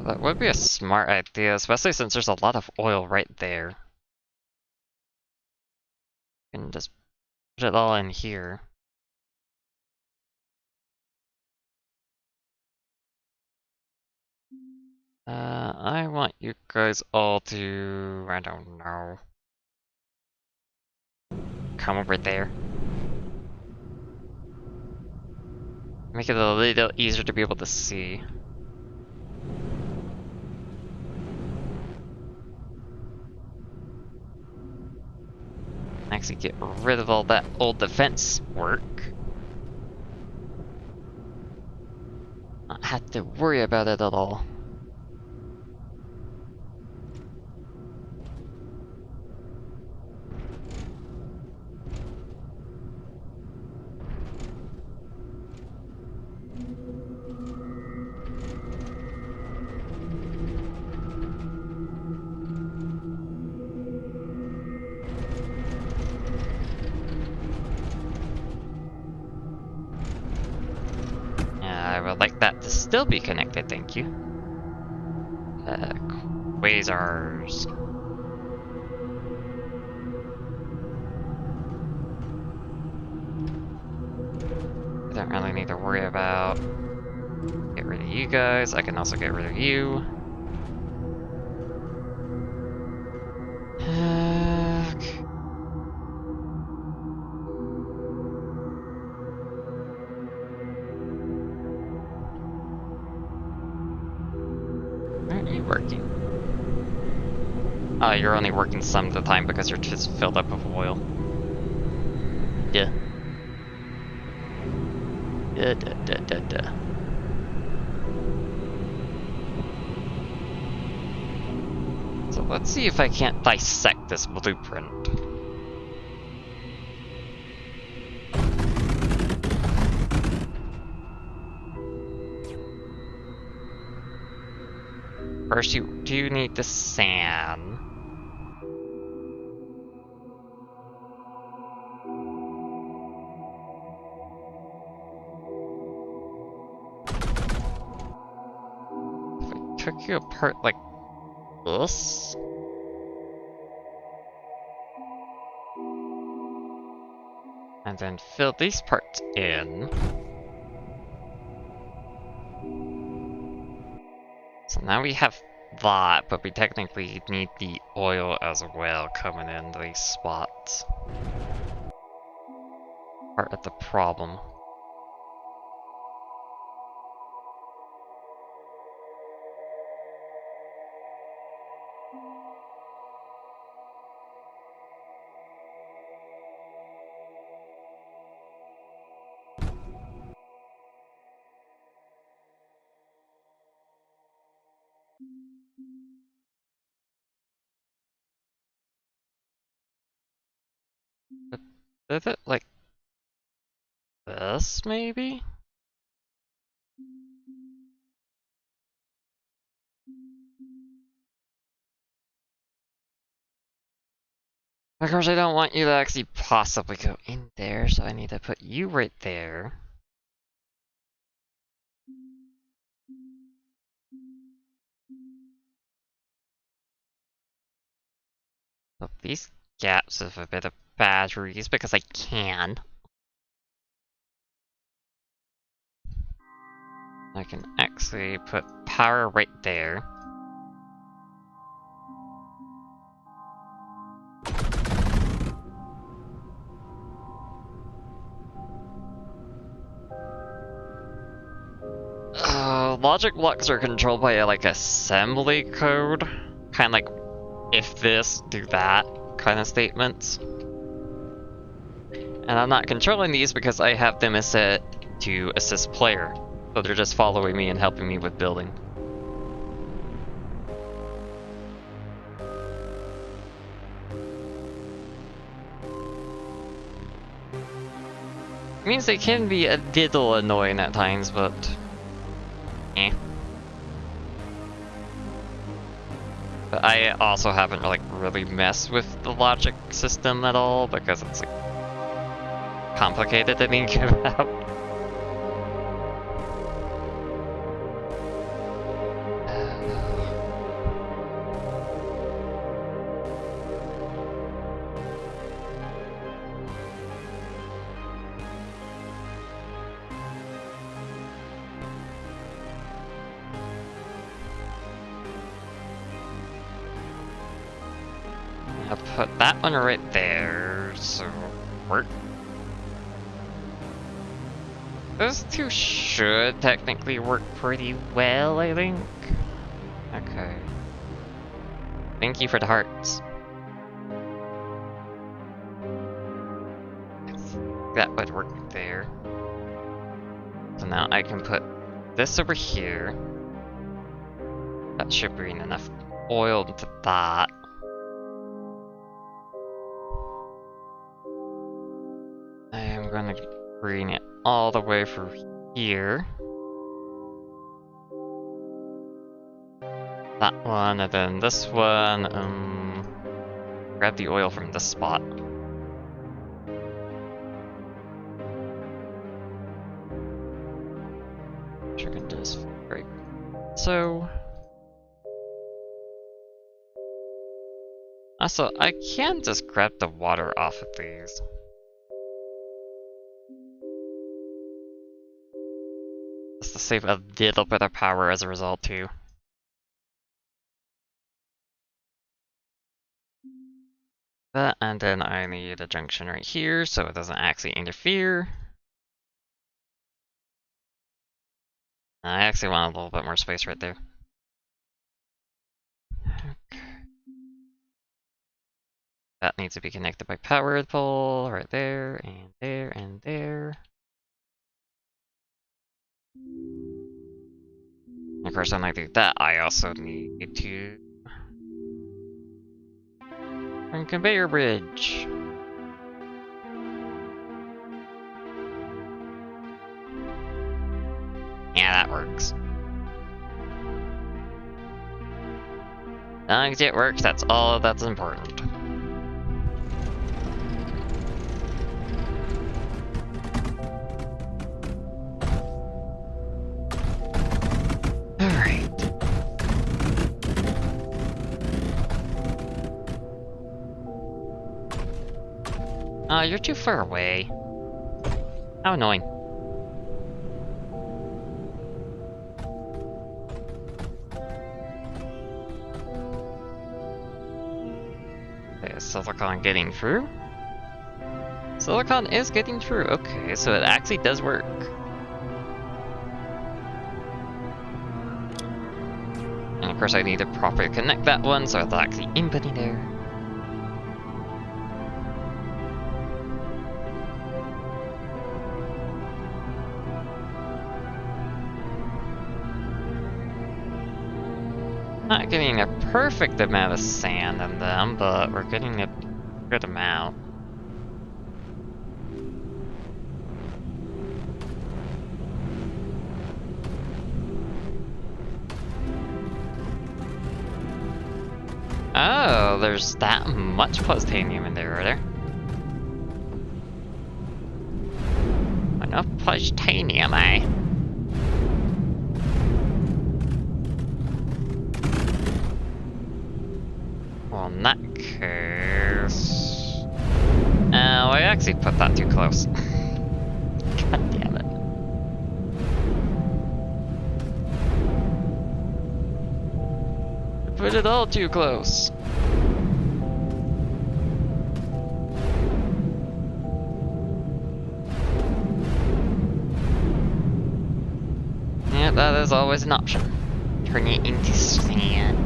That would be a smart idea, especially since there's a lot of oil right there. And just put it all in here. I want you guys all to, I don't know, come over there. Make it a little easier to be able to see. Actually get rid of all that old defense work. Not have to worry about it at all. that to still be connected, thank you. Quasars. I don't really need to worry about. Get rid of you guys. I can also get rid of you. Okay. Why aren't you working? You're only working some of the time because you're just filled up with oil. Yeah. Da. So let's see if I can't dissect this blueprint. First, you do need the sand. If I took you apart like this. And then fill these parts in. So now we have that, but we technically need the oil as well coming in these spots. Part of the problem. But is it like this, maybe? Of course, I don't want you to actually possibly go in there, so I need to put you right there. So these gaps have a bit of batteries because I can. I can actually put power right there. Logic blocks are controlled by like assembly code, kind of like if this, do that kind of statements. And I'm not controlling these because I have them as set to assist player, so they're just following me and helping me with building. It means they can be a little annoying at times, but eh. But I also haven't like really messed with the logic system at all because it's like complicated to think about. I'll put that one right there, so work. Those two should technically work pretty well, I think. Okay. Thank you for the hearts. That would work there. So now I can put this over here. That should bring enough oil into that. I am gonna bring it all the way through here. That one, and then this one, grab the oil from this spot. Sure can do so... Also, I can just grab the water off of these. Just to save a little bit of power as a result, too. That, and then I need a junction right here so it doesn't actually interfere. I actually want a little bit more space right there. That needs to be connected by power pole right there, and there, and there. And of course, when I do that, I also need to bring conveyor bridge. Yeah, that works. As long as it works, that's all that's important. Alright. Oh, you're too far away. How annoying. Okay, silicon getting through? Silicon is getting through. Okay, so it actually does work. And of course I need to properly connect that one so it's actually inputting there. Not getting a perfect amount of sand in them, but we're getting a good amount. Oh, there's that much plutonium in there, are there? Enough plutonium, eh? Well, in that case... Oh, I actually put that too close. God damn it. I put it all too close. Yeah, that is always an option. Turn it into sand.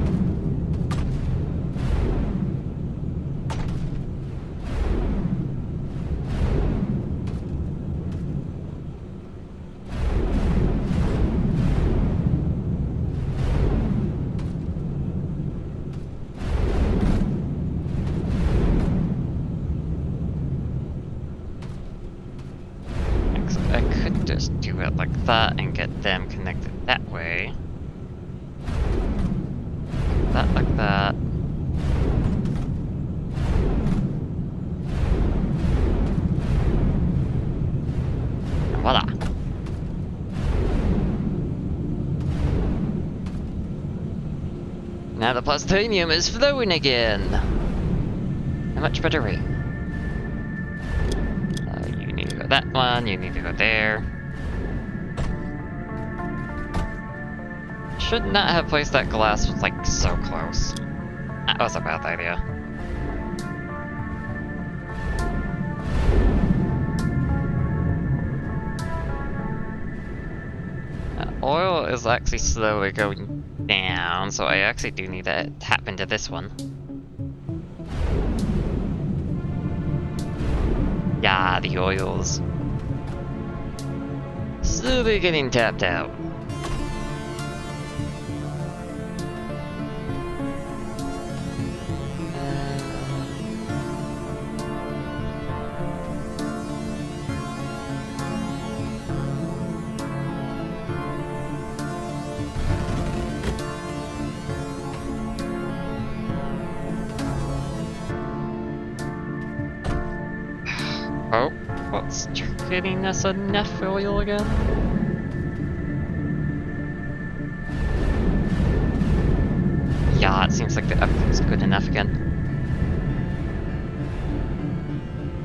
I could just do it like that and get them connected that way. That like that. And voila. Now the plutonium is flowing again. A much better rate. You need to go that one, you need to go there. Should not have placed that glass like so close. That was a bad idea. Oil is actually slowly going down, so I actually do need to tap into this one. Yeah, the oils. Slowly getting tapped out. Oh, what's getting us enough oil again? Yeah, it seems like the upgrade's good enough again.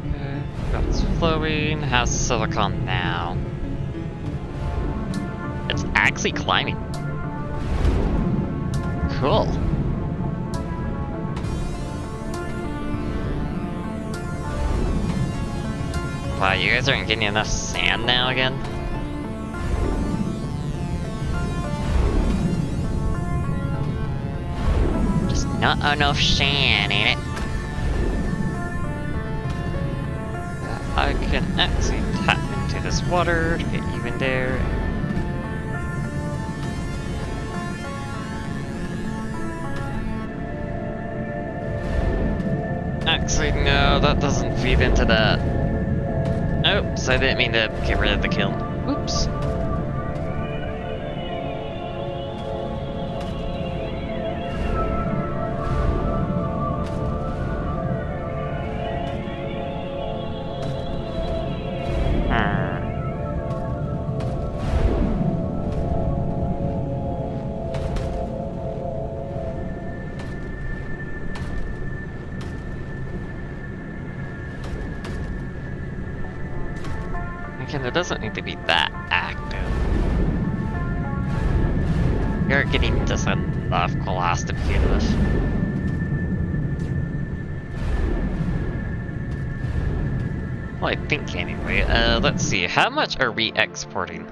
Okay, that's flowing. How's silicon now? It's actually climbing. Cool. Wow, you guys aren't getting enough sand now again? Just not enough sand, ain't it? I can actually tap into this water to get even there. Actually, no, that doesn't feed into that. Oops, I didn't mean to get rid of the kiln. Oops. Again, it doesn't need to be that active. You're getting just enough glass to begin with. Well, I think anyway. Let's see. How much are we exporting?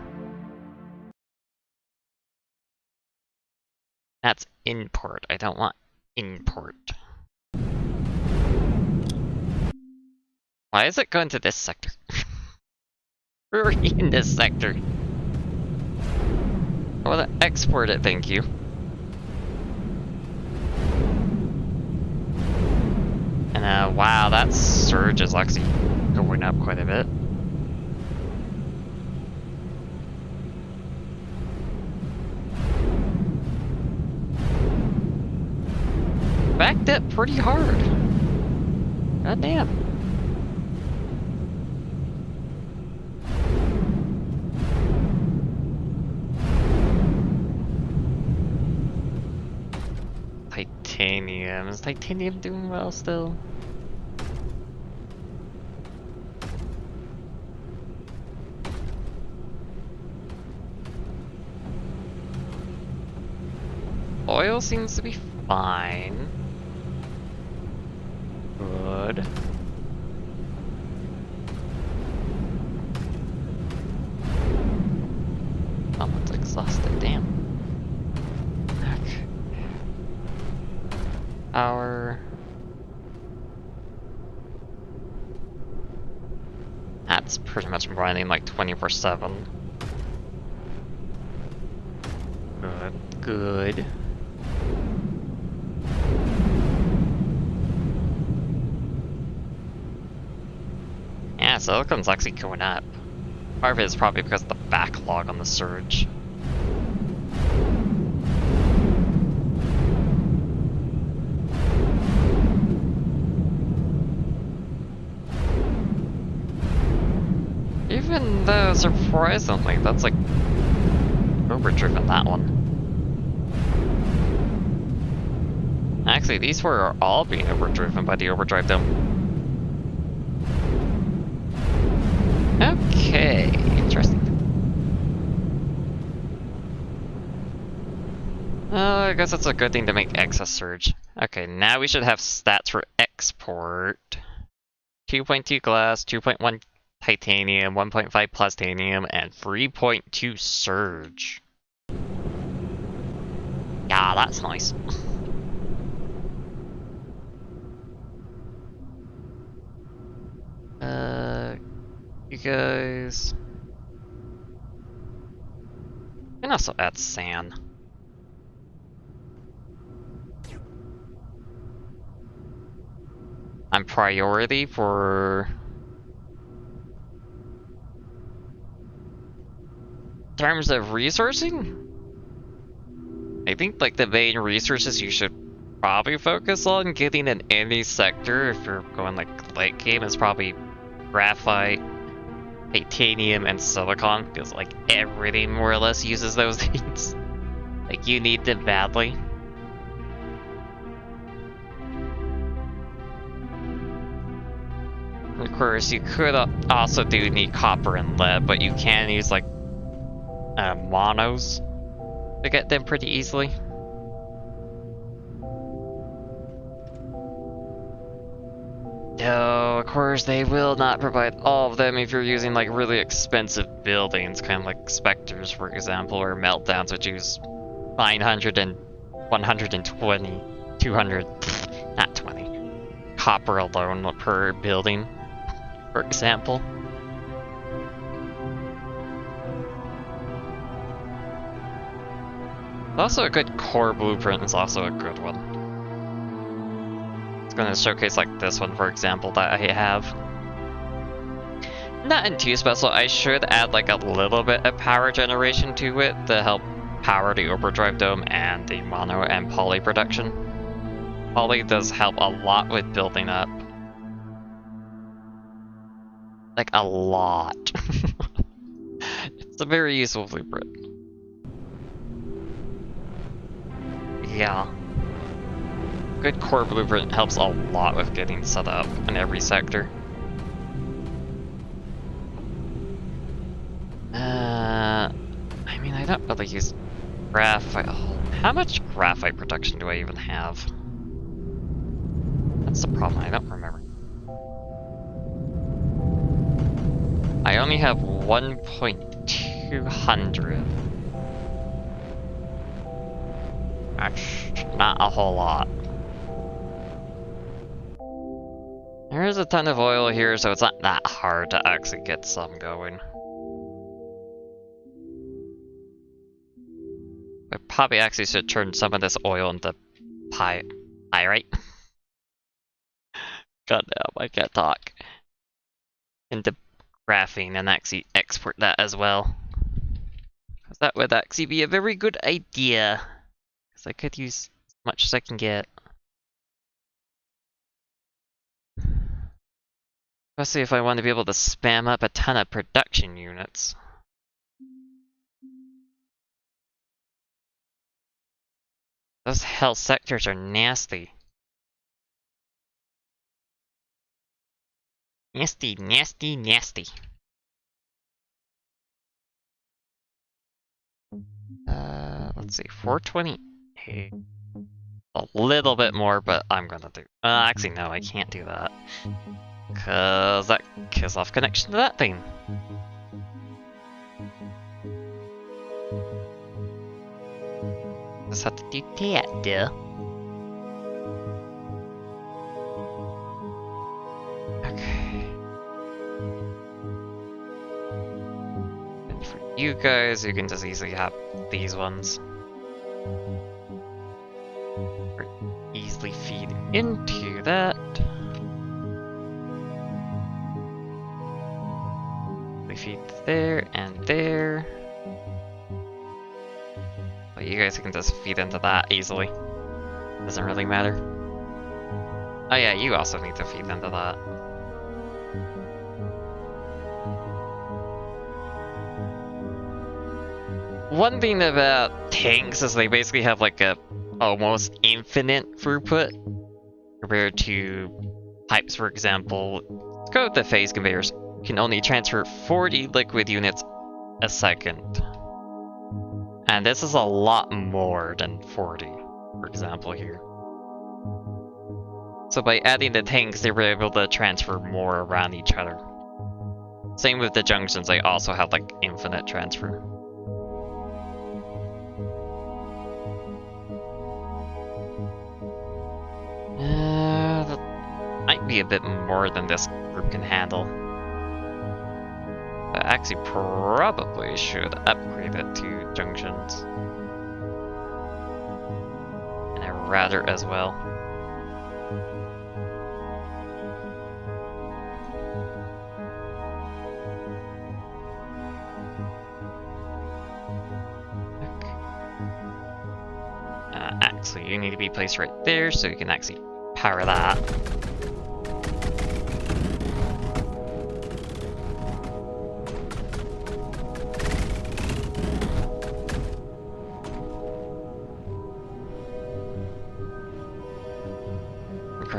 That's import. I don't want import. Why is it going to this sector? We're in this sector. I want to export it, thank you. And wow, that surge is actually going up quite a bit. Backed up pretty hard. God damn. Titanium. Is titanium doing well still? Oil seems to be fine. Good. Someone's exhausted, damn. Okay. That's pretty much running like 24/7. Good, good. Yeah, silicon's actually going up. Part of it is probably because of the backlog on the surge. Even though, surprisingly, that's like overdriven, that one. Actually, these four are all being overdriven by the overdrive dome. Okay, interesting. I guess that's a good thing to make excess surge. Okay, now we should have stats for export. 2.2 glass, 2.1 titanium, 1.5 plastanium, and 3.2 surge. Yeah, that's nice. You guys... And also add sand. I'm priority for... In terms of resourcing? I think like the main resources you should probably focus on getting in any sector if you're going like late game is probably graphite, titanium, and silicon, because like everything more or less uses those things. Like you need them badly. Of course, you could also do need copper and lead, but you can use like monos to get them pretty easily. No, of course they will not provide all of them if you're using like really expensive buildings, kind of like Spectres, for example, or Meltdowns, which use 900 and 120, 200, not 20, copper alone per building, for example. Also, a good core blueprint is also a good one. It's going to showcase like this one, for example, that I have. Not in too special. I should add like a little bit of power generation to it to help power the overdrive dome and the mono and poly production. Poly does help a lot with building up. Like a lot. It's a very useful blueprint. Yeah. Good core blueprint helps a lot with getting set up in every sector. I mean, I don't really use graphite. Oh, how much graphite production do I even have? That's the problem, I don't remember. I only have 1.200. That's not a whole lot. There is a ton of oil here, so it's not that hard to actually get some going. I probably actually should turn some of this oil into pyrite. Goddamn, I can't talk. Into graphene and actually export that as well. Because that would actually be a very good idea. Because I could use as much as I can get. Especially if I want to be able to spam up a ton of production units. Those hell sectors are nasty. Nasty, nasty, nasty. Let's see, 428. A little bit more, but I'm gonna do. Actually, no, I can't do that. Cause that kills off connection to that thing. Just have to do that, duh. Okay. And for you guys, you can just easily have these ones. Or easily feed into that. We feed there and there. But you guys can just feed into that easily. Doesn't really matter. Oh yeah, you also need to feed into that. One thing about tanks is they basically have like a almost infinite throughput compared to pipes, for example. Let's go with the phase conveyors. You can only transfer 40 liquid units a second. And this is a lot more than 40, for example, here. So by adding the tanks, they were able to transfer more around each other. Same with the junctions, they also have like infinite transfer. That might be a bit more than this group can handle. I actually probably should upgrade it to junctions. And a router as well. Actually, you need to be placed right there so you can actually power that.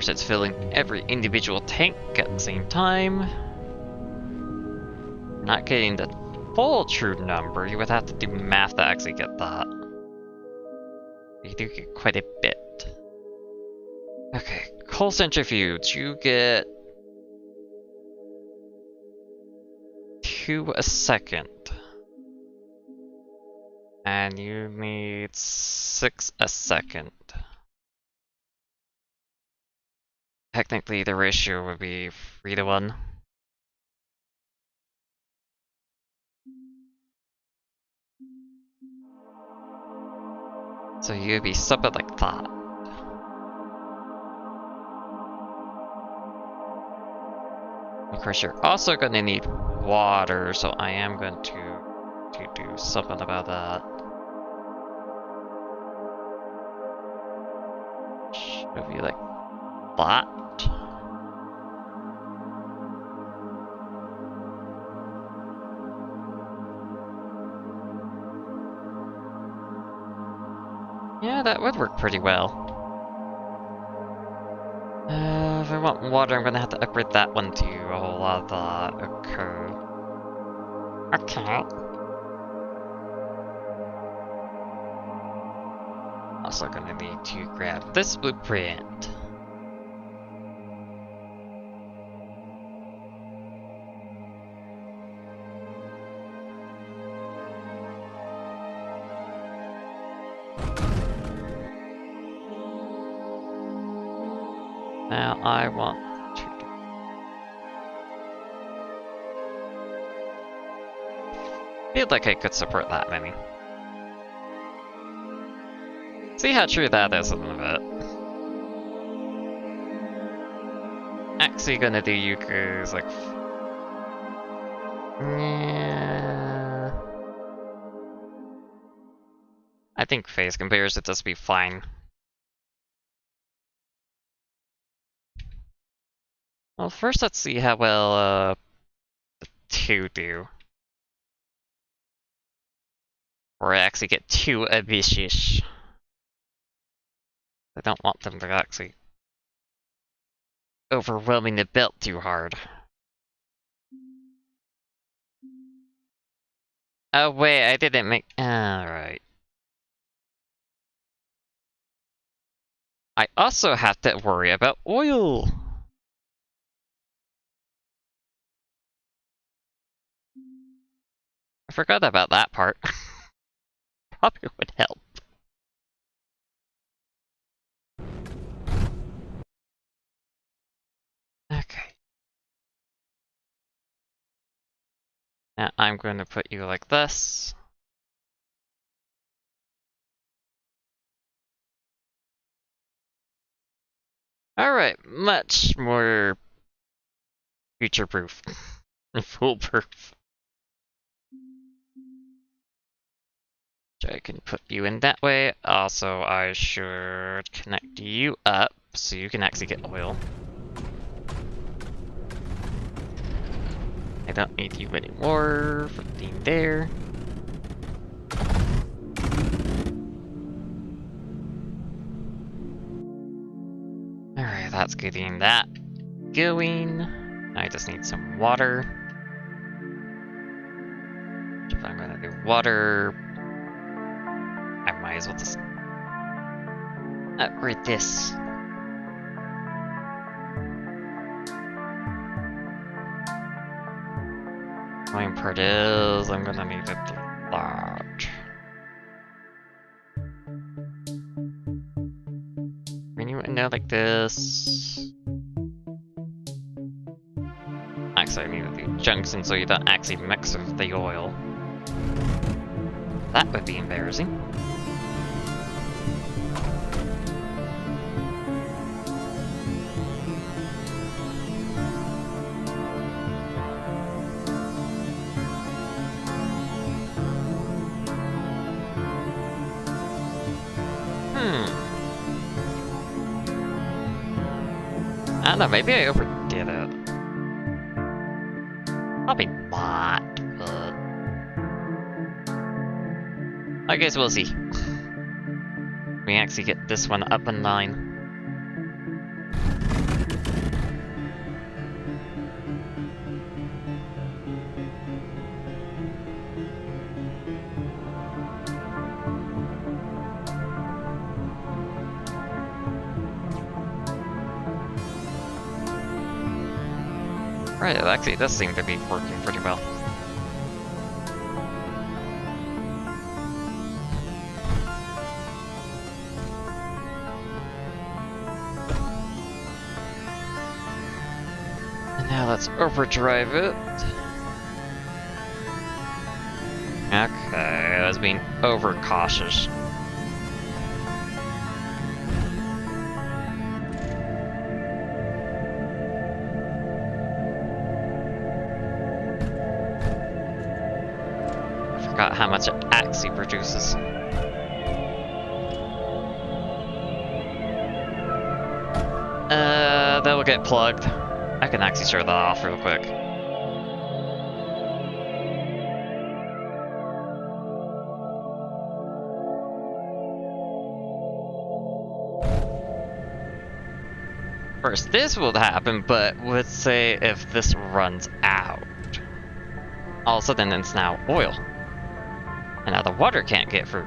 course, it's filling every individual tank at the same time. Not getting the full true number. You would have to do math to actually get that. You do get quite a bit. Okay, coal centrifuge. You get 2 a second. And you need 6 a second. Technically, the ratio would be 3 to 1. So you'd be something like that. Of course, you're also going to need water, so I am going to do something about that. Should be like that. Yeah, that would work pretty well. If I want water, I'm gonna have to upgrade that one too. A whole lot of that. Okay. Also gonna need to grab this blueprint. Now I want to feel like I could support that many. See how true that is a little bit. Actually gonna do Yuku's like... Yeah. I think phase compares would just be fine. Well, first let's see how well the 2 do. Or I actually get 2 ambitious. I don't want them to actually overwhelming the belt too hard. Oh wait, I didn't make... Alright. I also have to worry about oil! I forgot about that part. Probably would help. Okay. Now I'm going to put you like this. Alright, much more future-proof. Foolproof. I can put you in that way. Also, I should connect you up so you can actually get oil. I don't need you anymore for being there. Alright, that's getting that going. I just need some water. If I'm gonna do water, I might as well just upgrade this. Main part is I'm gonna need it large. When you know like this. Actually, I need to do junction so you don't actually mix with the oil. That would be embarrassing. I don't know, maybe I overdid it. Probably not, but... I guess we'll see. We actually get this one up in line. Right, it actually does seem to be working pretty well. And now let's overdrive it. Okay, I was being overcautious. I forgot how much it actually produces. That will get plugged. I can actually shut that off real quick. Of course, this will happen, but let's say if this runs out, all of a sudden it's now oil. And now the water can't get through.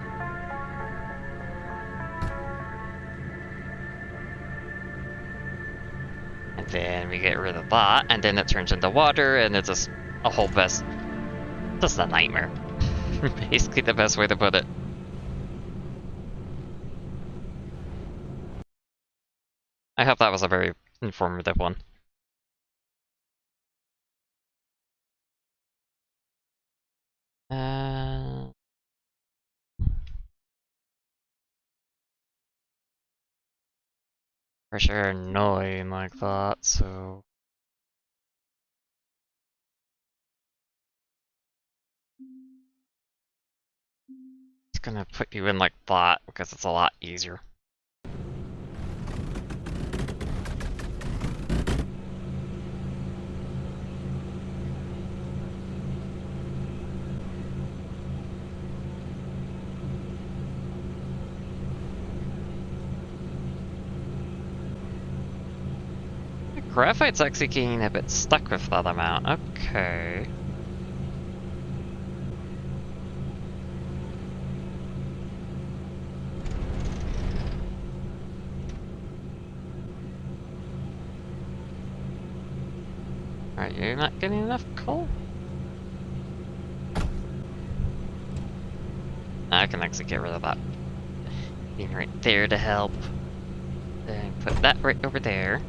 And then we get rid of that, and then it turns into water, and it's just a whole mess. Just a nightmare. Basically the best way to put it. I hope that was a very informative one. For sure annoying like that, so... It's gonna put you in like that, because it's a lot easier. Graphite's actually getting a bit stuck with that amount. Okay. Alright, you're not getting enough coal? I can actually get rid of that. Being right there to help. Then put that right over there.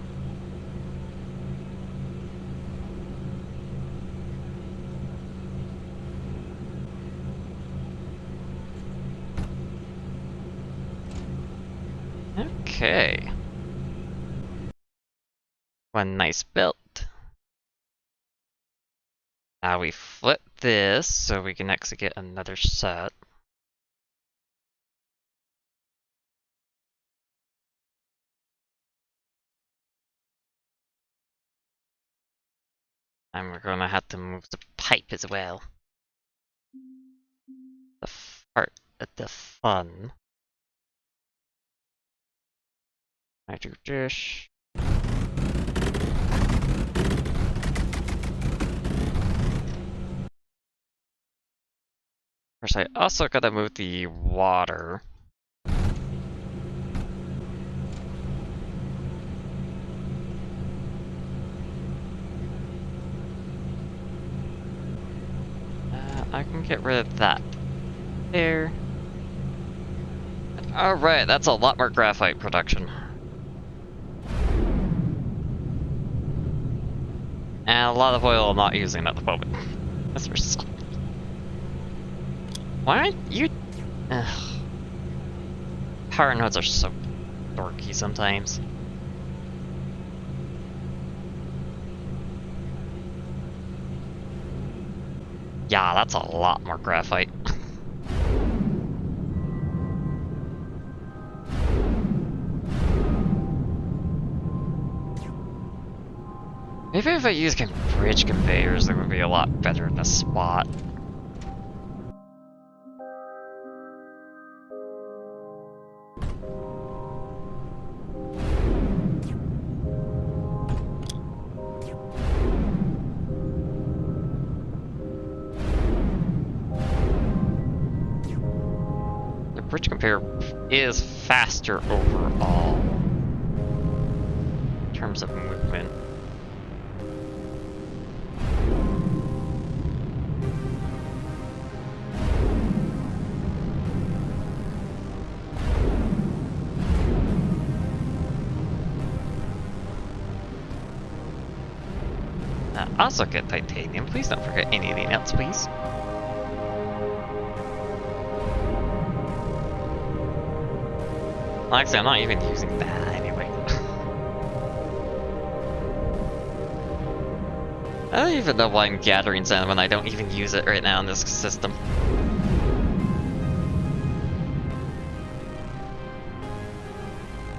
Okay. One nice build. Now we flip this so we can actually get another set. And we're gonna have to move the pipe as well. The part of the fun. I do this. Of course, I also gotta move the water. I can get rid of that. There. Alright, that's a lot more graphite production. And a lot of oil I'm not using at the moment. That's for some. Why aren't you... Ugh. Power nodes are so dorky sometimes. Yeah, that's a lot more graphite. Maybe if I use bridge conveyors, it would be a lot better in this spot. The bridge conveyor is faster overall in terms of movement. Also get titanium. Please don't forget any of the nuts, please. Well, actually, I'm not even using that anyway. I don't even know why I'm gathering sand when I don't even use it right now in this system.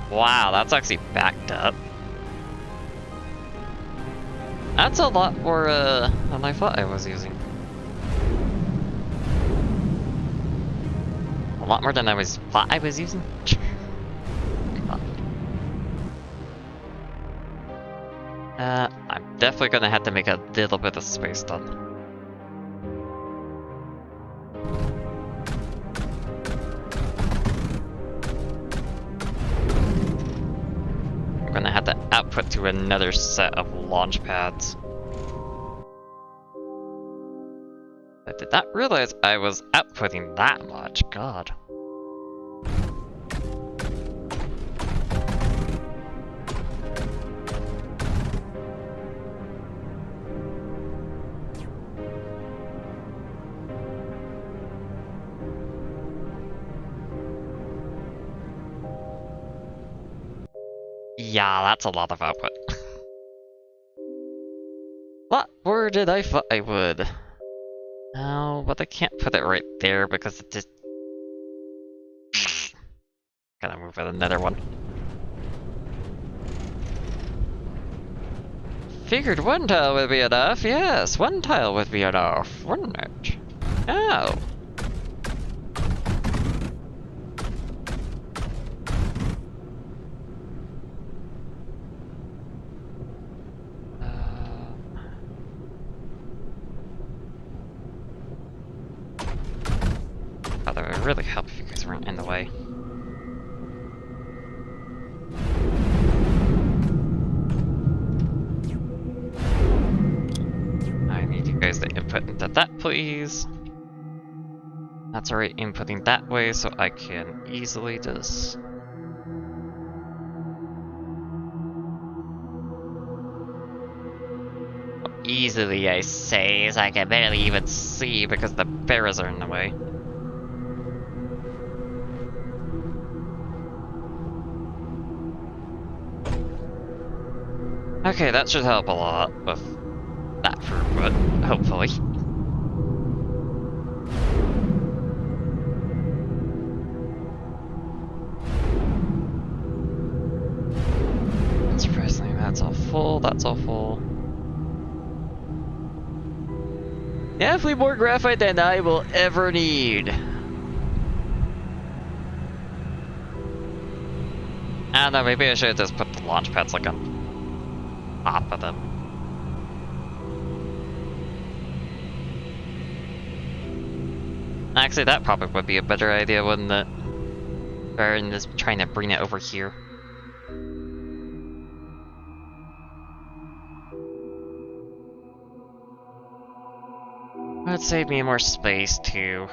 Wow, that's actually backed up. That's a lot more than I thought I was using. A lot more than I thought I was using? I'm definitely gonna have to make a little bit of space done. I'm gonna have to output to another set of launch pads. I did not realize I was outputting that much, god. Yeah, that's a lot of output. What word did I thought I would? No, but I can't put it right there because it just... Gotta move it another one. Figured one tile would be enough, yes, one tile would be enough, wouldn't it? Oh. That would really help if you guys weren't in the way. I need you guys to input into that, please. That's alright, inputting that way so I can easily just... Easily, I say, as I can barely even see because the barrels are in the way. Okay, that should help a lot with that throughput, hopefully. Surprisingly, that's all full, that's all full. Definitely more graphite than I will ever need. I don't know, maybe I should have just put the launch pads like on top of them. Actually, that probably would be a better idea, wouldn't it? Rather than just trying to bring it over here. Would save me more space too.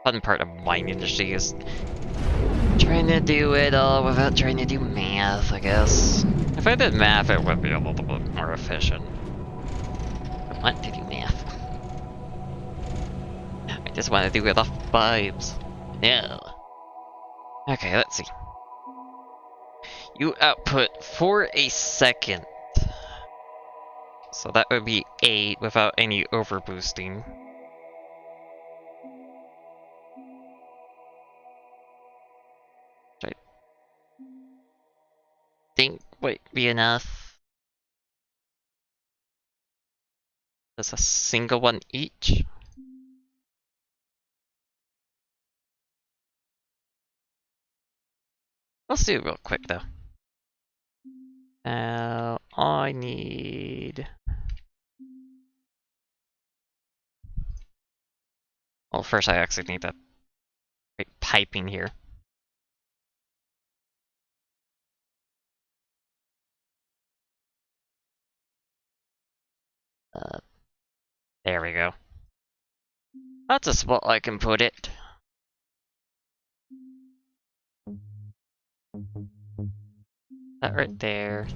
Fun part of mine industry is trying to do it all without trying to do math, I guess. If I did math, it would be a little bit more efficient. I want to do math. I just want to do it off vibes. No. Okay, let's see. You output for a second. So that would be 8 without any overboosting. Which I think might be enough. Just a single one each. Let's do it real quick though. I need... Well, first I actually need to create piping here. There we go. That's a spot I can put it. That right there.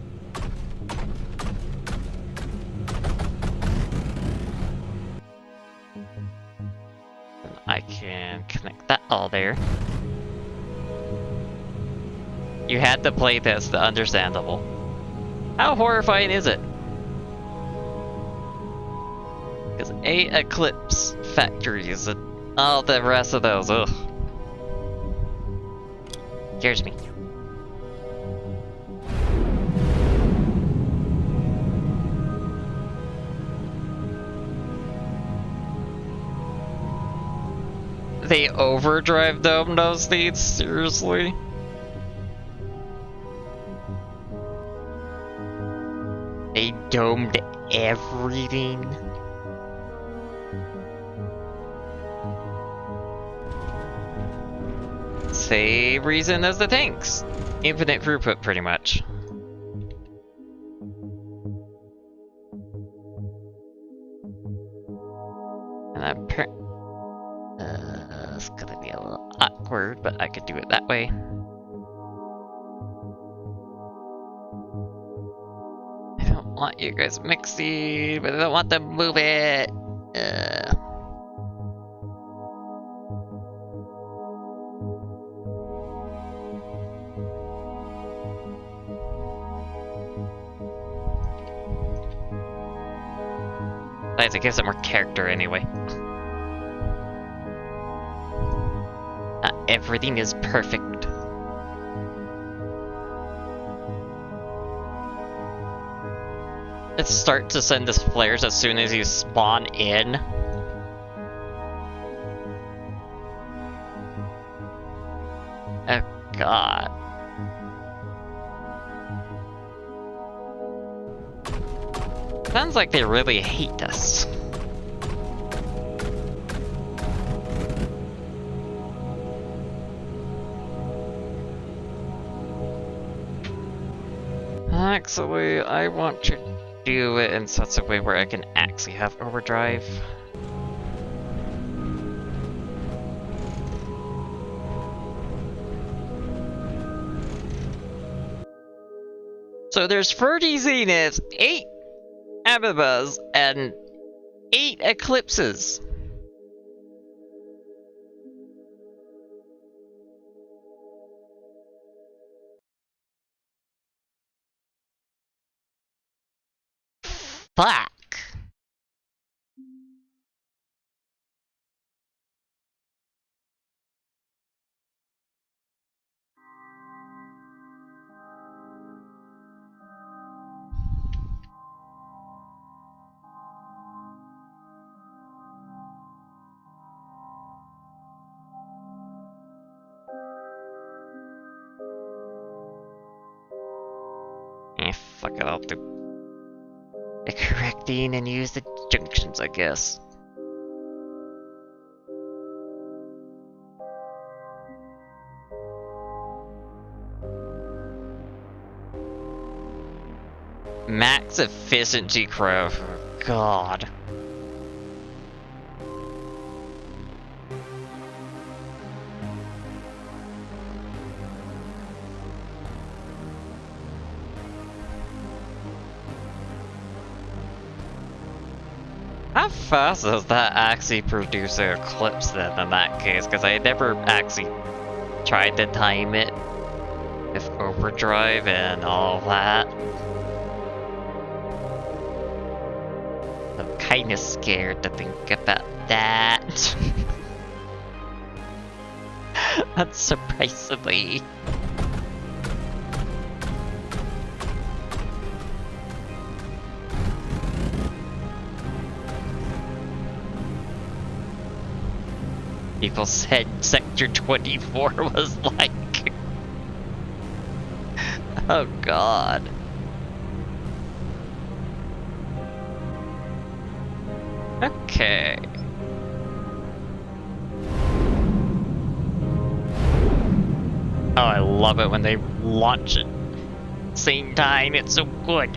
And I can connect that all there. You had to play this, understandable. How horrifying is it? Because 8 Eclipse factories and all the rest of those, ugh. Scares me. They overdrive dome those things? Seriously? They domed everything? Same reason as the tanks. Infinite throughput, pretty much. And it's gonna be a little awkward, but I could do it that way. I don't want you guys mixing, but I don't want to move it. Besides, it gives it more character anyway. Not everything is perfect. It starts to send us flares as soon as you spawn in. Oh god. Sounds like they really hate us. Actually, I want to do it in such a way where I can actually have overdrive. So there's 30 zeniths, 8 amebas, and 8 eclipses. Fuck. Fuck it, I'll do the correcting and use the junctions, I guess. Max efficiency crow, god. How fast does that actually produce an eclipse then in that case? Because I never actually tried to time it with overdrive and all that. I'm kinda scared to think about that. Unsurprisingly. People said Sector 24 was like... Oh god. Okay. Oh, I love it when they launch it. Same time, it's so good.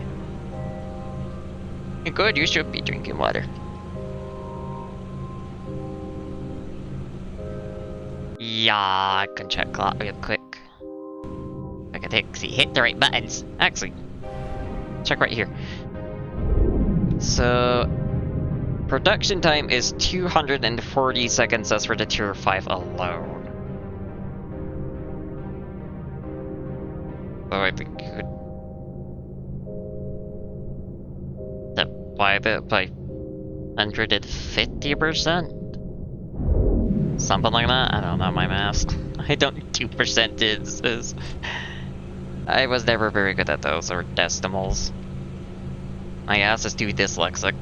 You're good, you should be drinking water. Yeah, I can check that real quick. I can actually hit the right buttons. Actually, check right here. So, production time is 240 seconds. That's for the Tier 5 alone. So I think you could divide it by 150%? Something like that? I don't know my math. I don't do percentages. I was never very good at those, or decimals. My ass is too dyslexic.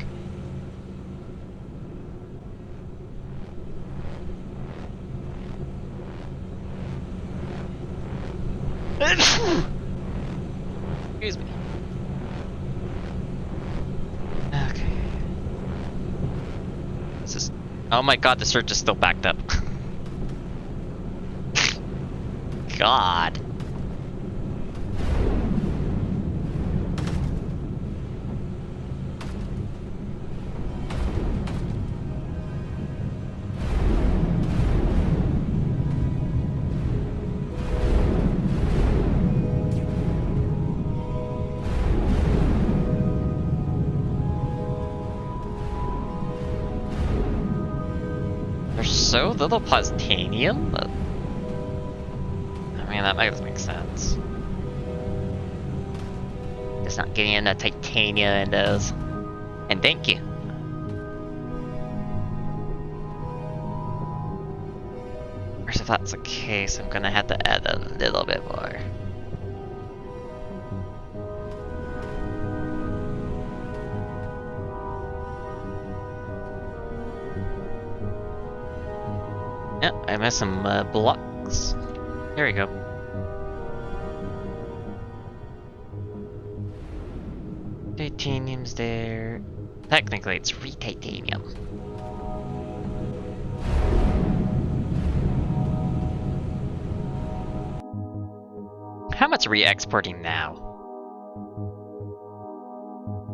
Excuse me. Okay. This is... Oh my god, the search is still backed up. God. There's so little titanium, but I mean that might make sense. Just not getting enough titanium in those. And thank you. Whereas if that's the case, I'm gonna have to add a little bit more. Yep, I missed some blocks. There we go. Titanium's there. Technically, it's free titanium. How much are we exporting now?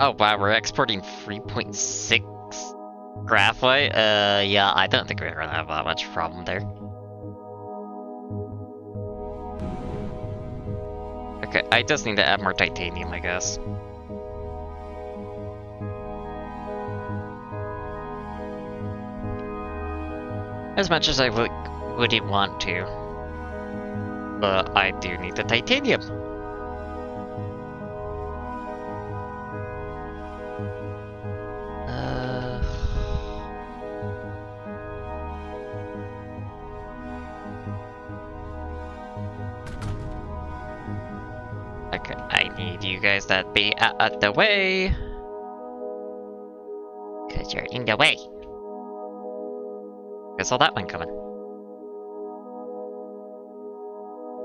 Oh wow, we're exporting 3.6 graphite? Yeah, I don't think we're gonna have that much problem there. Okay, I just need to add more titanium, I guess. As much as I wouldn't want to. But I do need the titanium. Okay, I need you guys to be out of the way. Cause you're in the way. I saw that one coming.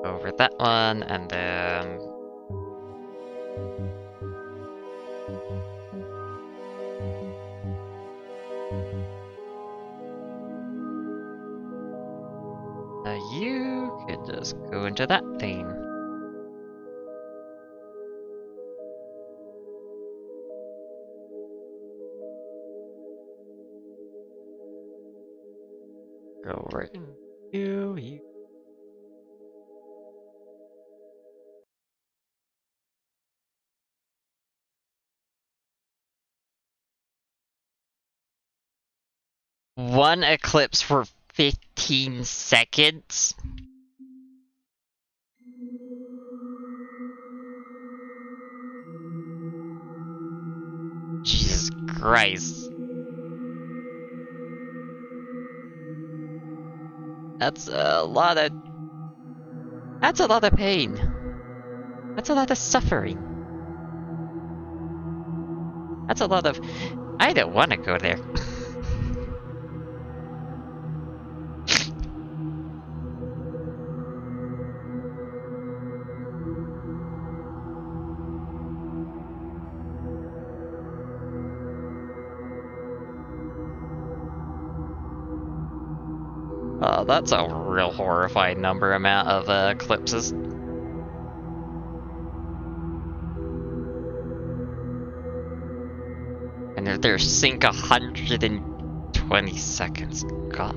Over that one, and then... you could just go into that thing. Go right into you. One eclipse for 15 seconds? Jesus Christ. That's a lot of... That's a lot of pain. That's a lot of suffering. That's a lot of... I don't want to go there. That's a real horrifying amount of eclipses. And they're sync 120 seconds. God.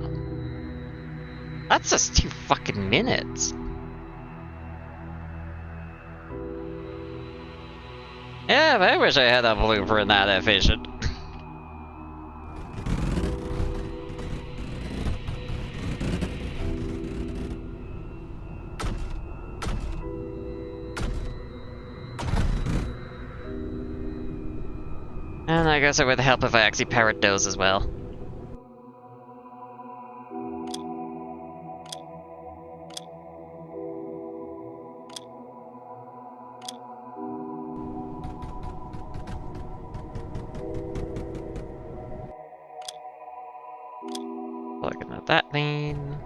That's just 2 fucking minutes. Yeah, I wish I had a blueprint that efficient. And I guess it would help if I actually powered those as well. Looking at that thing.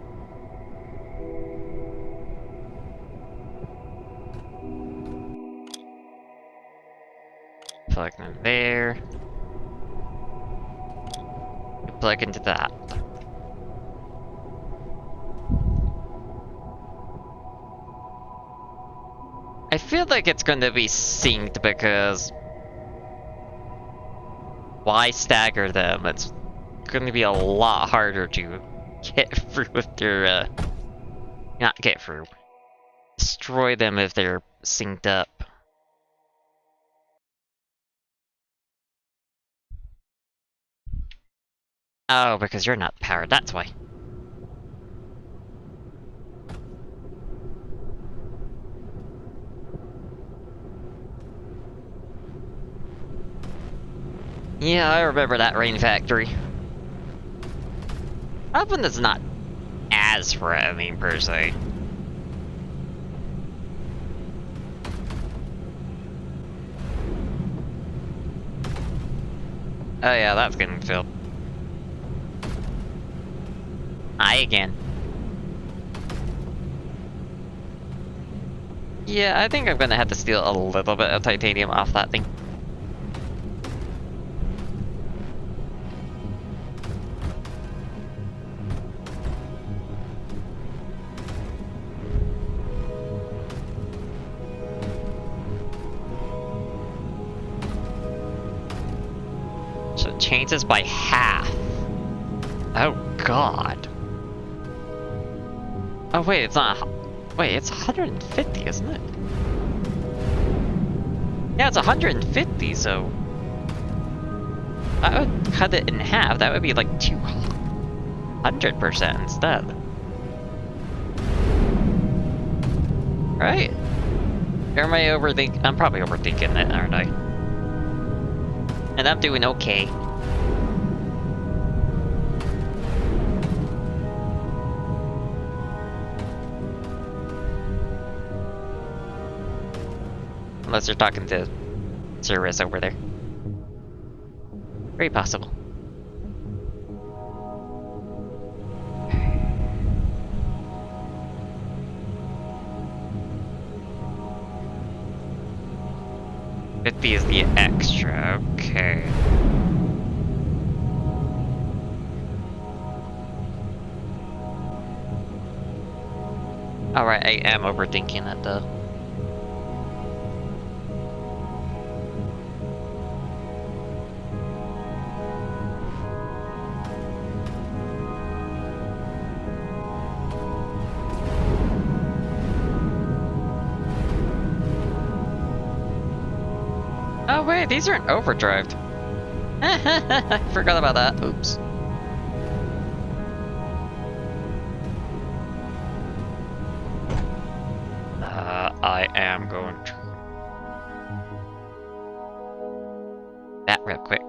Plug in there. Plug into that. I feel like it's going to be synced because why stagger them? It's going to be a lot harder to get through if they're not get through. Destroy them if they're synced up. Oh, because you're not powered, that's why. Yeah, I remember that rain factory. That one is not as threatening, per se. Oh yeah, that's getting filled. Hi again. Yeah, I think I'm gonna have to steal a little bit of titanium off that thing. So it changes by half. Oh god. Oh wait, it's not. Wait, it's 150, isn't it? Yeah, it's 150, so that would cut it in half. That would be like 200% instead. Right? Or am I overthinking? I'm probably overthinking it, aren't I? And I'm doing okay. Unless you're talking to Cirrus over there. Very possible. $50 is the extra, okay. Alright, I am overthinking it though. Oh wait, these aren't overdrived. I forgot about that. Oops. I am going to that real quick.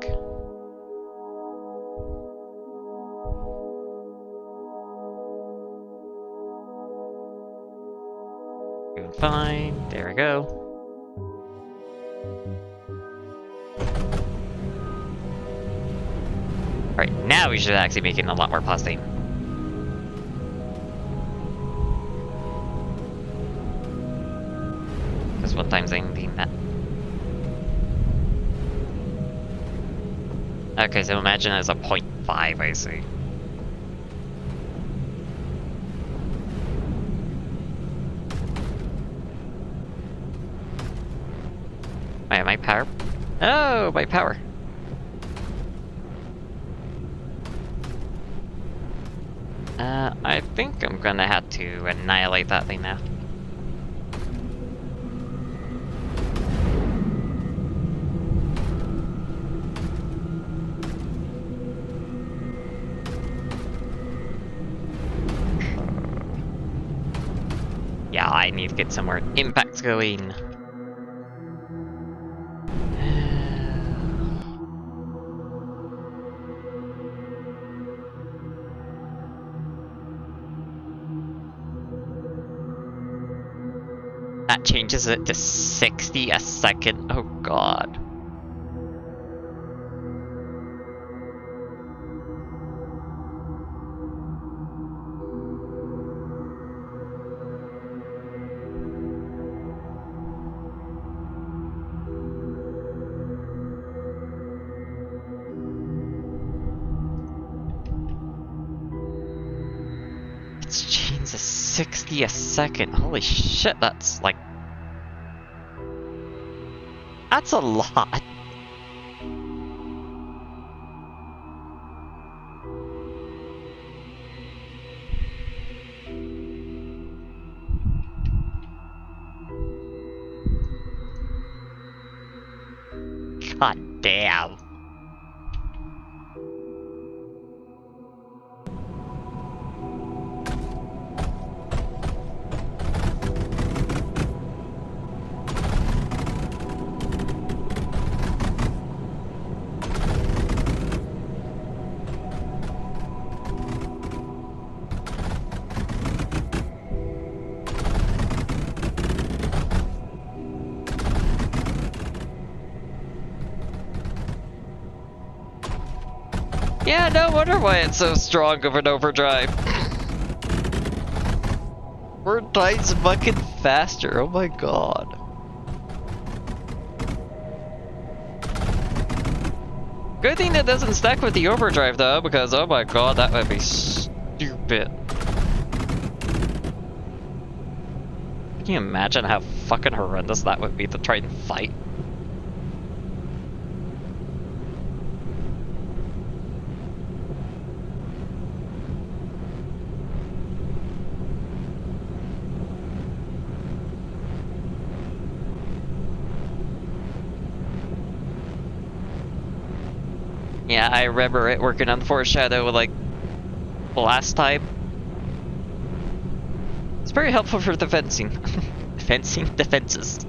Doing fine. There we go. Alright, now we should actually make it a lot more positive. Because one time's anything that. Okay, so imagine it's a 0.5, I see. Wait, my power? Oh, my power. I think I'm gonna have to annihilate that thing now. Yeah, I need to get some more impacts going. That changes it to 60 a second. Oh god. It's changed to 60 a second. Holy shit, that's like... That's a lot. God damn. Yeah, no wonder why it's so strong of an overdrive. 4 times fucking faster, oh my god. Good thing that doesn't stack with the overdrive though, because oh my god, that would be stupid. Can you imagine how fucking horrendous that would be to try and fight? Yeah, I remember it working on Foreshadow like last time. It's very helpful for the fencing. Fencing defenses.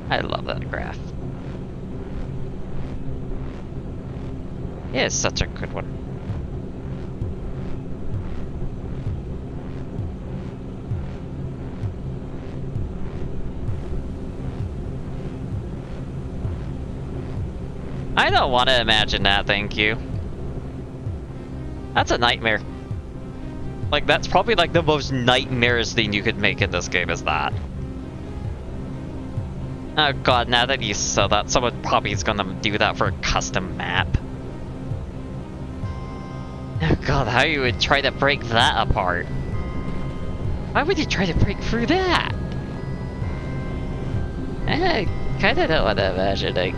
I love that graph. It is such a good one. I don't want to imagine that, thank you. That's a nightmare. Like, that's probably like the most nightmarish thing you could make in this game is that. Oh god, now that you said that, someone probably is gonna do that for a custom map. Oh god, how you would try to break that apart? Why would you try to break through that? I kinda don't want to imagine, like,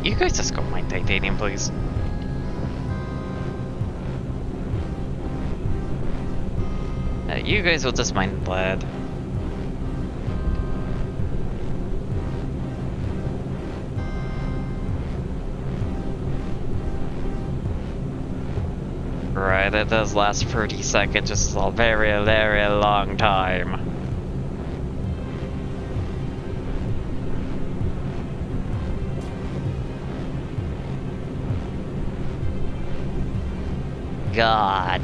you guys just go mine titanium, please. You guys will just mine lead. Right, it does last 30 seconds, just a very, very long time. God.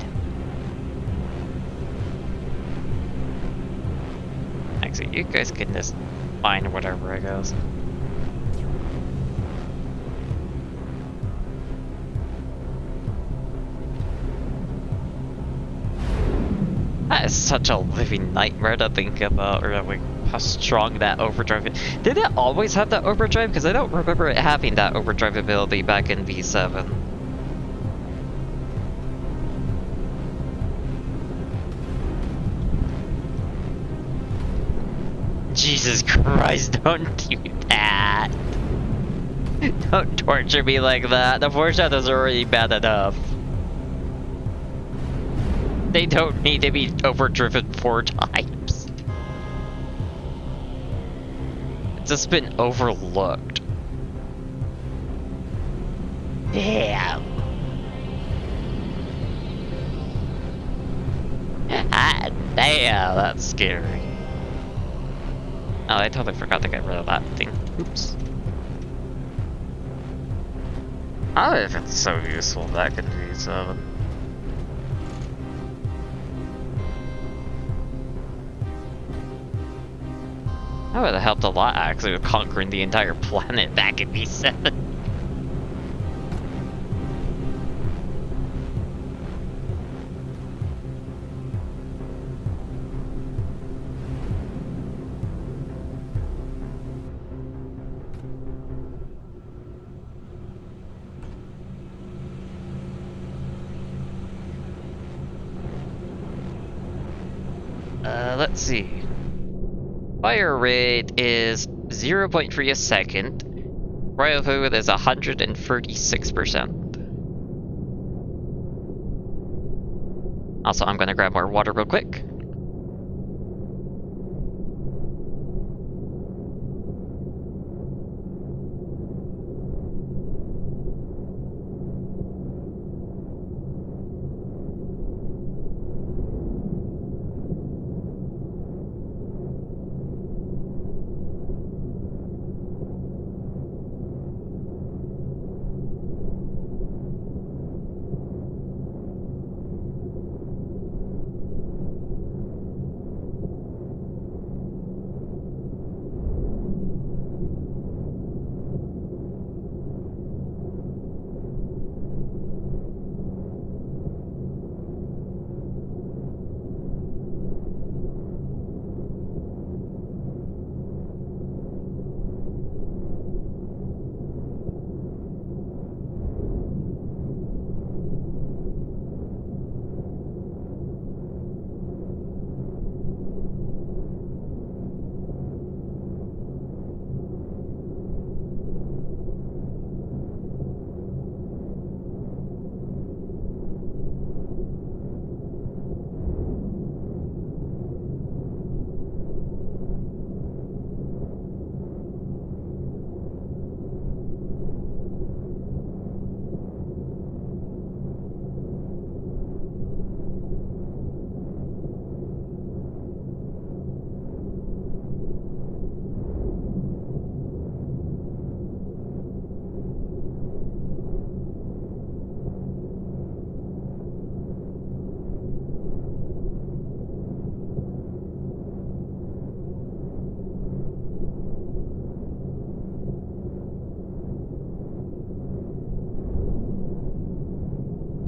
Actually, you guys can just find whatever it goes. That is such a living nightmare to think about, really. how strong that overdrive is. Did it always have that overdrive? Because I don't remember it having that overdrive ability back in V7. Jesus Christ, don't do that. Don't torture me like that. The foreshadows are already bad enough. They don't need to be overdriven 4 times. It's just been overlooked. Damn. Ah, damn, that's scary. Oh, I totally forgot to get rid of that thing. Oops. Oh, if it's so useful back in V7. That would have helped a lot, actually, with conquering the entire planet back in V7. Let's see. Fire rate is 0.3 a second. Royal food is 136%. Also, I'm gonna grab more water real quick.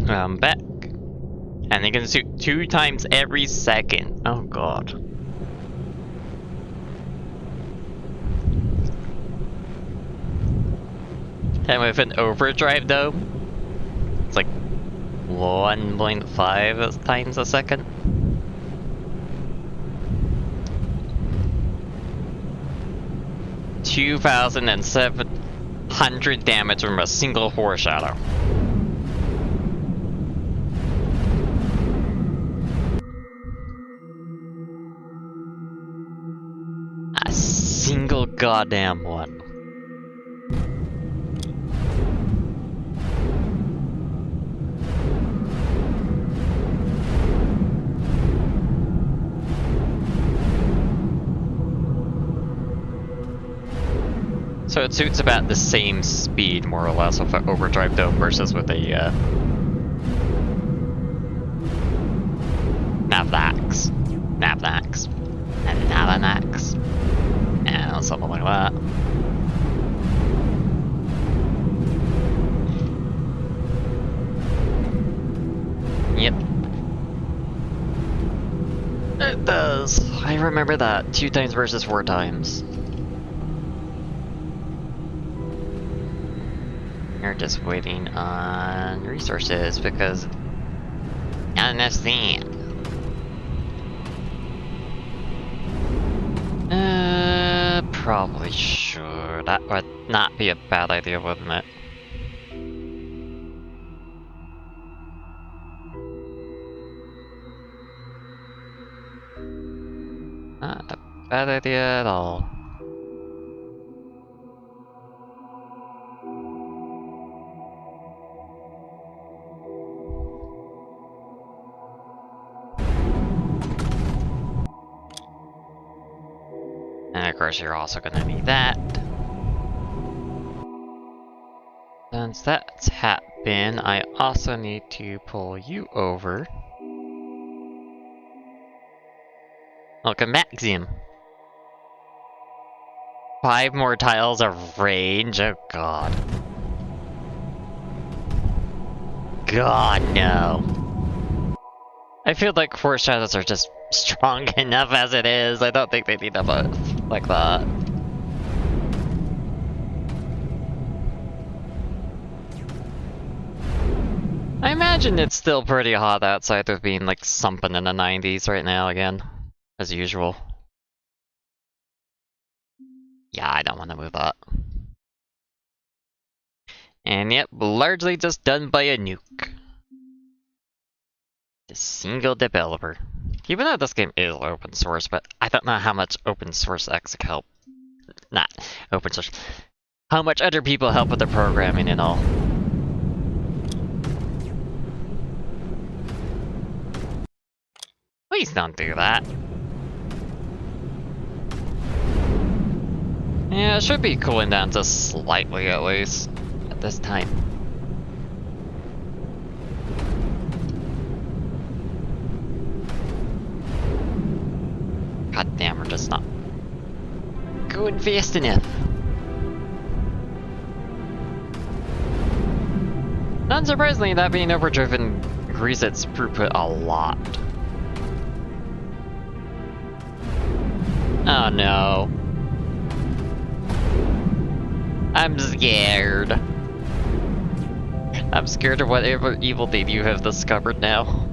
I'm back. And they can shoot 2 times every second. Oh god. And with an overdrive though, it's like 1.5 times a second. $2,700 damage from a single foreshadow. A single goddamn one. So it suits about the same speed, more or less, with an overdrive though, versus with a Navnax, and Navanax, and something like that. Yep. It does. I remember that. 2 times versus 4 times. We're just waiting on resources because I understand. Probably sure. That would not be a bad idea, wouldn't it? Not a bad idea at all. And of course, you're also gonna need that. Since that's happened, I also need to pull you over. Look at Maxim. 5 more tiles of range? Oh god. God, no. I feel like 4 shadows are just strong enough as it is. I don't think they need a buff like that. I imagine it's still pretty hot outside with being like something in the 90s right now again, as usual. Yeah, I don't want to move that. And yep, largely just done by a nuke. A single developer. Even though this game is open source, but I don't know how much open source X help. Not open source. How much other people help with the programming and all. Please don't do that. Yeah, it should be cooling down just slightly at least at this time. God damn, we're just not going fast enough. Unsurprisingly, that being overdriven increases its throughput a lot. Oh no. I'm scared. I'm scared of whatever evil thing you have discovered now.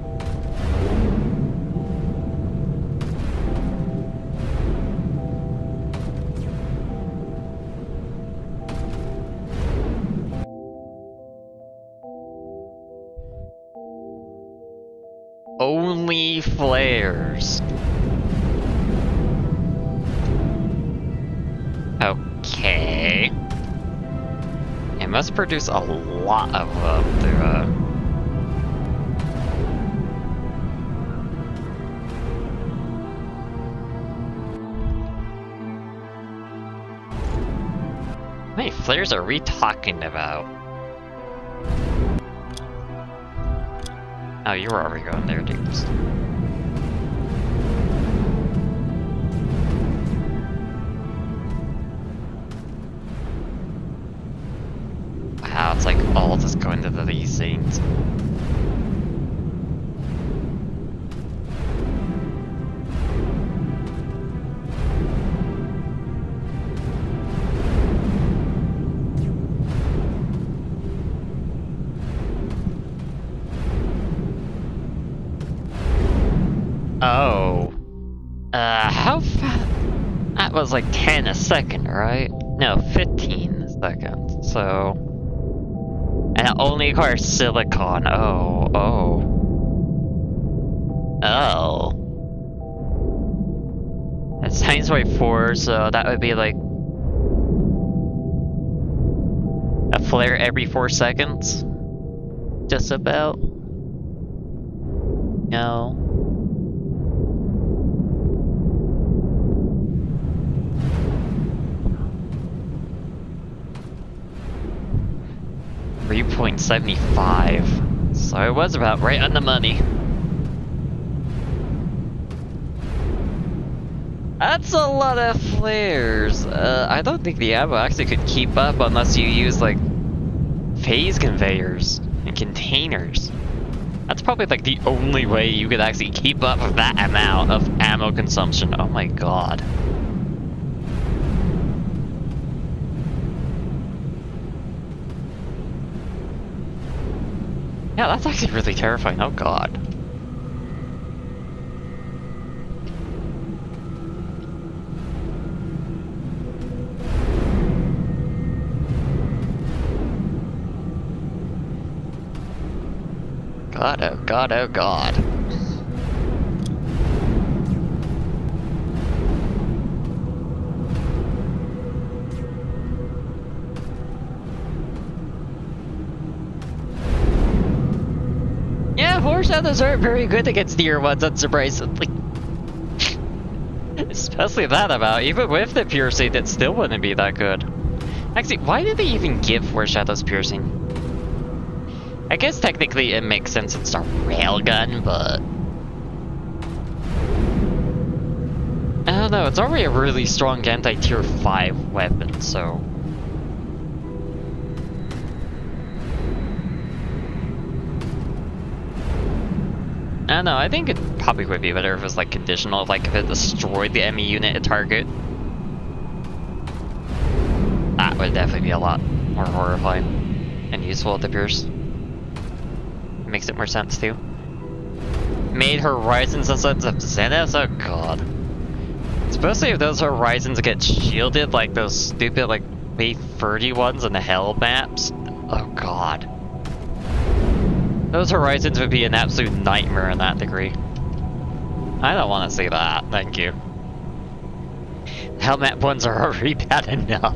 Only flares. Okay. It must produce a lot of them to, How many flares are we talking about? Oh, you were already going there, dudes. Wow, it's like all just going to these things. Oh. How fast? That was like 10 a second, right? No, 15 seconds, so... And it only requires silicon. Oh. That's times by 4, so that would be like... a flare every 4 seconds? Just about? No. .75. So it was about right on the money. That's a lot of flares. I don't think the ammo actually could keep up unless you use like phase conveyors and containers. That's probably like the only way you could actually keep up with that amount of ammo consumption. Oh my god. Yeah, that's actually really terrifying. Oh god. God, oh god, oh god. Yeah, foreshadows aren't very good against near ones, unsurprisingly. Especially that amount. Even with the piercing, it still wouldn't be that good. Actually, why did they even give foreshadows piercing? I guess technically it makes sense it's a railgun, but... I don't know, it's already a really strong anti-tier 5 weapon, so... I don't know, I think it probably would be better if it was like conditional, like if it destroyed the enemy unit at target. That would definitely be a lot more horrifying and useful at the pierce. Makes it more sense too. Made horizons a sense of Zeniths? Oh god. Especially if those horizons get shielded like those stupid like Wave 30 ones in the hell maps. Oh god. Those horizons would be an absolute nightmare in that degree. I don't want to see that, thank you. Hell map ones are already bad enough.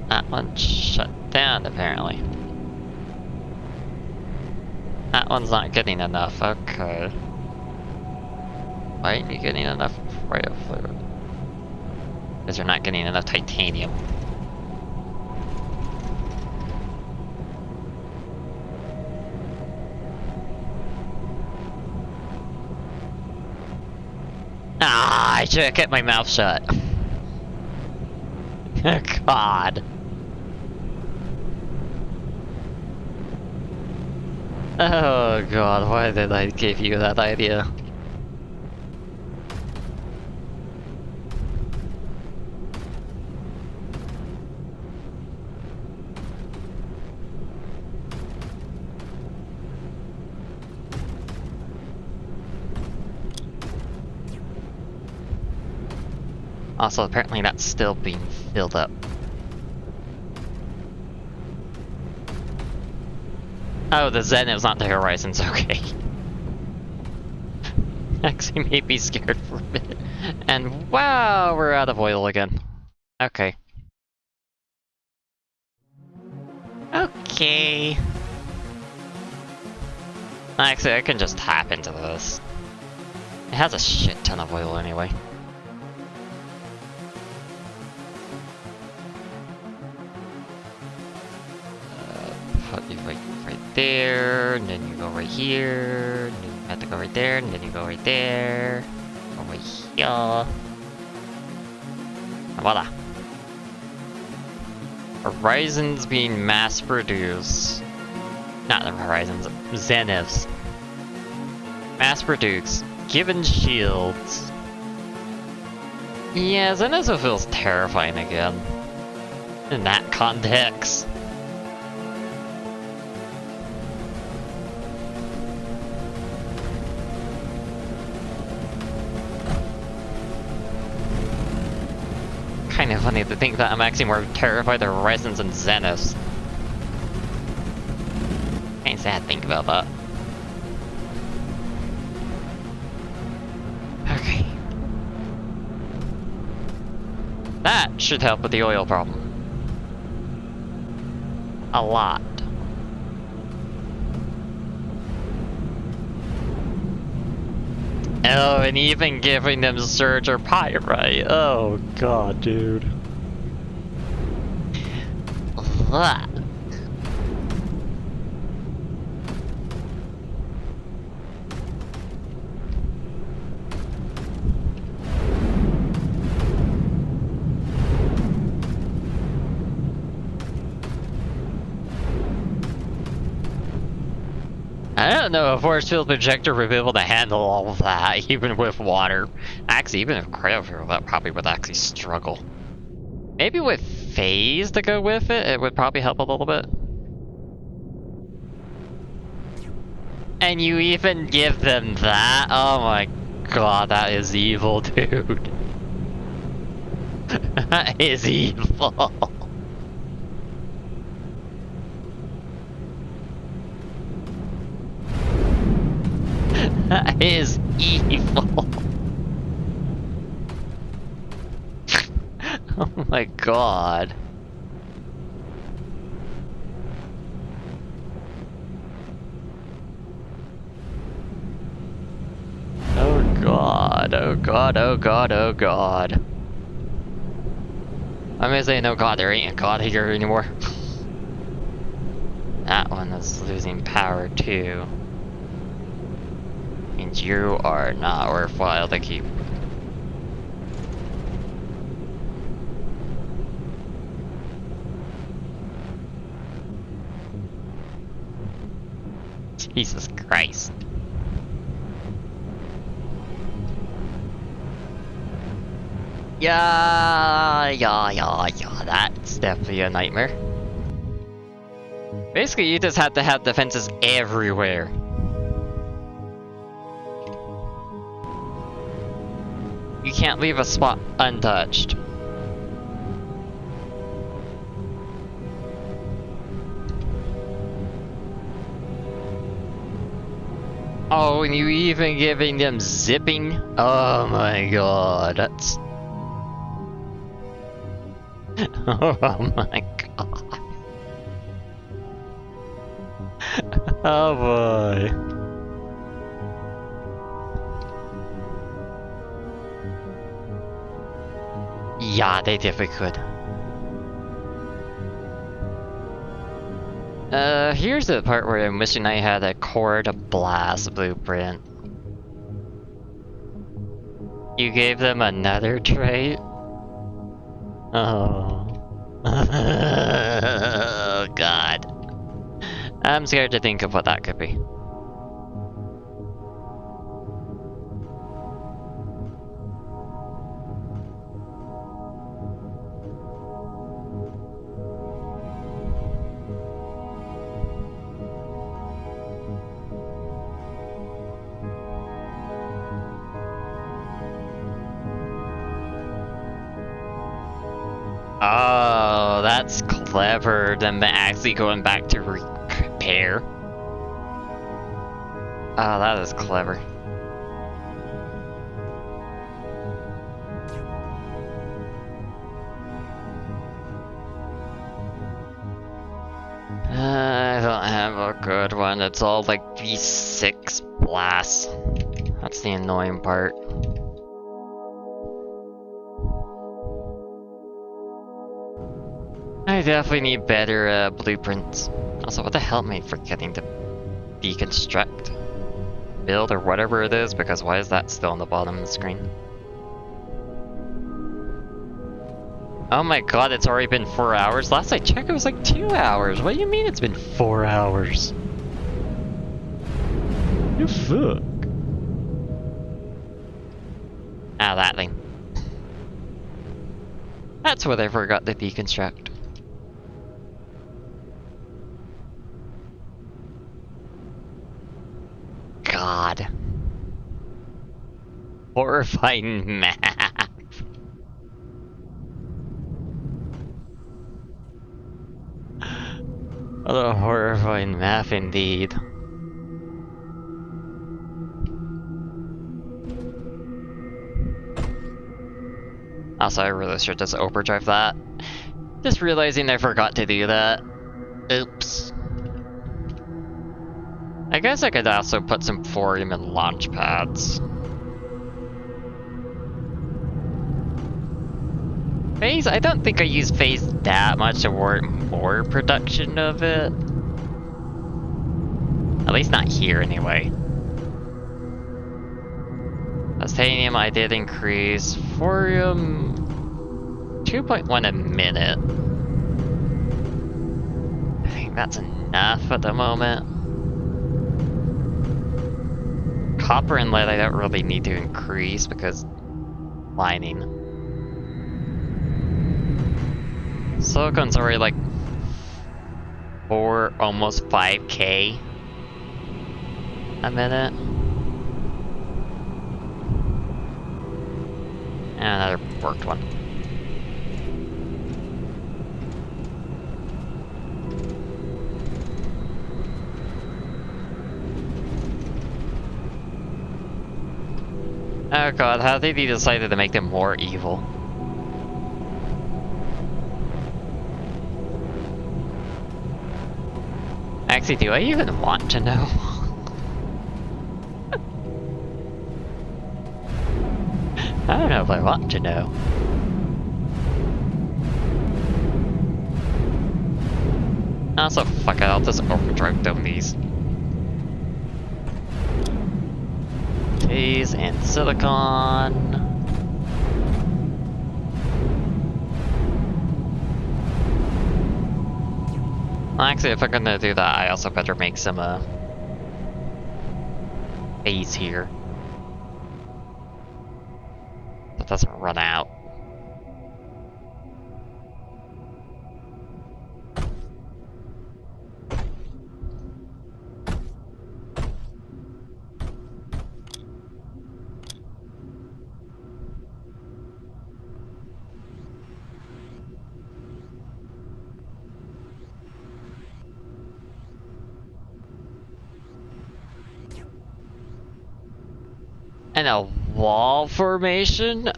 That one's shut down, apparently. That one's not getting enough, okay. Why aren't you getting enough cryo fluid? Because you're not getting enough titanium. Ah, I should have kept my mouth shut. God. Oh god, why did I give you that idea? Also, apparently that's still being filled up. Oh, the Zenith's not the horizons, okay. Actually made me scared for a bit. And wow, we're out of oil again. Okay. Okay. Actually, I can just tap into this. It has a shit ton of oil anyway. Put you right there, and then you go right here, and then you have to go right there, and then you go right there. Go right here. Voila. Horizons being mass produced. Not the Horizons, Zeniths. Mass produced. Given shields. Yeah, Zenith feels terrifying again. In that context. Kind of funny to think that I'm actually more terrified of Horizons than Zeniths. Kinda sad to think about that. Okay. That should help with the oil problem. A lot. Oh, and even giving them Surge or Pyrite. Oh god, dude. Ugh. I don't know, a force field projector would be able to handle all of that, even with water. Actually, even with cryofuel, that probably would actually struggle. Maybe with phase to go with it, it would probably help a little bit. And you even give them that? Oh my god, that is evil, dude. That is evil. That is evil. Oh my god. Oh god, oh god, oh god, oh god. I'm gonna say no god, there ain't a god here anymore. That one is losing power too. Means you are not worthwhile to keep. Jesus Christ. Yeah, that's definitely a nightmare. Basically, you just have to have defenses everywhere. You can't leave a spot untouched. Oh, and you even giving them zipping? Oh my god, that's... Oh my god. Oh boy. Yeah, they definitely could. Here's the part where I'm wishing I had a core to blast blueprint. You gave them another trait? Oh. Oh god. I'm scared to think of what that could be. Oh, that's clever, them actually going back to repair. Oh, that is clever. I don't have a good one. It's all like V6 blasts. That's the annoying part. I definitely need better blueprints. Also, what the hell am I forgetting to deconstruct? Build or whatever it is, because why is that still on the bottom of the screen? Oh my god, it's already been 4 hours? Last I checked it was like 2 hours. What do you mean it's been 4 hours? You fuck. Ah, that thing. That's what I forgot to deconstruct. God. Horrifying math. What a horrifying math indeed. Also, I really should just overdrive that. Just realizing I forgot to do that. Oops. I guess I could also put some thorium in launch pads. Phase? I don't think I use phase that much to warrant more production of it. At least not here, anyway. Titanium I did increase. Thorium... 2.1 a minute. I think that's enough at the moment. Copper and lead I don't really need to increase because mining. Silicon's already like 4, almost 5k a minute. And another worked one. Oh god, how did he decided to make them more evil? Actually, do I even want to know? I don't know if I want to know. Also, fuck it, I'll just overdrive down these. Phase and silicon. Actually, if I'm gonna do that, I also better make some phase here. That doesn't run out. And a wall formation?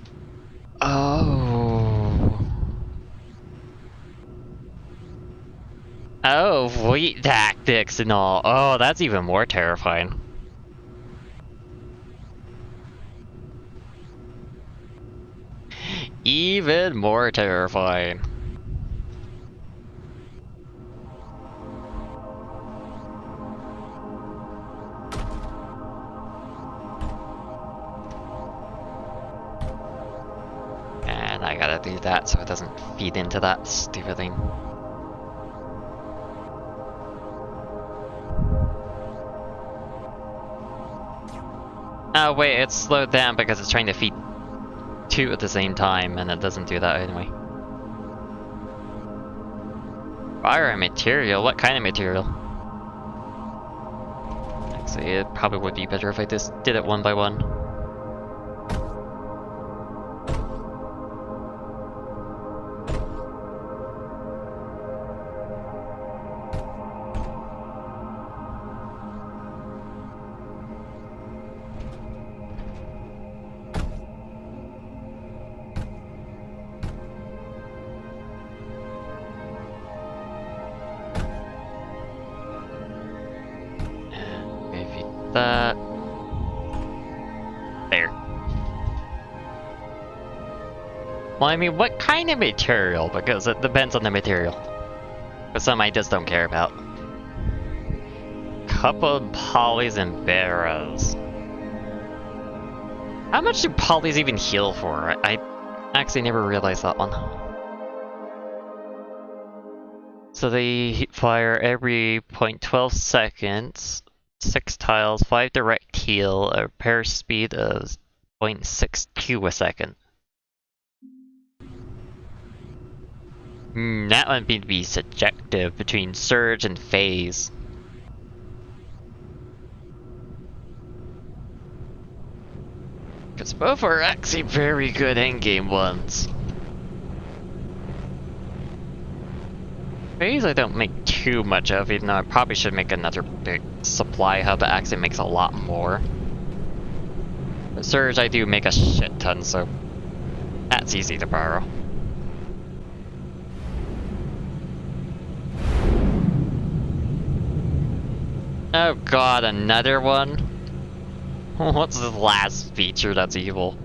Oh. Oh, fleet tactics and all. Oh, that's even more terrifying. Even more terrifying. And I gotta do that so it doesn't feed into that stupid thing. Oh wait, it's slowed down because it's trying to feed 2 at the same time, and it doesn't do that anyway. Fire and material? What kind of material? Actually, it probably would be better if I just did it one by one. That there. Well, I mean, what kind of material? Because it depends on the material. But some I just don't care about. Coupled polys and barrows. How much do polys even heal for? I actually never realized that one. So they fire every 0.12 seconds. 6 tiles, 5 direct heal, a repair speed of 0.62 a second. That one would be subjective between surge and phase. Because both are actually very good endgame ones. Phase I don't make too much of, even though I probably should make another big supply hub that actually makes a lot more. But Surge I do make a shit ton, so that's easy to borrow. Oh god, another one? What's the last feature that's evil?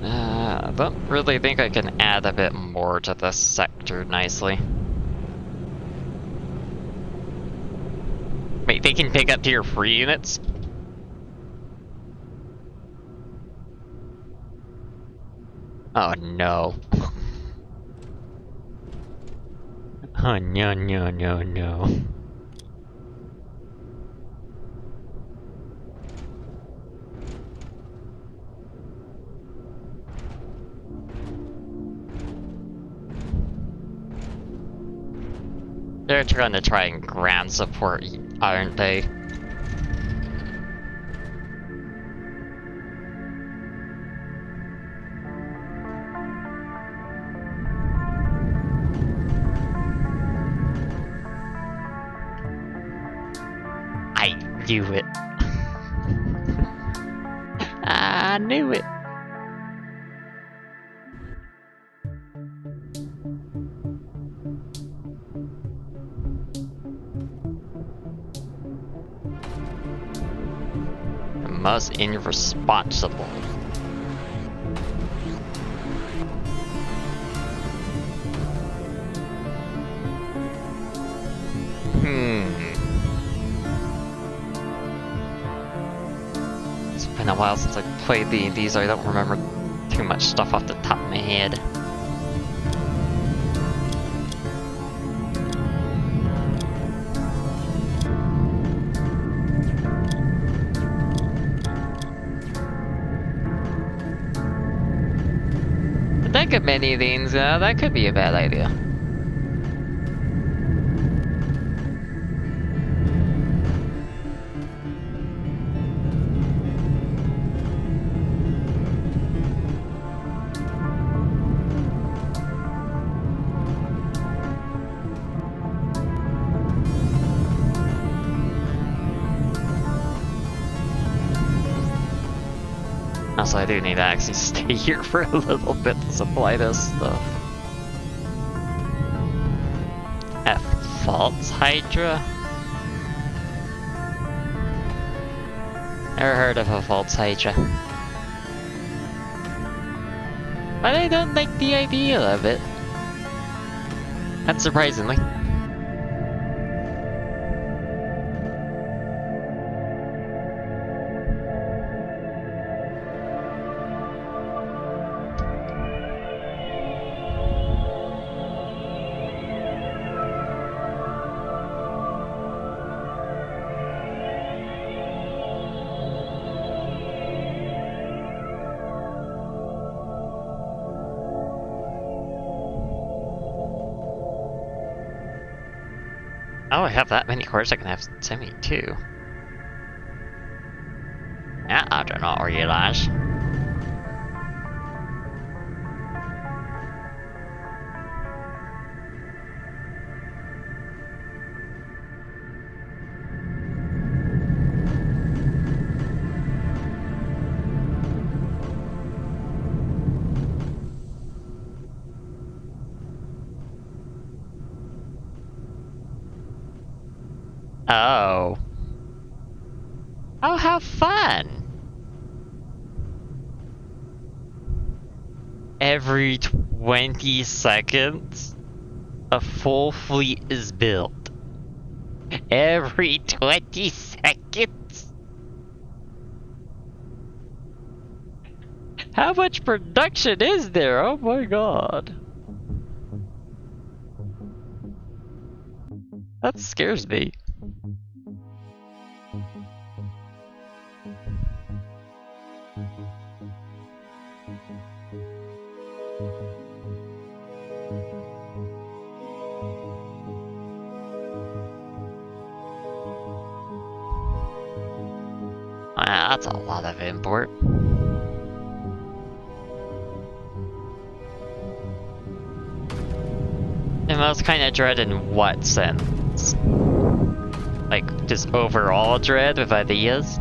I don't really think I can add a bit more to this sector nicely. Wait, they can pick up tier 3 units? Oh no. Oh no no no no. They're trying to try and ground support, aren't they? I knew it. I knew it. The most irresponsible. It's been a while since I played these. I don't remember too much stuff off the top of my head. Think of many things, that could be a bad idea. Also, I do need to actually stay here for a little bit to supply this stuff. At Faults Hydra? Never heard of a Faults Hydra. But I don't like the idea of it. Unsurprisingly. Oh, I have that many cores, I can have semi too. Yeah, I do not realize. Oh. Oh, how fun! Every 20 seconds, a full fleet is built. Every 20 seconds? How much production is there? Oh my god. That scares me. Wow, that's a lot of import. And most kind of dread in what sense? Like, just overall dread with ideas?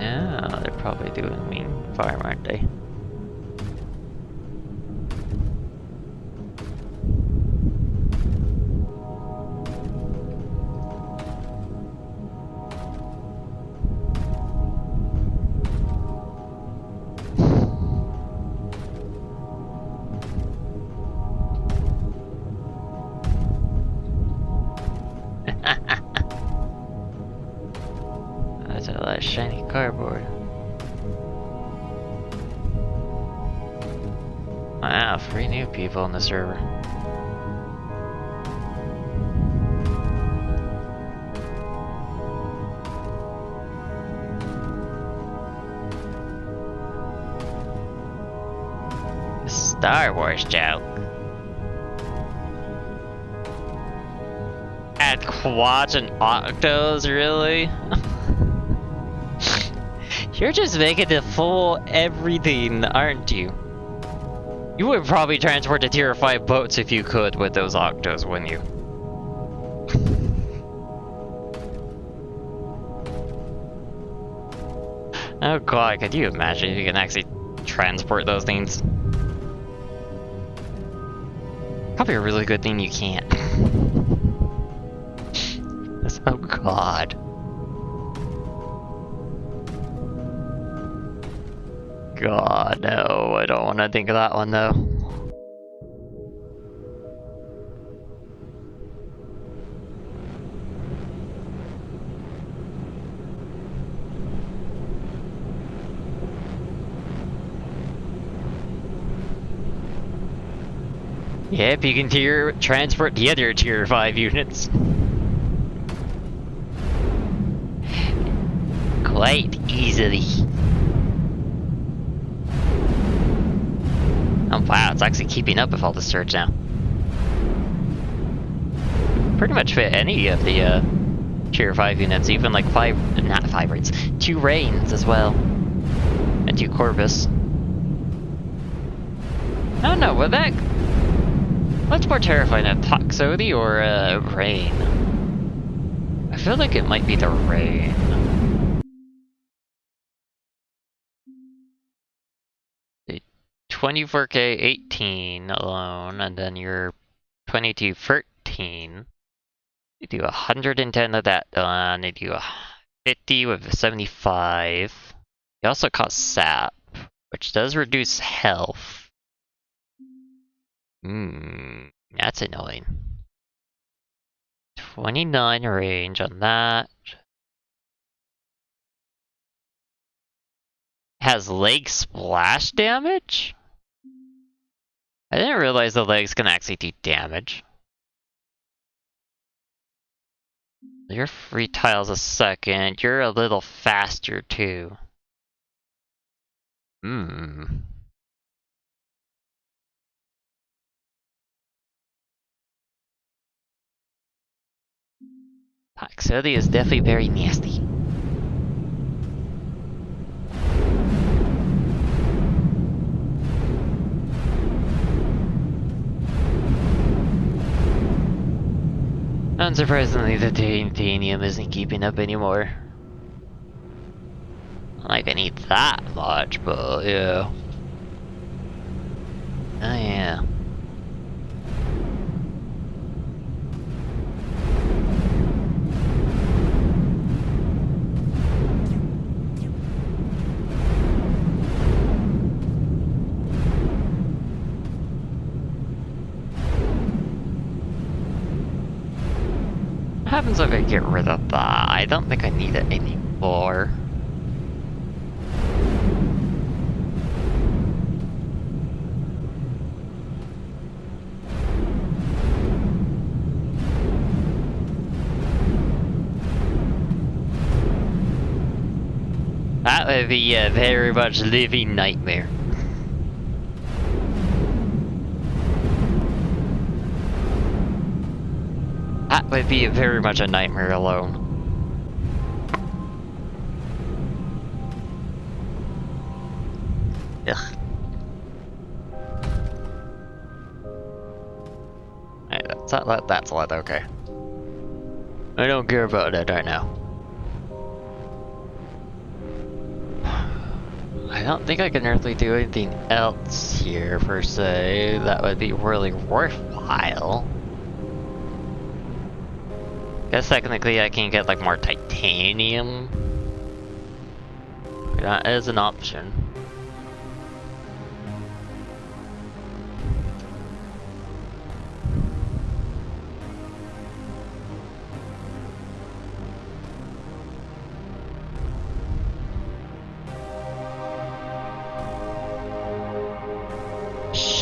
Yeah, they're probably doing wing farm, aren't they? that shiny cardboard. Wow, 3 new people on the server. Star Wars joke. Add quads and octos, really? You're just making it full everything, aren't you? You would probably transport to tier 5 boats if you could with those octos, wouldn't you? Oh god, could you imagine if you can actually transport those things? Probably a really good thing you can't. Oh god. God, no, I don't want to think of that one though. Yep, you can transport the other tier 5 units. Quite easily. Oh wow, it's actually keeping up with all the surge now. Pretty much fit any of the tier 5 units, even like 2 Rains as well. And 2 Corvus. I don't know, would that... What's more terrifying, a Toxote or a Rain? I feel like it might be the Rain. The 24k 18 alone, and then your 2213. You do 110 of that done, you do a 50 with a 75. You also cost sap, which does reduce health. That's annoying. 29 range on that. Has leg splash damage? I didn't realize the legs can actually do damage. You're 3 tiles a second. You're a little faster too. Toxicity is definitely very nasty. Unsurprisingly, the titanium isn't keeping up anymore. Like I need that much, but yeah. Oh yeah. What happens if I get rid of that? I don't think I need it anymore. That would be a very much living nightmare. That would be very much a nightmare alone. Ugh. Alright, that's a lot, okay. I don't care about it right now. I don't think I can really do anything else here, per se, that would be really worthwhile. Guess technically I can get like more titanium. That is an option.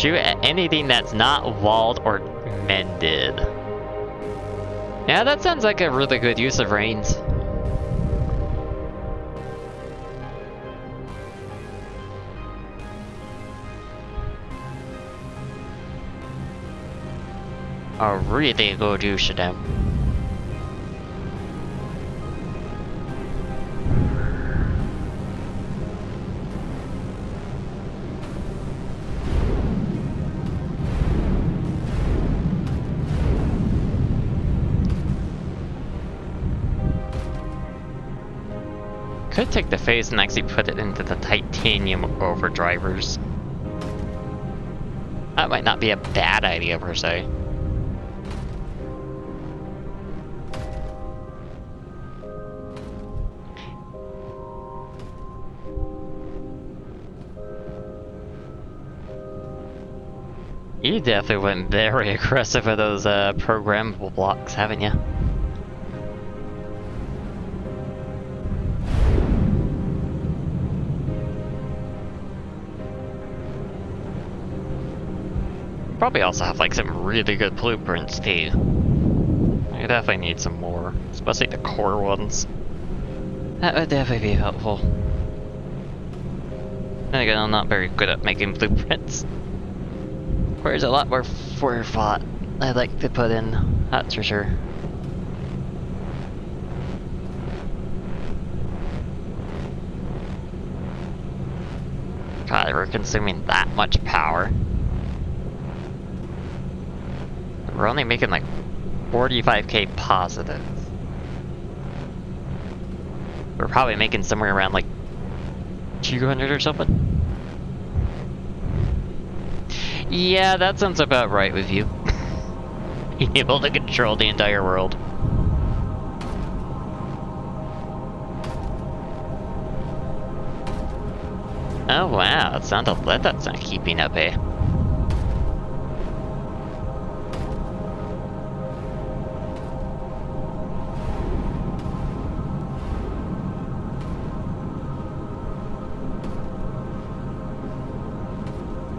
shoot at anything that's not walled or mended. Yeah, that sounds like a really good use of rains. A really good use of them. Could take the phase and actually put it into the titanium overdrivers. That might not be a bad idea per se. You definitely went very aggressive with those programmable blocks, haven't you? Probably also have like some really good blueprints too. I definitely need some more, especially the core ones. That would definitely be helpful. Then again, I'm not very good at making blueprints. There's a lot more forethought I'd like to put in, that's for sure. God, we're consuming that much power. We're only making like 45k positive. We're probably making somewhere around like 200 or something. Yeah, that sounds about right with you. Being able to control the entire world. Oh wow, it's not that's not keeping up, eh?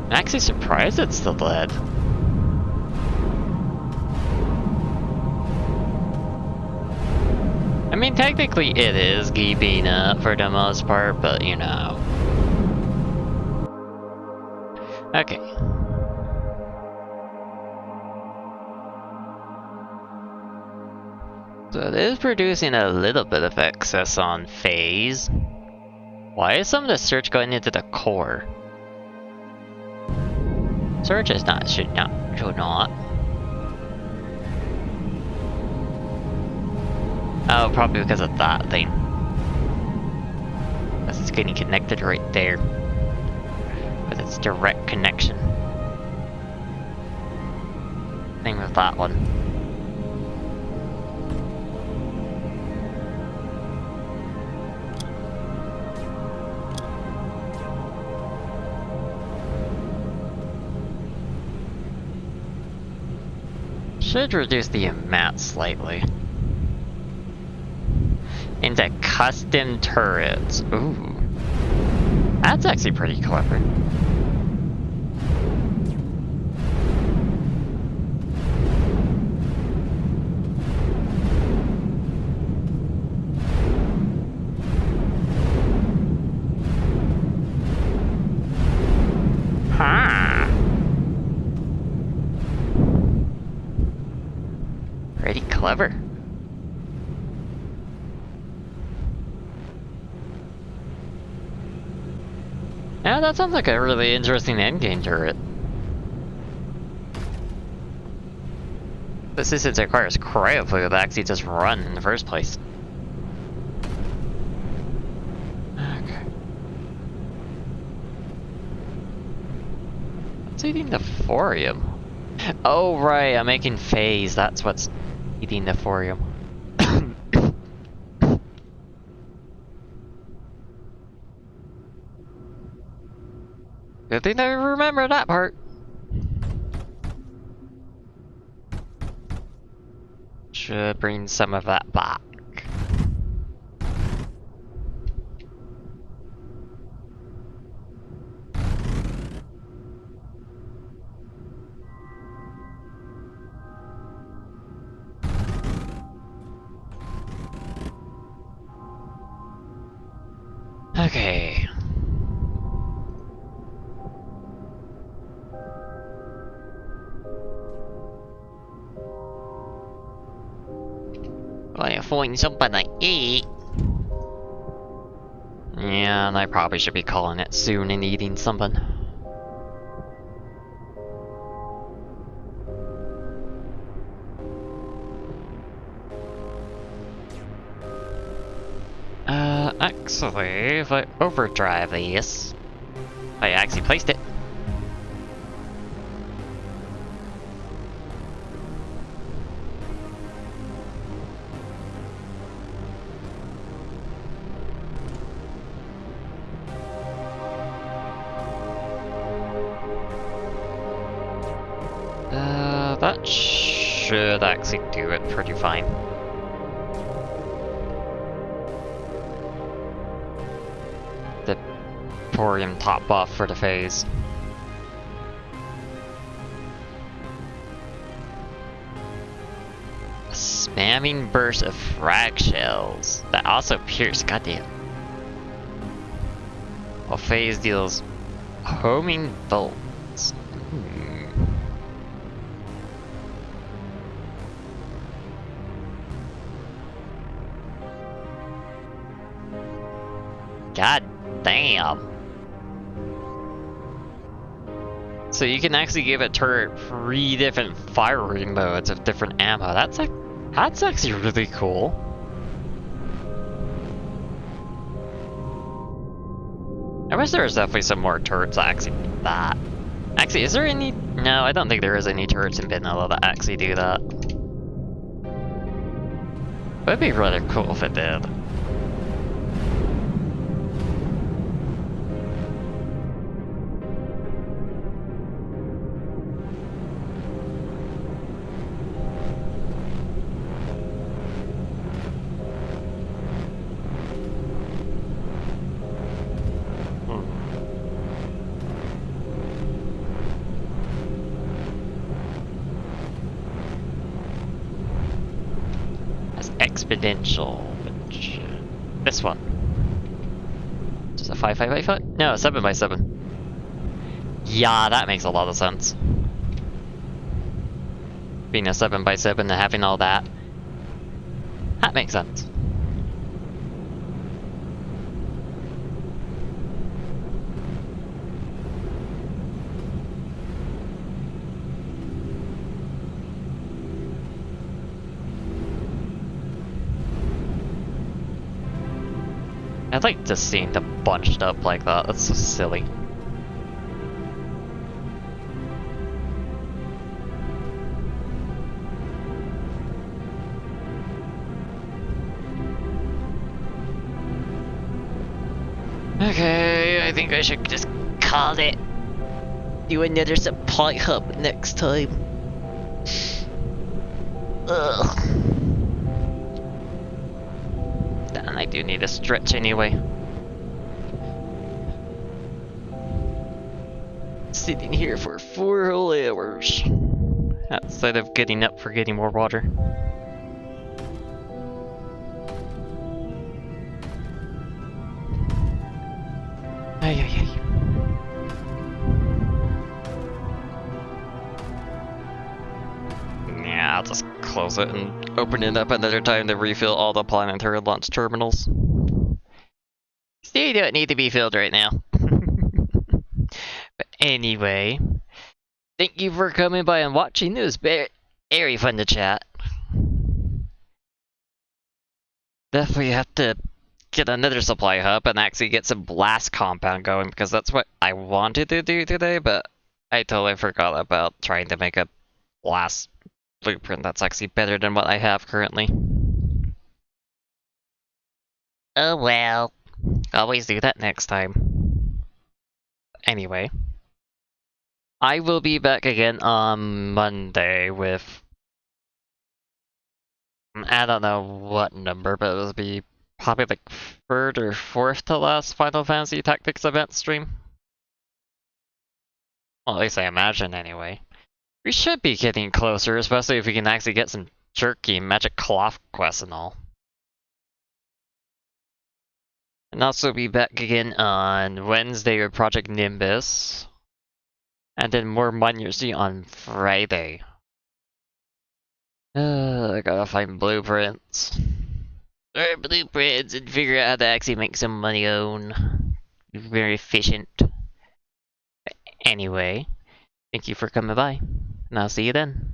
I'm actually surprised it's still dead. I mean, technically it is keeping up for the most part, but you know. Okay. So it is producing a little bit of excess on phase. Why is some of the surge going into the core? Surge is not, should not. Oh, probably because of that thing. Because it's getting connected right there. With its direct connection. Same with that one. Should reduce the amount slightly. Into custom turrets. Ooh. That's actually pretty clever. Pretty clever. Yeah, that sounds like a really interesting endgame turret. This is since it requires cryo fluid to actually just run in the first place. Okay. What's eating the thorium? Oh right, I'm making phase, that's what's eating the thorium. Good thing I remember that part. Should bring some of that back. Okay. Gonna find something to eat. Yeah, and I probably should be calling it soon and eating something. Actually, if I overdrive this, I actually placed it. That should actually do it pretty fine. The thorium top buff for the phase. A spamming burst of frag shells that also pierce, goddamn. While phase deals homing bolts. God damn. So you can actually give a turret 3 different firing modes of different ammo. That's actually really cool. I wish there was definitely some more turrets that actually do that. Actually, is there any? No, I don't think there is any turrets in vanilla that actually do that. It'd be really cool if it did. Exponential, which this one. Just a 5x5? No, 7x7. Yeah, that makes a lot of sense. Being a 7x7 and having all that. That makes sense. I like just seeing them bunched up like that. That's so silly. Okay, I think I should just call it. Do another supply hub next time. Ugh. And I do need a stretch anyway. Sitting here for 4 whole hours. Outside of getting up for getting more water. Ay, ay, ay. Yeah, I'll just close it and open it up another time to refill all the planetary launch terminals. They don't need to be filled right now. But anyway, thank you for coming by and watching. It was very fun to chat. Definitely have to get another supply hub and actually get some blast compound going, because that's what I wanted to do today, but I totally forgot about trying to make a blast blueprint that's actually better than what I have currently. Oh well. Always do that next time. Anyway, I will be back again on Monday with, I don't know what number, but it'll be probably like 3rd or 4th to last Final Fantasy Tactics event stream. Well, at least I imagine anyway. We should be getting closer, especially if we can actually get some jerky and magic cloth quests and all. And also be back again on Wednesday with Project Nimbus. And then more Mindustry on Friday. I gotta find blueprints. Or blueprints and figure out how to actually make some money on. Very efficient. Anyway, thank you for coming by. And I'll see you then.